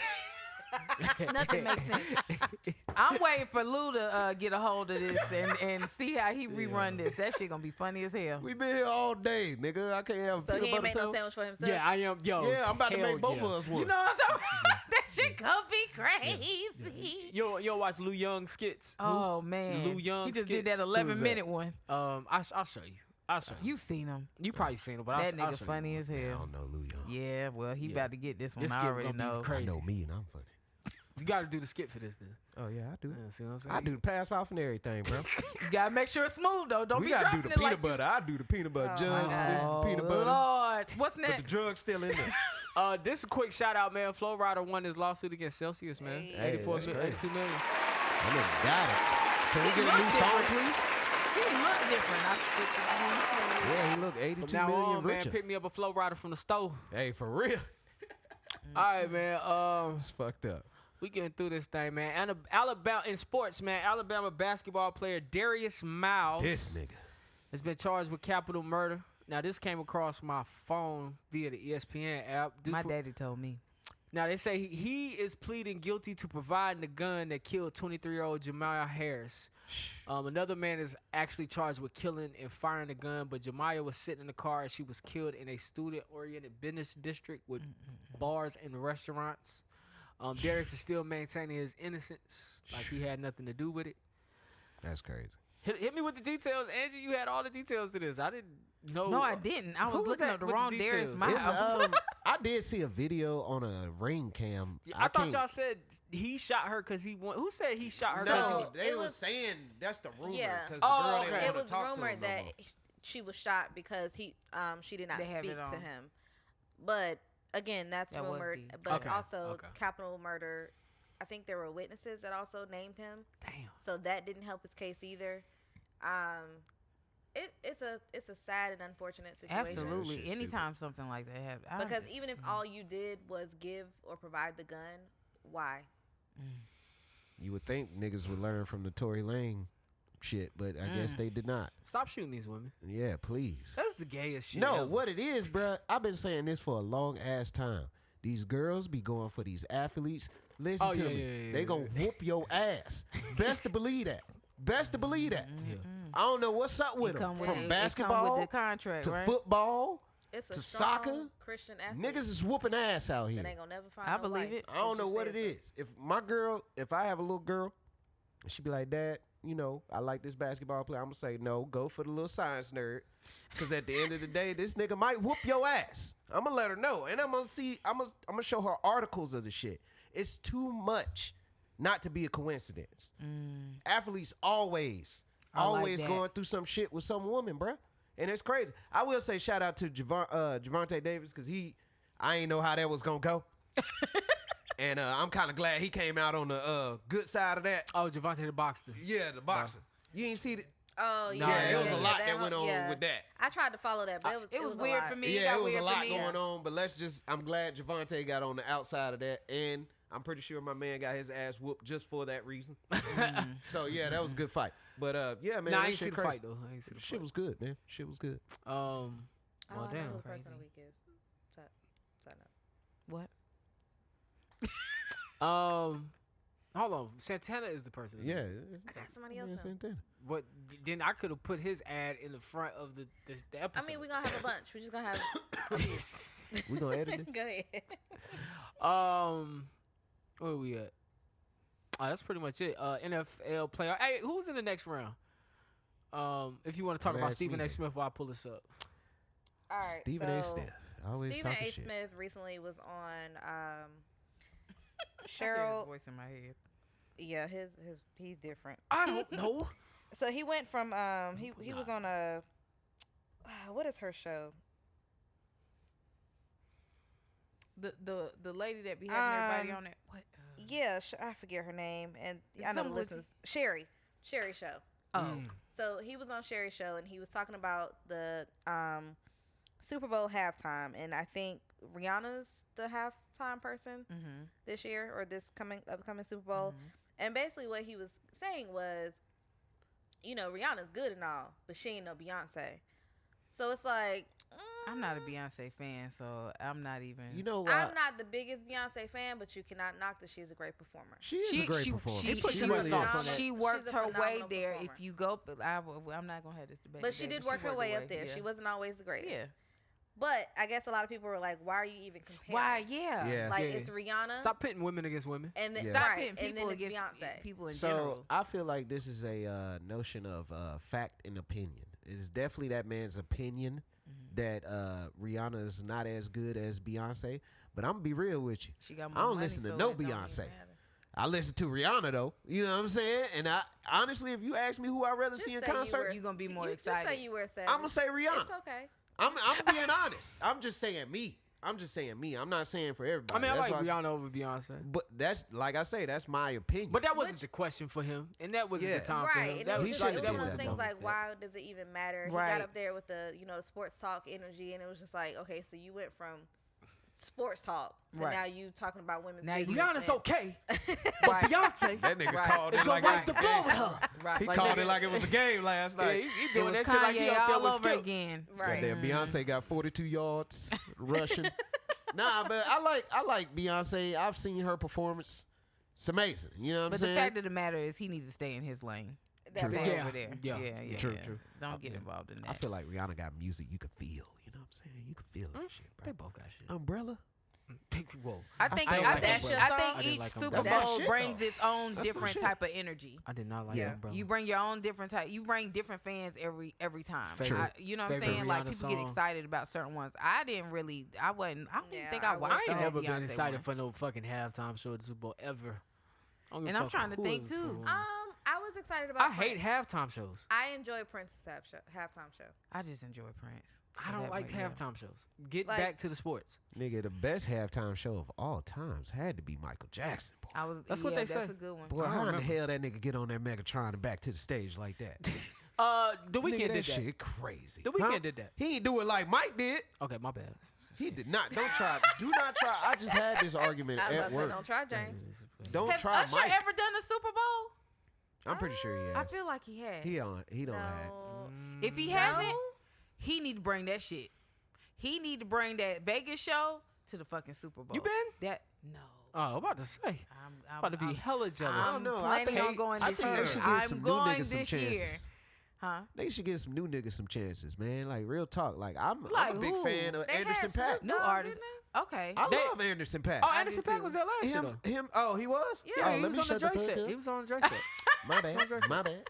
Speaker 3: Nothing makes sense. I'm waiting for Lou to get a hold of this and see how he rerun this. That shit gonna be funny as hell.
Speaker 2: We been here all day, nigga. I can't have a
Speaker 5: So
Speaker 2: peanut
Speaker 5: he ain't
Speaker 2: butter
Speaker 5: make no
Speaker 2: sandwich.
Speaker 5: sandwich for himself.
Speaker 1: Yeah, I am. Yo,
Speaker 2: Yeah, I'm about to
Speaker 1: hell
Speaker 2: make both
Speaker 1: yeah.
Speaker 2: of us one.
Speaker 3: You know what I'm talking about? That shit gonna be crazy.
Speaker 1: You don't watch Lou Young skits?
Speaker 3: Oh man,
Speaker 1: Lou Young
Speaker 3: he just did
Speaker 1: skits?
Speaker 3: that
Speaker 1: Who
Speaker 3: 11-minute one.
Speaker 1: I'll show you. I'll show you.
Speaker 3: You've seen him.
Speaker 1: You probably seen it, but
Speaker 3: That
Speaker 1: I'll
Speaker 3: nigga
Speaker 1: show
Speaker 3: funny
Speaker 1: you.
Speaker 3: as
Speaker 2: I
Speaker 3: hell.
Speaker 2: don't know Lou Young.
Speaker 3: Yeah, well, he
Speaker 1: Yeah.
Speaker 3: about to get this one.
Speaker 1: This
Speaker 3: I
Speaker 1: skit
Speaker 3: already
Speaker 1: gonna be
Speaker 3: know.
Speaker 1: crazy.
Speaker 2: I know me and I'm funny.
Speaker 1: You got to do the skit for this, then.
Speaker 2: Oh yeah, I do.
Speaker 1: Yeah, see what I'm saying?
Speaker 2: I do the pass off and everything, bro.
Speaker 3: You gotta make sure it's smooth though. Don't
Speaker 2: We
Speaker 3: be
Speaker 2: gotta do
Speaker 3: dropping
Speaker 2: the
Speaker 3: it
Speaker 2: peanut
Speaker 3: like
Speaker 2: butter. I do the peanut butter. Judge, this is the
Speaker 3: Oh,
Speaker 2: peanut butter.
Speaker 3: Lord, what's
Speaker 2: But the
Speaker 3: next?
Speaker 2: drug's still in there.
Speaker 1: This is a quick shout out, man. Flo Rida won his lawsuit against Celsius, man.
Speaker 2: Hey,
Speaker 1: 82
Speaker 2: that's
Speaker 1: million.
Speaker 2: that nigga got it. Can we get a new song, please?
Speaker 3: He looked different.
Speaker 2: Yeah, he look 82
Speaker 1: From now
Speaker 2: million
Speaker 1: on, man,
Speaker 2: richer.
Speaker 1: pick me up a Flow Rider from the store.
Speaker 2: Hey, for real.
Speaker 1: All right, man.
Speaker 2: It's fucked up.
Speaker 1: We getting through this thing, man. And Alabama in sports, man. Alabama basketball player Darius Miles
Speaker 2: This nigga.
Speaker 1: has been charged with capital murder. Now, this came across my phone via the ESPN app.
Speaker 3: My daddy told me.
Speaker 1: Now, they say he is pleading guilty to providing the gun that killed 23-year-old Jemiah Harris. Another man is actually charged with killing and firing the gun, but Jemiah was sitting in the car and she was killed in a student-oriented business district with bars and restaurants. Darius is still maintaining his innocence, like he had nothing to do with it.
Speaker 2: That's crazy.
Speaker 1: Hit me with the details, Angie. You had all the details to this. I didn't know.
Speaker 3: No, I didn't. I was looking up the wrong Darius
Speaker 1: details?
Speaker 3: Miles.
Speaker 2: I did see a video on a ring cam.
Speaker 1: I thought y'all said he shot her because he won. Who said he shot her?
Speaker 2: No, they
Speaker 5: it
Speaker 2: was
Speaker 5: was
Speaker 2: saying that's the rumor.
Speaker 5: Yeah.
Speaker 2: Because the girl didn't
Speaker 1: okay.
Speaker 5: It
Speaker 2: wanna
Speaker 5: was
Speaker 2: talk to
Speaker 5: rumored
Speaker 2: him no
Speaker 5: that
Speaker 2: more.
Speaker 5: she was shot because she did not
Speaker 3: They have
Speaker 5: speak
Speaker 3: it
Speaker 5: to
Speaker 3: on.
Speaker 5: him. But again, that's
Speaker 3: That was
Speaker 5: rumored.
Speaker 3: the-
Speaker 5: But
Speaker 1: Okay,
Speaker 5: also
Speaker 1: okay.
Speaker 5: capital murder. I think there were witnesses that also named him,
Speaker 1: Damn.
Speaker 5: so that didn't help his case either. It's a sad and unfortunate situation.
Speaker 3: Absolutely.
Speaker 2: shit's
Speaker 3: Anytime something like that happens.
Speaker 5: Because even if all you did was give or provide the gun, why?
Speaker 2: You would think niggas would learn from the Tory Lane shit, but I guess they did not.
Speaker 1: Stop shooting these women.
Speaker 2: Yeah, please.
Speaker 1: That's the gayest shit.
Speaker 2: No,
Speaker 1: ever.
Speaker 2: what it is, bruh, I've been saying this for a long ass time. These girls be going for these athletes. Listen
Speaker 1: Oh,
Speaker 2: to
Speaker 1: yeah,
Speaker 2: me.
Speaker 1: yeah,
Speaker 2: They gonna whoop your ass. Best to believe that. Best to believe that. I don't know what's up with them. From basketball
Speaker 3: with the contract,
Speaker 2: to
Speaker 3: right?
Speaker 2: football
Speaker 5: It's a
Speaker 2: to
Speaker 5: strong
Speaker 2: soccer.
Speaker 5: Christian athlete
Speaker 2: Niggas is whooping ass out here.
Speaker 5: that ain't gonna never find
Speaker 3: I
Speaker 5: no
Speaker 3: believe
Speaker 5: wife.
Speaker 3: it.
Speaker 2: I don't know
Speaker 5: What you
Speaker 2: what it
Speaker 5: said,
Speaker 2: is. If I have a little girl, and she be like, Dad, you know, I like this basketball player. I'm gonna say, no, go for the little science nerd. Cause at the end of the day, this nigga might whoop your ass. I'm gonna let her know. And I'm gonna show her articles of the shit. It's too much not to be a coincidence. Athletes always
Speaker 3: like that.
Speaker 2: going through some shit with some woman, bruh. And it's crazy. I will say shout out to Javante Davis, because I ain't know how that was gonna go. And I'm kind of glad he came out on the good side of that.
Speaker 1: Oh, Javante the boxer.
Speaker 2: Yeah, the boxer. You ain't see it?
Speaker 5: Oh yeah,
Speaker 1: Nah,
Speaker 2: Yeah, it was a lot that
Speaker 5: whole-
Speaker 2: went on
Speaker 5: yeah.
Speaker 2: with that.
Speaker 5: I tried to follow that, but
Speaker 3: It was
Speaker 5: a
Speaker 3: weird
Speaker 5: lot.
Speaker 3: for me.
Speaker 2: Yeah,
Speaker 3: got
Speaker 2: it was
Speaker 3: weird
Speaker 2: a lot
Speaker 3: for me.
Speaker 2: going on, but I'm glad Javante got on the outside of that, and I'm pretty sure my man got his ass whooped just for that reason. So yeah, that was a good fight. But yeah, man,
Speaker 1: Nah, I
Speaker 2: that
Speaker 1: ain't
Speaker 2: shit
Speaker 1: see the
Speaker 2: crazy.
Speaker 1: fight though. I ain't see the
Speaker 2: Shit
Speaker 1: fight.
Speaker 2: was good, man. Shit was good.
Speaker 1: Well,
Speaker 5: I don't know
Speaker 1: damn.
Speaker 5: who the person of the week is. Side note.
Speaker 3: What?
Speaker 1: Hold on. Santana is the person.
Speaker 2: Yeah,
Speaker 5: I got somebody else
Speaker 2: yeah,
Speaker 5: now.
Speaker 2: Santana.
Speaker 1: What? Then I could have put his ad in the front of the
Speaker 5: I
Speaker 1: episode.
Speaker 5: mean, we're gonna have a bunch. We're just gonna have.
Speaker 2: We gonna edit this?
Speaker 5: Go ahead.
Speaker 1: Where we at? Oh, that's pretty much it. NFL player. Hey, who's in the next round? If you want to talk
Speaker 2: Don't
Speaker 1: about
Speaker 2: ask
Speaker 1: Stephen
Speaker 2: me
Speaker 1: A.
Speaker 2: that.
Speaker 1: Smith while I pull this up.
Speaker 5: All right.
Speaker 2: Stephen A.
Speaker 5: so
Speaker 2: Smith. Always
Speaker 5: Stephen
Speaker 2: talking
Speaker 5: A.
Speaker 2: shit.
Speaker 5: Smith recently was on
Speaker 3: I hear his
Speaker 5: Cheryl.
Speaker 3: voice in my head.
Speaker 5: Yeah, he's different.
Speaker 1: I don't know.
Speaker 5: So he went from he was on a what is her show?
Speaker 3: The lady that be having everybody on it. What?
Speaker 5: Yeah, I forget her name, and I know the
Speaker 3: Some with-
Speaker 5: listeners. Sherry show.
Speaker 3: Oh.
Speaker 5: So he was on Sherry's show, and he was talking about the Super Bowl halftime, and I think Rihanna's the halftime person this year or this upcoming Super Bowl. And basically, what he was saying was, you know, Rihanna's good and all, but she ain't no Beyonce. So it's like,
Speaker 3: I'm not a Beyonce fan, so I'm not even.
Speaker 2: You know what?
Speaker 5: I'm not the biggest Beyonce fan, but you cannot knock that she's a great performer.
Speaker 2: She is a great performer.
Speaker 1: He put
Speaker 5: she's
Speaker 1: too much
Speaker 5: a
Speaker 1: sauce on
Speaker 5: phenomenal-
Speaker 1: that.
Speaker 3: She
Speaker 5: she's
Speaker 3: worked
Speaker 5: a
Speaker 3: her way
Speaker 5: phenomenal
Speaker 3: there.
Speaker 5: performer.
Speaker 3: If you go, I'm not gonna have this debate.
Speaker 5: But she
Speaker 3: today,
Speaker 5: did work her
Speaker 3: worked
Speaker 5: way up there.
Speaker 3: yeah.
Speaker 5: She wasn't always the greatest.
Speaker 3: Yeah.
Speaker 5: But I guess a lot of people were like, why are you even comparing?
Speaker 3: Why? Yeah.
Speaker 2: Yeah.
Speaker 5: Like,
Speaker 1: Yeah.
Speaker 5: it's Rihanna.
Speaker 1: Stop pitting women against women.
Speaker 5: And then,
Speaker 2: Yeah.
Speaker 3: Stop
Speaker 5: right,
Speaker 3: pitting
Speaker 5: and
Speaker 3: people
Speaker 5: then it's
Speaker 3: against
Speaker 5: Beyonce.
Speaker 3: people in
Speaker 2: So
Speaker 3: general.
Speaker 2: I feel like this is a notion of fact and opinion. It's definitely that man's opinion that Rihanna is not as good as Beyonce. But I'm gonna be real with you.
Speaker 3: She got
Speaker 2: I
Speaker 3: more
Speaker 2: don't
Speaker 3: money,
Speaker 2: listen to
Speaker 3: so
Speaker 2: no
Speaker 3: it don't even
Speaker 2: Beyonce.
Speaker 3: matter.
Speaker 2: I listen to Rihanna though. You know what I'm saying? And I honestly, if you ask me who I'd rather
Speaker 5: Just
Speaker 2: see in
Speaker 5: say you
Speaker 2: concert,
Speaker 5: were-
Speaker 3: You gonna be more
Speaker 5: you
Speaker 3: excited.
Speaker 5: Just say you were sad.
Speaker 2: I'm gonna say Rihanna.
Speaker 5: It's okay.
Speaker 2: I'm being honest. I'm just saying me. I'm just saying me. I'm not saying for everybody.
Speaker 1: I mean, I
Speaker 2: That's
Speaker 1: like
Speaker 2: why
Speaker 1: Rihanna over Beyonce.
Speaker 2: But that's like I say, that's my opinion.
Speaker 1: But that wasn't the question for him, and that wasn't the time for him.
Speaker 5: Right.
Speaker 1: That
Speaker 5: And it
Speaker 1: was
Speaker 5: was
Speaker 1: like,
Speaker 5: just
Speaker 1: that
Speaker 5: one of
Speaker 1: was
Speaker 5: those
Speaker 1: the
Speaker 5: things
Speaker 1: moment.
Speaker 5: like, why does it even matter? He
Speaker 3: Right.
Speaker 5: got up there with the, the sports talk energy, and it was just like, okay, so you went from sports talk to
Speaker 3: Right.
Speaker 5: now you talking about women's
Speaker 3: Now you-
Speaker 5: business.
Speaker 1: Rihanna's
Speaker 5: and-
Speaker 1: okay, but Beyonce
Speaker 2: that nigga
Speaker 3: Right.
Speaker 2: called
Speaker 1: is
Speaker 2: it
Speaker 1: gonna
Speaker 2: like
Speaker 1: wipe the floor with her.
Speaker 3: Right.
Speaker 2: he
Speaker 1: Like,
Speaker 2: called
Speaker 1: nigga-
Speaker 2: it like it was a game last
Speaker 1: Yeah,
Speaker 2: night.
Speaker 1: he
Speaker 3: It
Speaker 1: doing
Speaker 3: was
Speaker 1: that shit like he
Speaker 3: Kanye
Speaker 1: up there
Speaker 3: all
Speaker 1: with
Speaker 3: over
Speaker 1: Skip.
Speaker 3: again.
Speaker 5: Right.
Speaker 2: Goddamn, Beyonce got 42 yards rushing. Nah, but I like Beyonce. I've seen her performance. It's amazing. You know what I'm
Speaker 3: But
Speaker 2: saying?
Speaker 3: the fact of the matter is, he needs to stay in his lane.
Speaker 5: That's
Speaker 2: True.
Speaker 5: all.
Speaker 3: Stay
Speaker 1: Yeah.
Speaker 3: over there.
Speaker 1: Yeah.
Speaker 3: Yeah.
Speaker 2: True, true.
Speaker 3: Don't get involved in that.
Speaker 2: I feel like Rihanna got music you can feel. You know what I'm saying? You can feel that shit,
Speaker 1: They
Speaker 2: bro.
Speaker 1: both got shit.
Speaker 2: Umbrella.
Speaker 1: Whoa.
Speaker 3: I think
Speaker 2: I
Speaker 3: I,
Speaker 2: like
Speaker 3: think
Speaker 2: Umbrella.
Speaker 3: I
Speaker 5: I
Speaker 3: think
Speaker 1: didn't
Speaker 3: each
Speaker 1: like
Speaker 3: Super
Speaker 1: Umbrella.
Speaker 2: That's my
Speaker 3: Bowl
Speaker 2: shit,
Speaker 3: brings
Speaker 2: though.
Speaker 3: its own
Speaker 2: That's my
Speaker 3: different
Speaker 2: shit.
Speaker 3: type of energy.
Speaker 1: I did not like
Speaker 2: Yeah.
Speaker 1: Umbrella.
Speaker 3: You bring your own different type. You bring different fans every time.
Speaker 1: Favorite-
Speaker 3: You know what I'm
Speaker 1: favorite
Speaker 3: saying? Like
Speaker 1: Rihanna
Speaker 3: people get
Speaker 1: song.
Speaker 3: excited about certain ones. I didn't really. I wasn't. I don't even
Speaker 5: Yeah,
Speaker 3: think I
Speaker 5: I
Speaker 3: watched.
Speaker 1: I
Speaker 3: the
Speaker 1: ain't
Speaker 3: whole
Speaker 1: never been
Speaker 3: Beyonce
Speaker 1: excited
Speaker 3: one.
Speaker 1: for no fucking halftime show at the Super Bowl ever. I don't give
Speaker 3: And
Speaker 1: a
Speaker 3: I'm
Speaker 1: fuck
Speaker 3: trying to
Speaker 1: who
Speaker 3: think,
Speaker 1: is
Speaker 3: too.
Speaker 1: performing.
Speaker 5: I was excited about
Speaker 1: I hate
Speaker 5: Prince.
Speaker 1: halftime shows.
Speaker 5: I enjoy Prince's halftime show.
Speaker 3: I just enjoy Prince.
Speaker 1: I don't
Speaker 3: That
Speaker 1: like
Speaker 3: way, yeah.
Speaker 1: halftime shows. Get
Speaker 5: Like-
Speaker 1: back to the sports.
Speaker 2: Nigga, the best halftime show of all times had to be Michael Jackson. Boy,
Speaker 3: I was.
Speaker 1: That's what
Speaker 3: yeah,
Speaker 1: they
Speaker 3: that's
Speaker 1: say.
Speaker 3: a good one.
Speaker 2: boy
Speaker 1: I
Speaker 2: how in the
Speaker 1: remember.
Speaker 2: hell that nigga get on that Megatron and back to the stage like that?
Speaker 1: The
Speaker 2: Nigga,
Speaker 1: weekend
Speaker 2: that
Speaker 1: did that.
Speaker 2: shit crazy.
Speaker 1: The Weeknd did that.
Speaker 2: He ain't do it like Mike did.
Speaker 1: Okay, my bad.
Speaker 2: He did not. Don't try. Do not try. I just had this argument
Speaker 5: I was
Speaker 2: at
Speaker 5: about to say,
Speaker 2: work.
Speaker 5: don't try, James.
Speaker 2: Don't
Speaker 3: Has
Speaker 2: try
Speaker 3: Usher
Speaker 2: Mike.
Speaker 3: ever done a Super Bowl?
Speaker 2: I'm pretty sure he
Speaker 3: I
Speaker 2: has.
Speaker 3: feel like he has.
Speaker 2: He don't have.
Speaker 5: No.
Speaker 3: If he hasn't, he need to bring that shit. He need to bring that Vegas show to the fucking Super Bowl.
Speaker 1: You been?
Speaker 3: That no.
Speaker 1: Oh, I'm about to say.
Speaker 3: I'm
Speaker 1: About to be hella jealous.
Speaker 2: I
Speaker 3: I'm
Speaker 2: don't know. I
Speaker 3: planning
Speaker 2: think-
Speaker 3: on going
Speaker 2: I
Speaker 3: this
Speaker 2: think they
Speaker 3: year.
Speaker 2: should give
Speaker 3: I'm
Speaker 2: some new
Speaker 3: going
Speaker 2: niggas some
Speaker 3: this year.
Speaker 2: chances.
Speaker 3: Huh?
Speaker 2: They should give some new niggas some chances, man. Like real talk. Like I'm
Speaker 3: Like
Speaker 2: a big
Speaker 3: who?
Speaker 2: fan of
Speaker 5: They
Speaker 2: Anderson
Speaker 5: had
Speaker 2: Paak.
Speaker 5: Snoop
Speaker 3: New
Speaker 5: Dogg,
Speaker 3: artist.
Speaker 5: didn't
Speaker 3: Okay.
Speaker 2: I
Speaker 1: They-
Speaker 2: love Anderson Paak.
Speaker 1: Oh, Anderson
Speaker 3: do
Speaker 1: Paak
Speaker 3: too.
Speaker 1: was there last year, though.
Speaker 2: him. Oh, he was.
Speaker 1: Yeah,
Speaker 2: oh,
Speaker 1: he
Speaker 2: let
Speaker 1: was
Speaker 2: me
Speaker 1: on the
Speaker 2: shut
Speaker 1: Dre
Speaker 2: the fuck
Speaker 1: set.
Speaker 2: up.
Speaker 1: He was on the Dre set.
Speaker 2: My bad. My bad.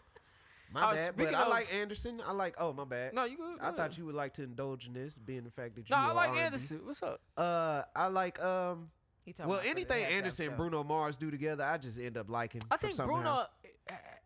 Speaker 2: My
Speaker 1: Oh,
Speaker 2: bad.
Speaker 1: speaking
Speaker 2: But I
Speaker 1: of-
Speaker 2: like Anderson. I like. Oh, my bad.
Speaker 1: No, you good.
Speaker 2: I thought you would like to indulge in this, being the fact that you.
Speaker 1: No, I
Speaker 2: are
Speaker 1: like
Speaker 2: R&B.
Speaker 1: Anderson. What's up?
Speaker 2: I like
Speaker 3: He talking
Speaker 2: Well,
Speaker 3: about for the
Speaker 2: anything
Speaker 3: halftime
Speaker 2: Anderson and
Speaker 3: show.
Speaker 2: Bruno Mars do together, I just end up liking.
Speaker 1: I
Speaker 2: for
Speaker 1: think
Speaker 2: somehow.
Speaker 1: Bruno.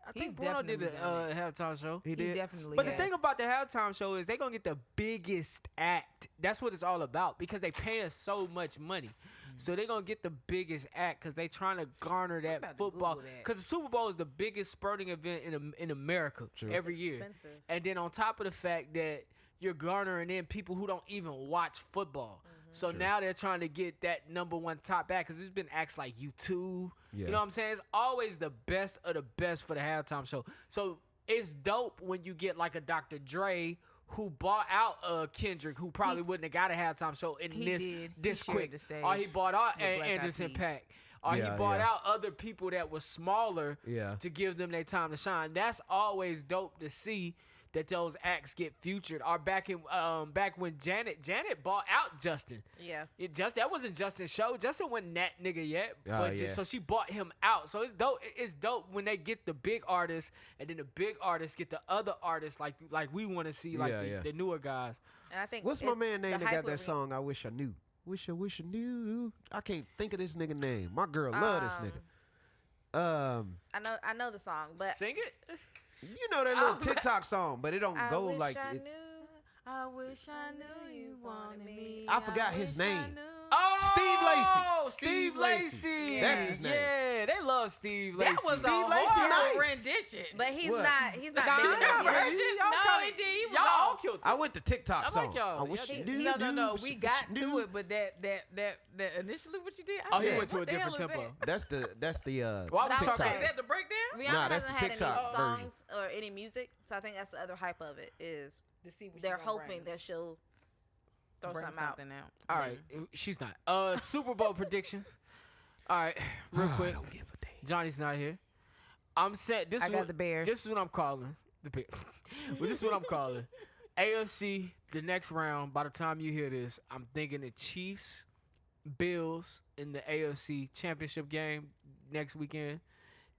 Speaker 1: I
Speaker 3: He's
Speaker 1: think Bruno did
Speaker 3: definitely
Speaker 1: a
Speaker 3: done it.
Speaker 1: halftime show.
Speaker 2: He
Speaker 3: He
Speaker 2: did.
Speaker 3: definitely.
Speaker 1: But the
Speaker 3: has.
Speaker 1: thing about the halftime show is they're gonna get the biggest act. That's what it's all about because they pay us so much money. So they're gonna get the biggest act because they trying to garner
Speaker 3: about
Speaker 1: that
Speaker 3: to
Speaker 1: football.
Speaker 3: Google that.
Speaker 1: Because the Super Bowl is the biggest sporting event in America every year.
Speaker 5: expensive.
Speaker 1: And then on top of the fact that you're garnering in people who don't even watch football. So now they're trying to get that number one top act because there's been acts like U2.
Speaker 2: Yeah.
Speaker 1: You know what I'm saying? It's always the best of the best for the halftime show. So it's dope when you get like a Dr. Dre who bought out Kendrick, who probably wouldn't have got a halftime show in
Speaker 3: He
Speaker 1: this
Speaker 3: did.
Speaker 1: this
Speaker 3: He shared
Speaker 1: quick.
Speaker 3: the stage
Speaker 1: Or he bought out
Speaker 3: with Black Eyed
Speaker 1: Anderson
Speaker 3: Peas.
Speaker 1: Paak. Or
Speaker 2: Yeah,
Speaker 1: he bought
Speaker 2: yeah.
Speaker 1: out other people that were smaller
Speaker 2: Yeah.
Speaker 1: to give them their time to shine. That's always dope to see that those acts get featured. Or back when Janet bought out Justin.
Speaker 5: Yeah.
Speaker 1: That wasn't Justin's show. Justin wasn't that nigga yet.
Speaker 2: Oh,
Speaker 1: But
Speaker 2: yeah.
Speaker 1: so she bought him out. So it's dope. It's dope when they get the big artists and then the big artists get the other artists like we want to see the newer guys.
Speaker 5: And I think
Speaker 2: What's my
Speaker 5: it's
Speaker 2: man name
Speaker 5: the
Speaker 2: that
Speaker 5: hype
Speaker 2: got that
Speaker 5: with me-
Speaker 2: song? I wish I knew. Wish I knew. I can't think of this nigga name. My girl love this nigga.
Speaker 5: I know the song, but
Speaker 1: Sing it.
Speaker 2: You know that little TikTok song, but it don't
Speaker 5: I
Speaker 2: go
Speaker 5: wish
Speaker 2: like
Speaker 5: I
Speaker 2: it.
Speaker 5: knew.
Speaker 3: I wish I knew you wanted me.
Speaker 2: I forgot his
Speaker 3: wish I
Speaker 2: name.
Speaker 3: knew.
Speaker 1: Oh,
Speaker 2: Steve
Speaker 1: Steve
Speaker 2: Lacy.
Speaker 1: Lacy.
Speaker 2: That's his name.
Speaker 1: Yeah, they love Steve Lacy.
Speaker 3: That was
Speaker 2: Steve
Speaker 3: a
Speaker 2: Lacy
Speaker 3: horrible
Speaker 2: nice.
Speaker 3: rendition.
Speaker 5: But he's
Speaker 2: What?
Speaker 5: not. He's not
Speaker 1: Nah,
Speaker 5: big
Speaker 1: y'all
Speaker 5: enough
Speaker 1: right.
Speaker 5: yet.
Speaker 1: Y'all
Speaker 3: No,
Speaker 1: kinda-
Speaker 3: he did. He was
Speaker 1: Y'all all
Speaker 3: off.
Speaker 1: killed it.
Speaker 2: I went to TikTok
Speaker 1: I
Speaker 2: song.
Speaker 1: like y'all.
Speaker 2: I wish
Speaker 1: Yeah,
Speaker 2: you
Speaker 1: they-
Speaker 2: knew.
Speaker 3: No. We got
Speaker 2: knew.
Speaker 3: to it, but that initially what you did. I
Speaker 1: Oh, he
Speaker 3: said,
Speaker 1: went to a
Speaker 3: what the hell
Speaker 1: different
Speaker 3: is
Speaker 1: tempo.
Speaker 2: That's the
Speaker 1: Well, I'm
Speaker 5: But I would
Speaker 1: TikTok.
Speaker 5: say-
Speaker 3: Is that the breakdown?
Speaker 5: Rihanna
Speaker 2: Nah, that's the
Speaker 5: hasn't had
Speaker 2: TikTok
Speaker 5: any
Speaker 2: version.
Speaker 5: songs or any music, so I think that's the other hype of it. Is
Speaker 3: To see what
Speaker 5: they're
Speaker 3: she gonna
Speaker 5: hoping
Speaker 3: bring.
Speaker 5: that she'll throw
Speaker 3: Bring
Speaker 5: something out.
Speaker 1: All right, she's not. Super Bowl prediction. All right, real quick.
Speaker 2: don't give a damn.
Speaker 1: Johnny's not here. I'm set. This
Speaker 3: I
Speaker 1: is
Speaker 3: got
Speaker 1: what,
Speaker 3: the Bears.
Speaker 1: This is what I'm calling the Bears. Well, this is what I'm calling AFC. The next round. By the time you hear this, I'm thinking the Chiefs, Bills in the AFC Championship game next weekend,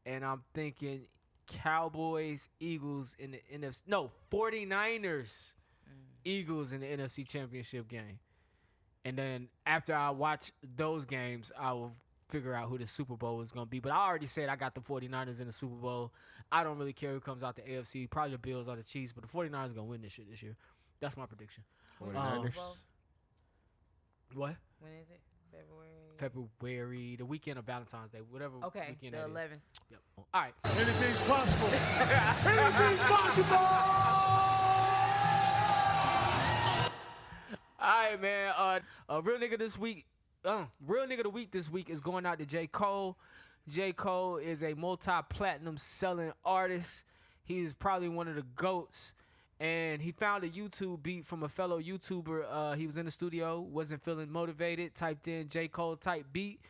Speaker 1: and I'm thinking Cowboys, Eagles in the NFC. No, 49ers, Eagles in the NFC Championship game. And then after I watch those games, I will figure out who the Super Bowl is going to be. But I already said I got the 49ers in the Super Bowl. I don't really care who comes out the AFC. Probably the Bills or the Chiefs, but the 49ers are going to win this shit this year. That's my prediction.
Speaker 2: 49ers.
Speaker 1: What?
Speaker 3: When is it? February.
Speaker 1: February, the weekend of Valentine's Day, whatever.
Speaker 3: Okay,
Speaker 1: weekend
Speaker 3: the
Speaker 1: that is.
Speaker 3: 11th.
Speaker 1: Yep. All right.
Speaker 6: Anything's possible. Anything's possible.
Speaker 1: All right, man. Real nigga this week. Real nigga of the week this week is going out to J. Cole. J. Cole is a multi-platinum selling artist. He's probably one of the GOATs. And he found a YouTube beat from a fellow YouTuber. He was in the studio, wasn't feeling motivated, typed in J. Cole type beat,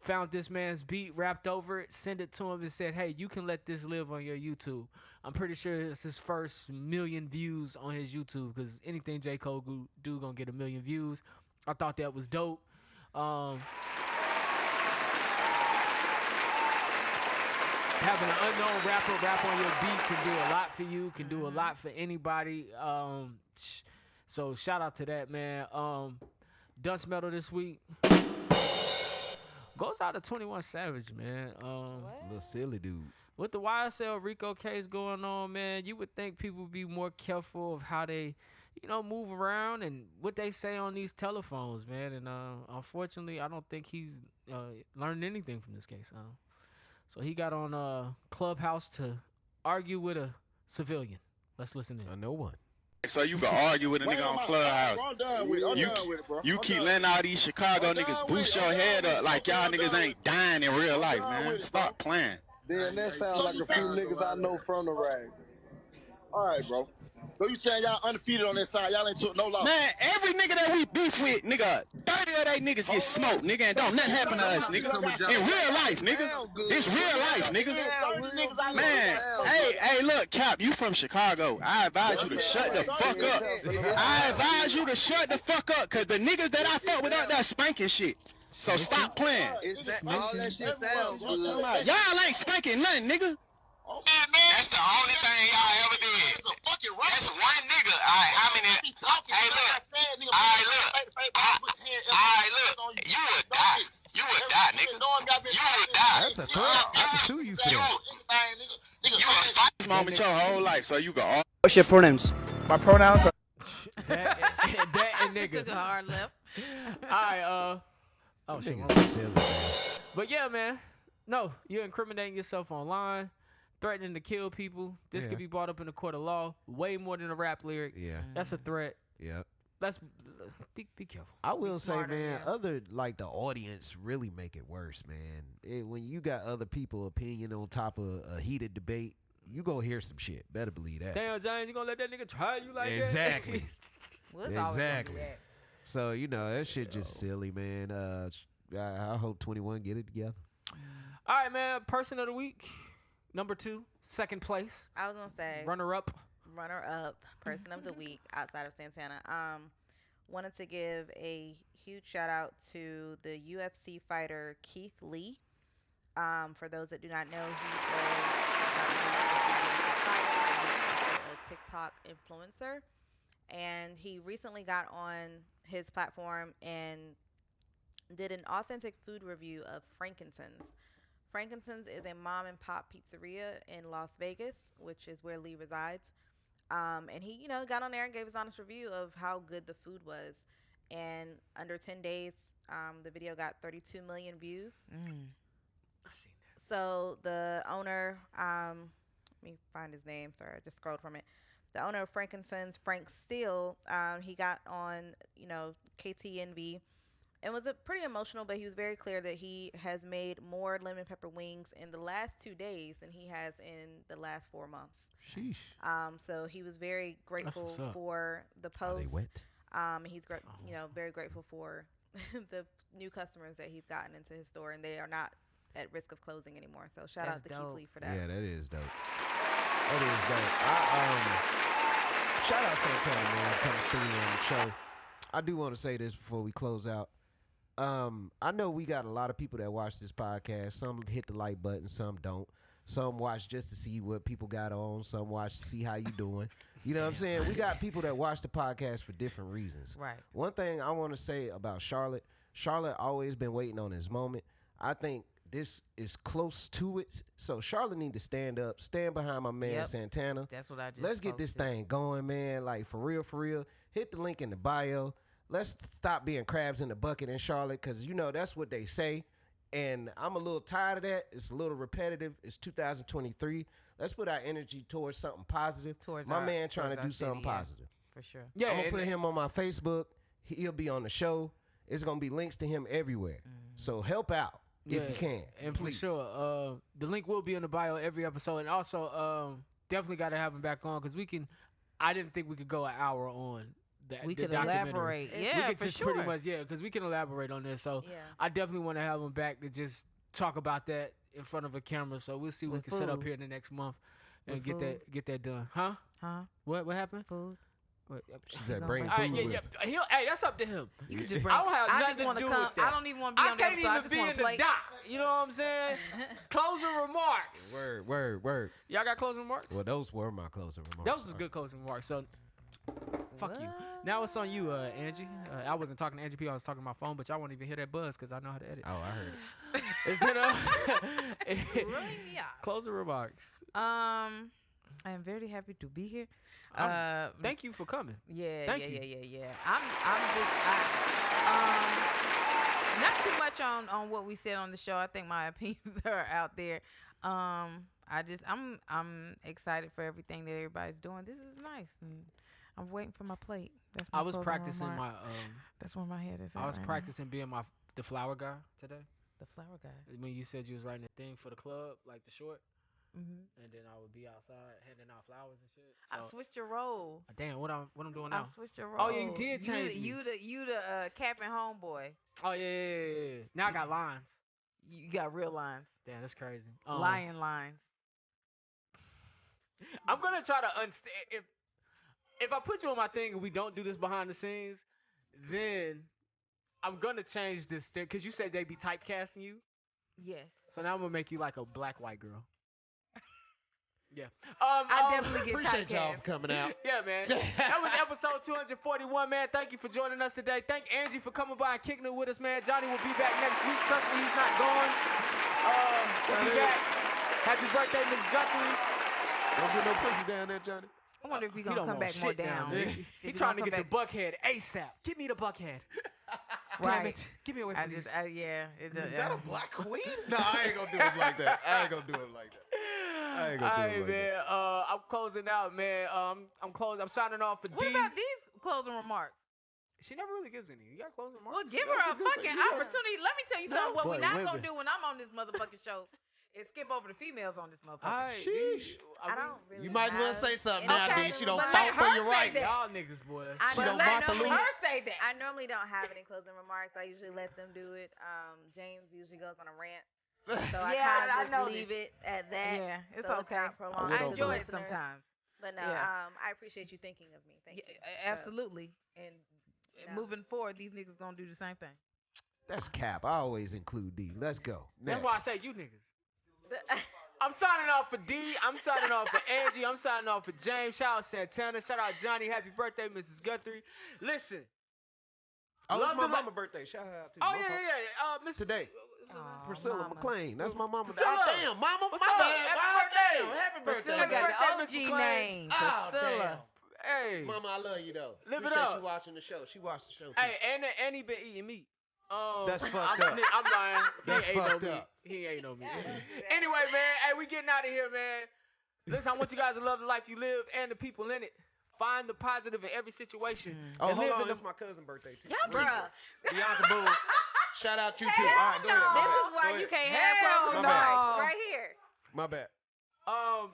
Speaker 1: found this man's beat, rapped over it, sent it to him and said, hey, you can let this live on your YouTube. I'm pretty sure it's his first million views on his YouTube because anything J. Cole do gonna get 1 million views. I thought that was dope. Having an unknown rapper rap on your beat can do a lot for you, can do a lot for anybody. So shout out to that, man. Dunce Metal this week goes out to 21 Savage, man.
Speaker 2: Little silly dude.
Speaker 1: With the YSL Rico case going on, man, you would think people would be more careful of how they, move around and what they say on these telephones, man. And unfortunately, I don't think he's learned anything from this case. So he got on Clubhouse to argue with a civilian. Let's listen in.
Speaker 2: No one.
Speaker 7: So you can argue with a nigga on Clubhouse. You keep letting all these Chicago niggas boost your head up like y'all niggas ain't dying in real life, man. Stop playing.
Speaker 8: Then that sounds like a few niggas I know from the rag. All right, bro. So you saying y'all undefeated on that side? Y'all ain't took no loss.
Speaker 7: Man, every nigga that we beef with, nigga, 30 of they niggas get smoked, nigga, and don't nothing happen to us, nigga. In real life, nigga. It's real life, nigga. Man, hey, look, Cap, you from Chicago. I advise you to shut the fuck up. I advise you to shut the fuck up, cause the niggas that I fuck with out there spanking shit. So stop playing.
Speaker 8: All that shit sounds good.
Speaker 7: Y'all ain't spanking nothing, nigga.
Speaker 9: That's the only thing y'all ever did. That's one nigga. Alright, how many? Hey, look. Alright, look. You would die. You would die, nigga. You would die.
Speaker 2: That's a threat. I can sue you for that.
Speaker 7: You would fight this moment your whole life, so you go.
Speaker 10: What's your pronouns?
Speaker 8: My pronouns are
Speaker 1: that and nigga.
Speaker 3: Took a hard left.
Speaker 1: All right, shit.
Speaker 2: Silly.
Speaker 1: But yeah, man. No, you're incriminating yourself online, threatening to kill people. This could be brought up in the court of law way more than a rap lyric.
Speaker 2: Yeah.
Speaker 1: That's a threat.
Speaker 2: Yeah.
Speaker 1: Let's be careful.
Speaker 2: I will say,
Speaker 3: smarter,
Speaker 2: man,
Speaker 3: yeah.
Speaker 2: other like the audience really make it worse, man. When you got other people opinion on top of a heated debate, you gonna hear some shit. Better believe that.
Speaker 1: Damn, James, you gonna let that nigga try you like
Speaker 2: Exactly.
Speaker 3: Well, it's always gonna be
Speaker 2: Exactly.
Speaker 3: that.
Speaker 2: So that shit just silly, man. I hope 21 get it together.
Speaker 1: All right, man. Person of the week, number 2, second place,
Speaker 5: I was gonna say
Speaker 1: runner up.
Speaker 5: Person of the week outside of Santana. Wanted to give a huge shout out to the UFC fighter Keith Lee. For those that do not know, he is a TikTok influencer, and he recently got on his platform and did an authentic food review of Frankincense. Frankincense is a mom and pop pizzeria in Las Vegas, which is where Lee resides. And he, got on there and gave his honest review of how good the food was. And under 10 days, the video got 32 million views.
Speaker 1: I seen that.
Speaker 5: So the owner, let me find his name. Sorry, I just scrolled from it. The owner of Frankincense, Frank Steele, he got on, KTNV. It was pretty emotional, but he was very clear that he has made more lemon pepper wings in the last 2 days than he has in the last 4 months.
Speaker 2: Sheesh.
Speaker 5: So he was very grateful for the
Speaker 2: Are they
Speaker 5: post.
Speaker 2: wet?
Speaker 5: He's very grateful for the new customers that he's gotten into his store, and they are not at risk of closing anymore. So shout out to Keith Lee for that.
Speaker 2: Yeah, that is dope. That is dope. Shout out Santana, man, coming through on the show. I do want to say this before we close out. I know we got a lot of people that watch this podcast. Some hit the like button, some don't. Some watch just to see what people got on. Some watch to see how you doing. You know what I'm saying? We got people that watch the podcast for different reasons.
Speaker 3: Right.
Speaker 2: One thing I want to say about Charlotte always been waiting on his moment. I think this is close to it. So Charlotte need to stand up, stand behind my man Santana.
Speaker 3: That's what I just
Speaker 2: Let's get this thing going, man. Like, for real. Hit the link in the bio. let's stop being crabs in the bucket in Charlotte, because you know that's what they say. And I'm a little tired of that. It's a little repetitive. It's 2023. Let's put our energy towards something positive. My man trying to do something positive.
Speaker 3: For sure.
Speaker 1: Yeah,
Speaker 2: I'm going to put him on my Facebook. He'll be on the show. It's going to be links to him everywhere. So help out if you can.
Speaker 1: And
Speaker 2: please.
Speaker 1: for sure, the link will be in the bio every episode. And also, definitely got to have him back on, because I didn't think we could go an hour on that.
Speaker 3: We
Speaker 1: the
Speaker 3: could
Speaker 1: documentary.
Speaker 3: elaborate.
Speaker 1: We
Speaker 3: Yeah,
Speaker 1: could
Speaker 3: for
Speaker 1: just
Speaker 3: sure.
Speaker 1: pretty much, because we can elaborate on this. So I definitely want to have him back to just talk about that in front of a camera. So we'll see what we can set up here in the next month and get that done. Huh? What happened?
Speaker 3: Food.
Speaker 2: She said bring food
Speaker 1: Right,
Speaker 2: with.
Speaker 1: Hey, that's up to him.
Speaker 3: You can just bring.
Speaker 1: I don't have
Speaker 3: I
Speaker 1: nothing
Speaker 3: just want
Speaker 1: to
Speaker 3: to
Speaker 1: do
Speaker 3: come.
Speaker 1: with that.
Speaker 3: I don't even want to be
Speaker 1: I
Speaker 3: on the
Speaker 1: can't
Speaker 3: episode. I
Speaker 1: even
Speaker 3: just
Speaker 1: be
Speaker 3: want
Speaker 1: in
Speaker 3: to
Speaker 1: the
Speaker 3: play.
Speaker 1: doc. You know what I'm saying? Closing remarks.
Speaker 2: Word.
Speaker 1: Y'all got closing remarks?
Speaker 2: Well, those were my closing remarks.
Speaker 1: Those was good closing remarks. So, fuck you. Now it's on you, Angie. I wasn't talking to Angie P. I was talking to my phone, but y'all won't even hear that buzz because I know how to edit.
Speaker 2: Oh, I heard it.
Speaker 1: Instead of
Speaker 3: Yeah.
Speaker 1: closing remarks.
Speaker 3: I am very happy to be here.
Speaker 1: Thank you for coming.
Speaker 3: Yeah.
Speaker 1: Thank you.
Speaker 3: I'm not too much on what we said on the show. I think my opinions are out there. I'm excited for everything that everybody's doing. This is nice, and I'm waiting for my plate. That's my
Speaker 1: I was
Speaker 3: closing
Speaker 1: practicing
Speaker 3: remark.
Speaker 1: That's
Speaker 3: where my head is.
Speaker 1: I was practicing being the flower guy today.
Speaker 3: The flower guy.
Speaker 1: When you said you was writing a thing for the club, like the short,
Speaker 3: Mm-hmm.
Speaker 1: and then I would be outside handing out flowers and shit.
Speaker 3: I switched your role.
Speaker 1: Damn, what I'm doing
Speaker 3: I
Speaker 1: now?
Speaker 3: switched your role.
Speaker 1: Oh yeah, you did change me.
Speaker 3: You the cap and homeboy.
Speaker 1: Oh yeah. Now I got lines.
Speaker 3: You got real lines.
Speaker 1: Damn, that's crazy.
Speaker 3: Lion lines.
Speaker 1: I'm gonna try to understand if I put you on my thing and we don't do this behind the scenes, then I'm gonna change this thing because you said they be typecasting you.
Speaker 3: Yes.
Speaker 1: So now I'm gonna make you like a black white girl. Yeah.
Speaker 3: I definitely get
Speaker 2: Appreciate y'all
Speaker 3: typecast.
Speaker 2: for coming out.
Speaker 1: Yeah, man. That was episode 241, man. Thank you for joining us today. Thank Angie for coming by and kicking it with us, man. Johnny will be back next week. Trust me, he's not gone. We'll be back. Happy birthday, Miss Guthrie.
Speaker 2: Don't get no pussy down there, Johnny.
Speaker 3: I wonder if he's gonna come back more down.
Speaker 1: He's trying to get the buckhead ASAP. Give me the buckhead. Damn
Speaker 3: Right.
Speaker 1: it. Give me away from this.
Speaker 2: Is that a black queen? No, I ain't gonna do it like that. I ain't gonna do it like that. I ain't gonna do it like
Speaker 1: man.
Speaker 2: that.
Speaker 1: I'm closing out, man. I'm closing. I'm signing off for
Speaker 3: What
Speaker 1: D.
Speaker 3: about these closing remarks?
Speaker 1: She never really gives any. You got closing remarks?
Speaker 3: Well, give her a fucking opportunity. Let me tell you something. What we not gonna do when I'm on this motherfucking show is skip over the females on this motherfucker.
Speaker 2: Sheesh.
Speaker 5: I don't really.
Speaker 2: You might as well
Speaker 5: have
Speaker 2: say something
Speaker 5: any
Speaker 2: now, D.
Speaker 5: closing
Speaker 2: She don't
Speaker 3: but
Speaker 2: fight
Speaker 3: let
Speaker 2: for
Speaker 3: her
Speaker 2: your
Speaker 3: say
Speaker 2: rights.
Speaker 3: that.
Speaker 1: Y'all niggas, boy.
Speaker 5: I
Speaker 2: She don't
Speaker 5: normally
Speaker 2: bought the
Speaker 5: don't-
Speaker 2: loot.
Speaker 3: Her say that.
Speaker 5: I normally don't have any closing remarks. I usually let them do it. James usually goes on a rant, so I
Speaker 3: Yeah, I
Speaker 5: kind
Speaker 3: know
Speaker 5: of leave it at that.
Speaker 3: Yeah, it's
Speaker 5: so
Speaker 3: okay.
Speaker 5: not prolonged
Speaker 3: I
Speaker 5: for the
Speaker 3: enjoy it
Speaker 5: listeners.
Speaker 3: sometimes.
Speaker 5: But no,
Speaker 3: Yeah.
Speaker 5: I appreciate you thinking of me. Thank you.
Speaker 3: Absolutely. And
Speaker 5: No.
Speaker 3: moving forward, these niggas gonna do the same thing.
Speaker 2: That's cap. I always include D. Let's go.
Speaker 1: That's
Speaker 2: Next.
Speaker 1: why I say you niggas. I'm signing off for D. I'm signing off for Angie. I'm signing off for James. Shout out Santana. Shout out Johnny. Happy birthday, Mrs. Guthrie. Listen.
Speaker 2: Oh,
Speaker 1: Love
Speaker 2: it's my
Speaker 1: the
Speaker 2: mama birthday. Shout out to you.
Speaker 1: Oh,
Speaker 2: My fault.
Speaker 1: yeah. Miss
Speaker 2: Today. Priscilla
Speaker 3: Mama.
Speaker 2: McLean. That's my mama.
Speaker 1: Priscilla.
Speaker 2: Oh, damn, mama.
Speaker 1: What's
Speaker 2: my
Speaker 1: up?
Speaker 2: bad.
Speaker 1: Happy
Speaker 2: Wow,
Speaker 1: birthday.
Speaker 2: damn. Happy birthday.
Speaker 3: Priscilla
Speaker 1: Happy
Speaker 3: got
Speaker 1: birthday,
Speaker 3: the
Speaker 1: Miss
Speaker 3: OG
Speaker 1: McClain.
Speaker 3: name.
Speaker 2: Oh,
Speaker 3: Priscilla.
Speaker 2: damn.
Speaker 1: Hey.
Speaker 2: Mama, I love you, though.
Speaker 1: Live it
Speaker 2: Appreciate
Speaker 1: up.
Speaker 2: you watching the show. She watched the show, too.
Speaker 1: Hey, Andy been eating meat.
Speaker 2: That's fucked
Speaker 1: I'm
Speaker 2: up.
Speaker 1: I'm lying.
Speaker 2: That's
Speaker 1: he ain't
Speaker 2: fucked
Speaker 1: no
Speaker 2: up.
Speaker 1: meat. He ain't no meat. Anyway, man, hey, we getting out of here, man. Listen, I want you guys to love the life you live and the people in it. Find the positive in every situation.
Speaker 2: Oh,
Speaker 1: and
Speaker 2: hold
Speaker 1: live
Speaker 2: on.
Speaker 1: in the
Speaker 2: It's my cousin's birthday, too.
Speaker 3: Y'all
Speaker 5: Bruh.
Speaker 2: Bianca Boone. Shout out you, too. All right, go ahead.
Speaker 5: This
Speaker 2: My bad.
Speaker 5: is why
Speaker 2: Go
Speaker 5: you
Speaker 2: ahead.
Speaker 5: can't have
Speaker 3: Hell
Speaker 5: closing
Speaker 2: no.
Speaker 5: remarks right here.
Speaker 2: My bad.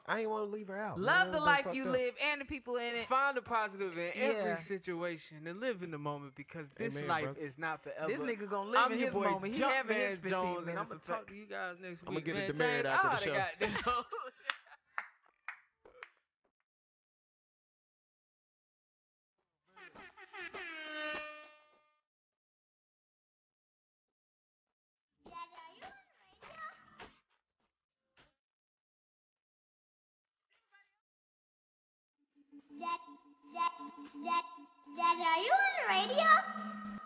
Speaker 2: I ain't want to leave her out.
Speaker 3: Love
Speaker 2: man.
Speaker 3: the
Speaker 2: Everything
Speaker 3: life
Speaker 2: fucked
Speaker 3: you
Speaker 2: up.
Speaker 3: live and the people in it.
Speaker 1: Find the positive in
Speaker 3: Yeah.
Speaker 1: every situation and live in the moment because this
Speaker 2: Amen,
Speaker 1: life
Speaker 2: brother.
Speaker 1: is not forever.
Speaker 3: This nigga gonna live
Speaker 1: I'm
Speaker 3: in
Speaker 1: your
Speaker 3: his
Speaker 1: boy
Speaker 3: moment. He having his
Speaker 1: Jumpman
Speaker 3: 15
Speaker 1: Jones, and
Speaker 3: minutes
Speaker 1: I'm gonna
Speaker 3: of
Speaker 1: talk to you guys next week.
Speaker 2: I'ma get
Speaker 1: man.
Speaker 2: it demarried
Speaker 1: James,
Speaker 2: after the show.
Speaker 1: goddamn-
Speaker 10: Dad, are you on the radio?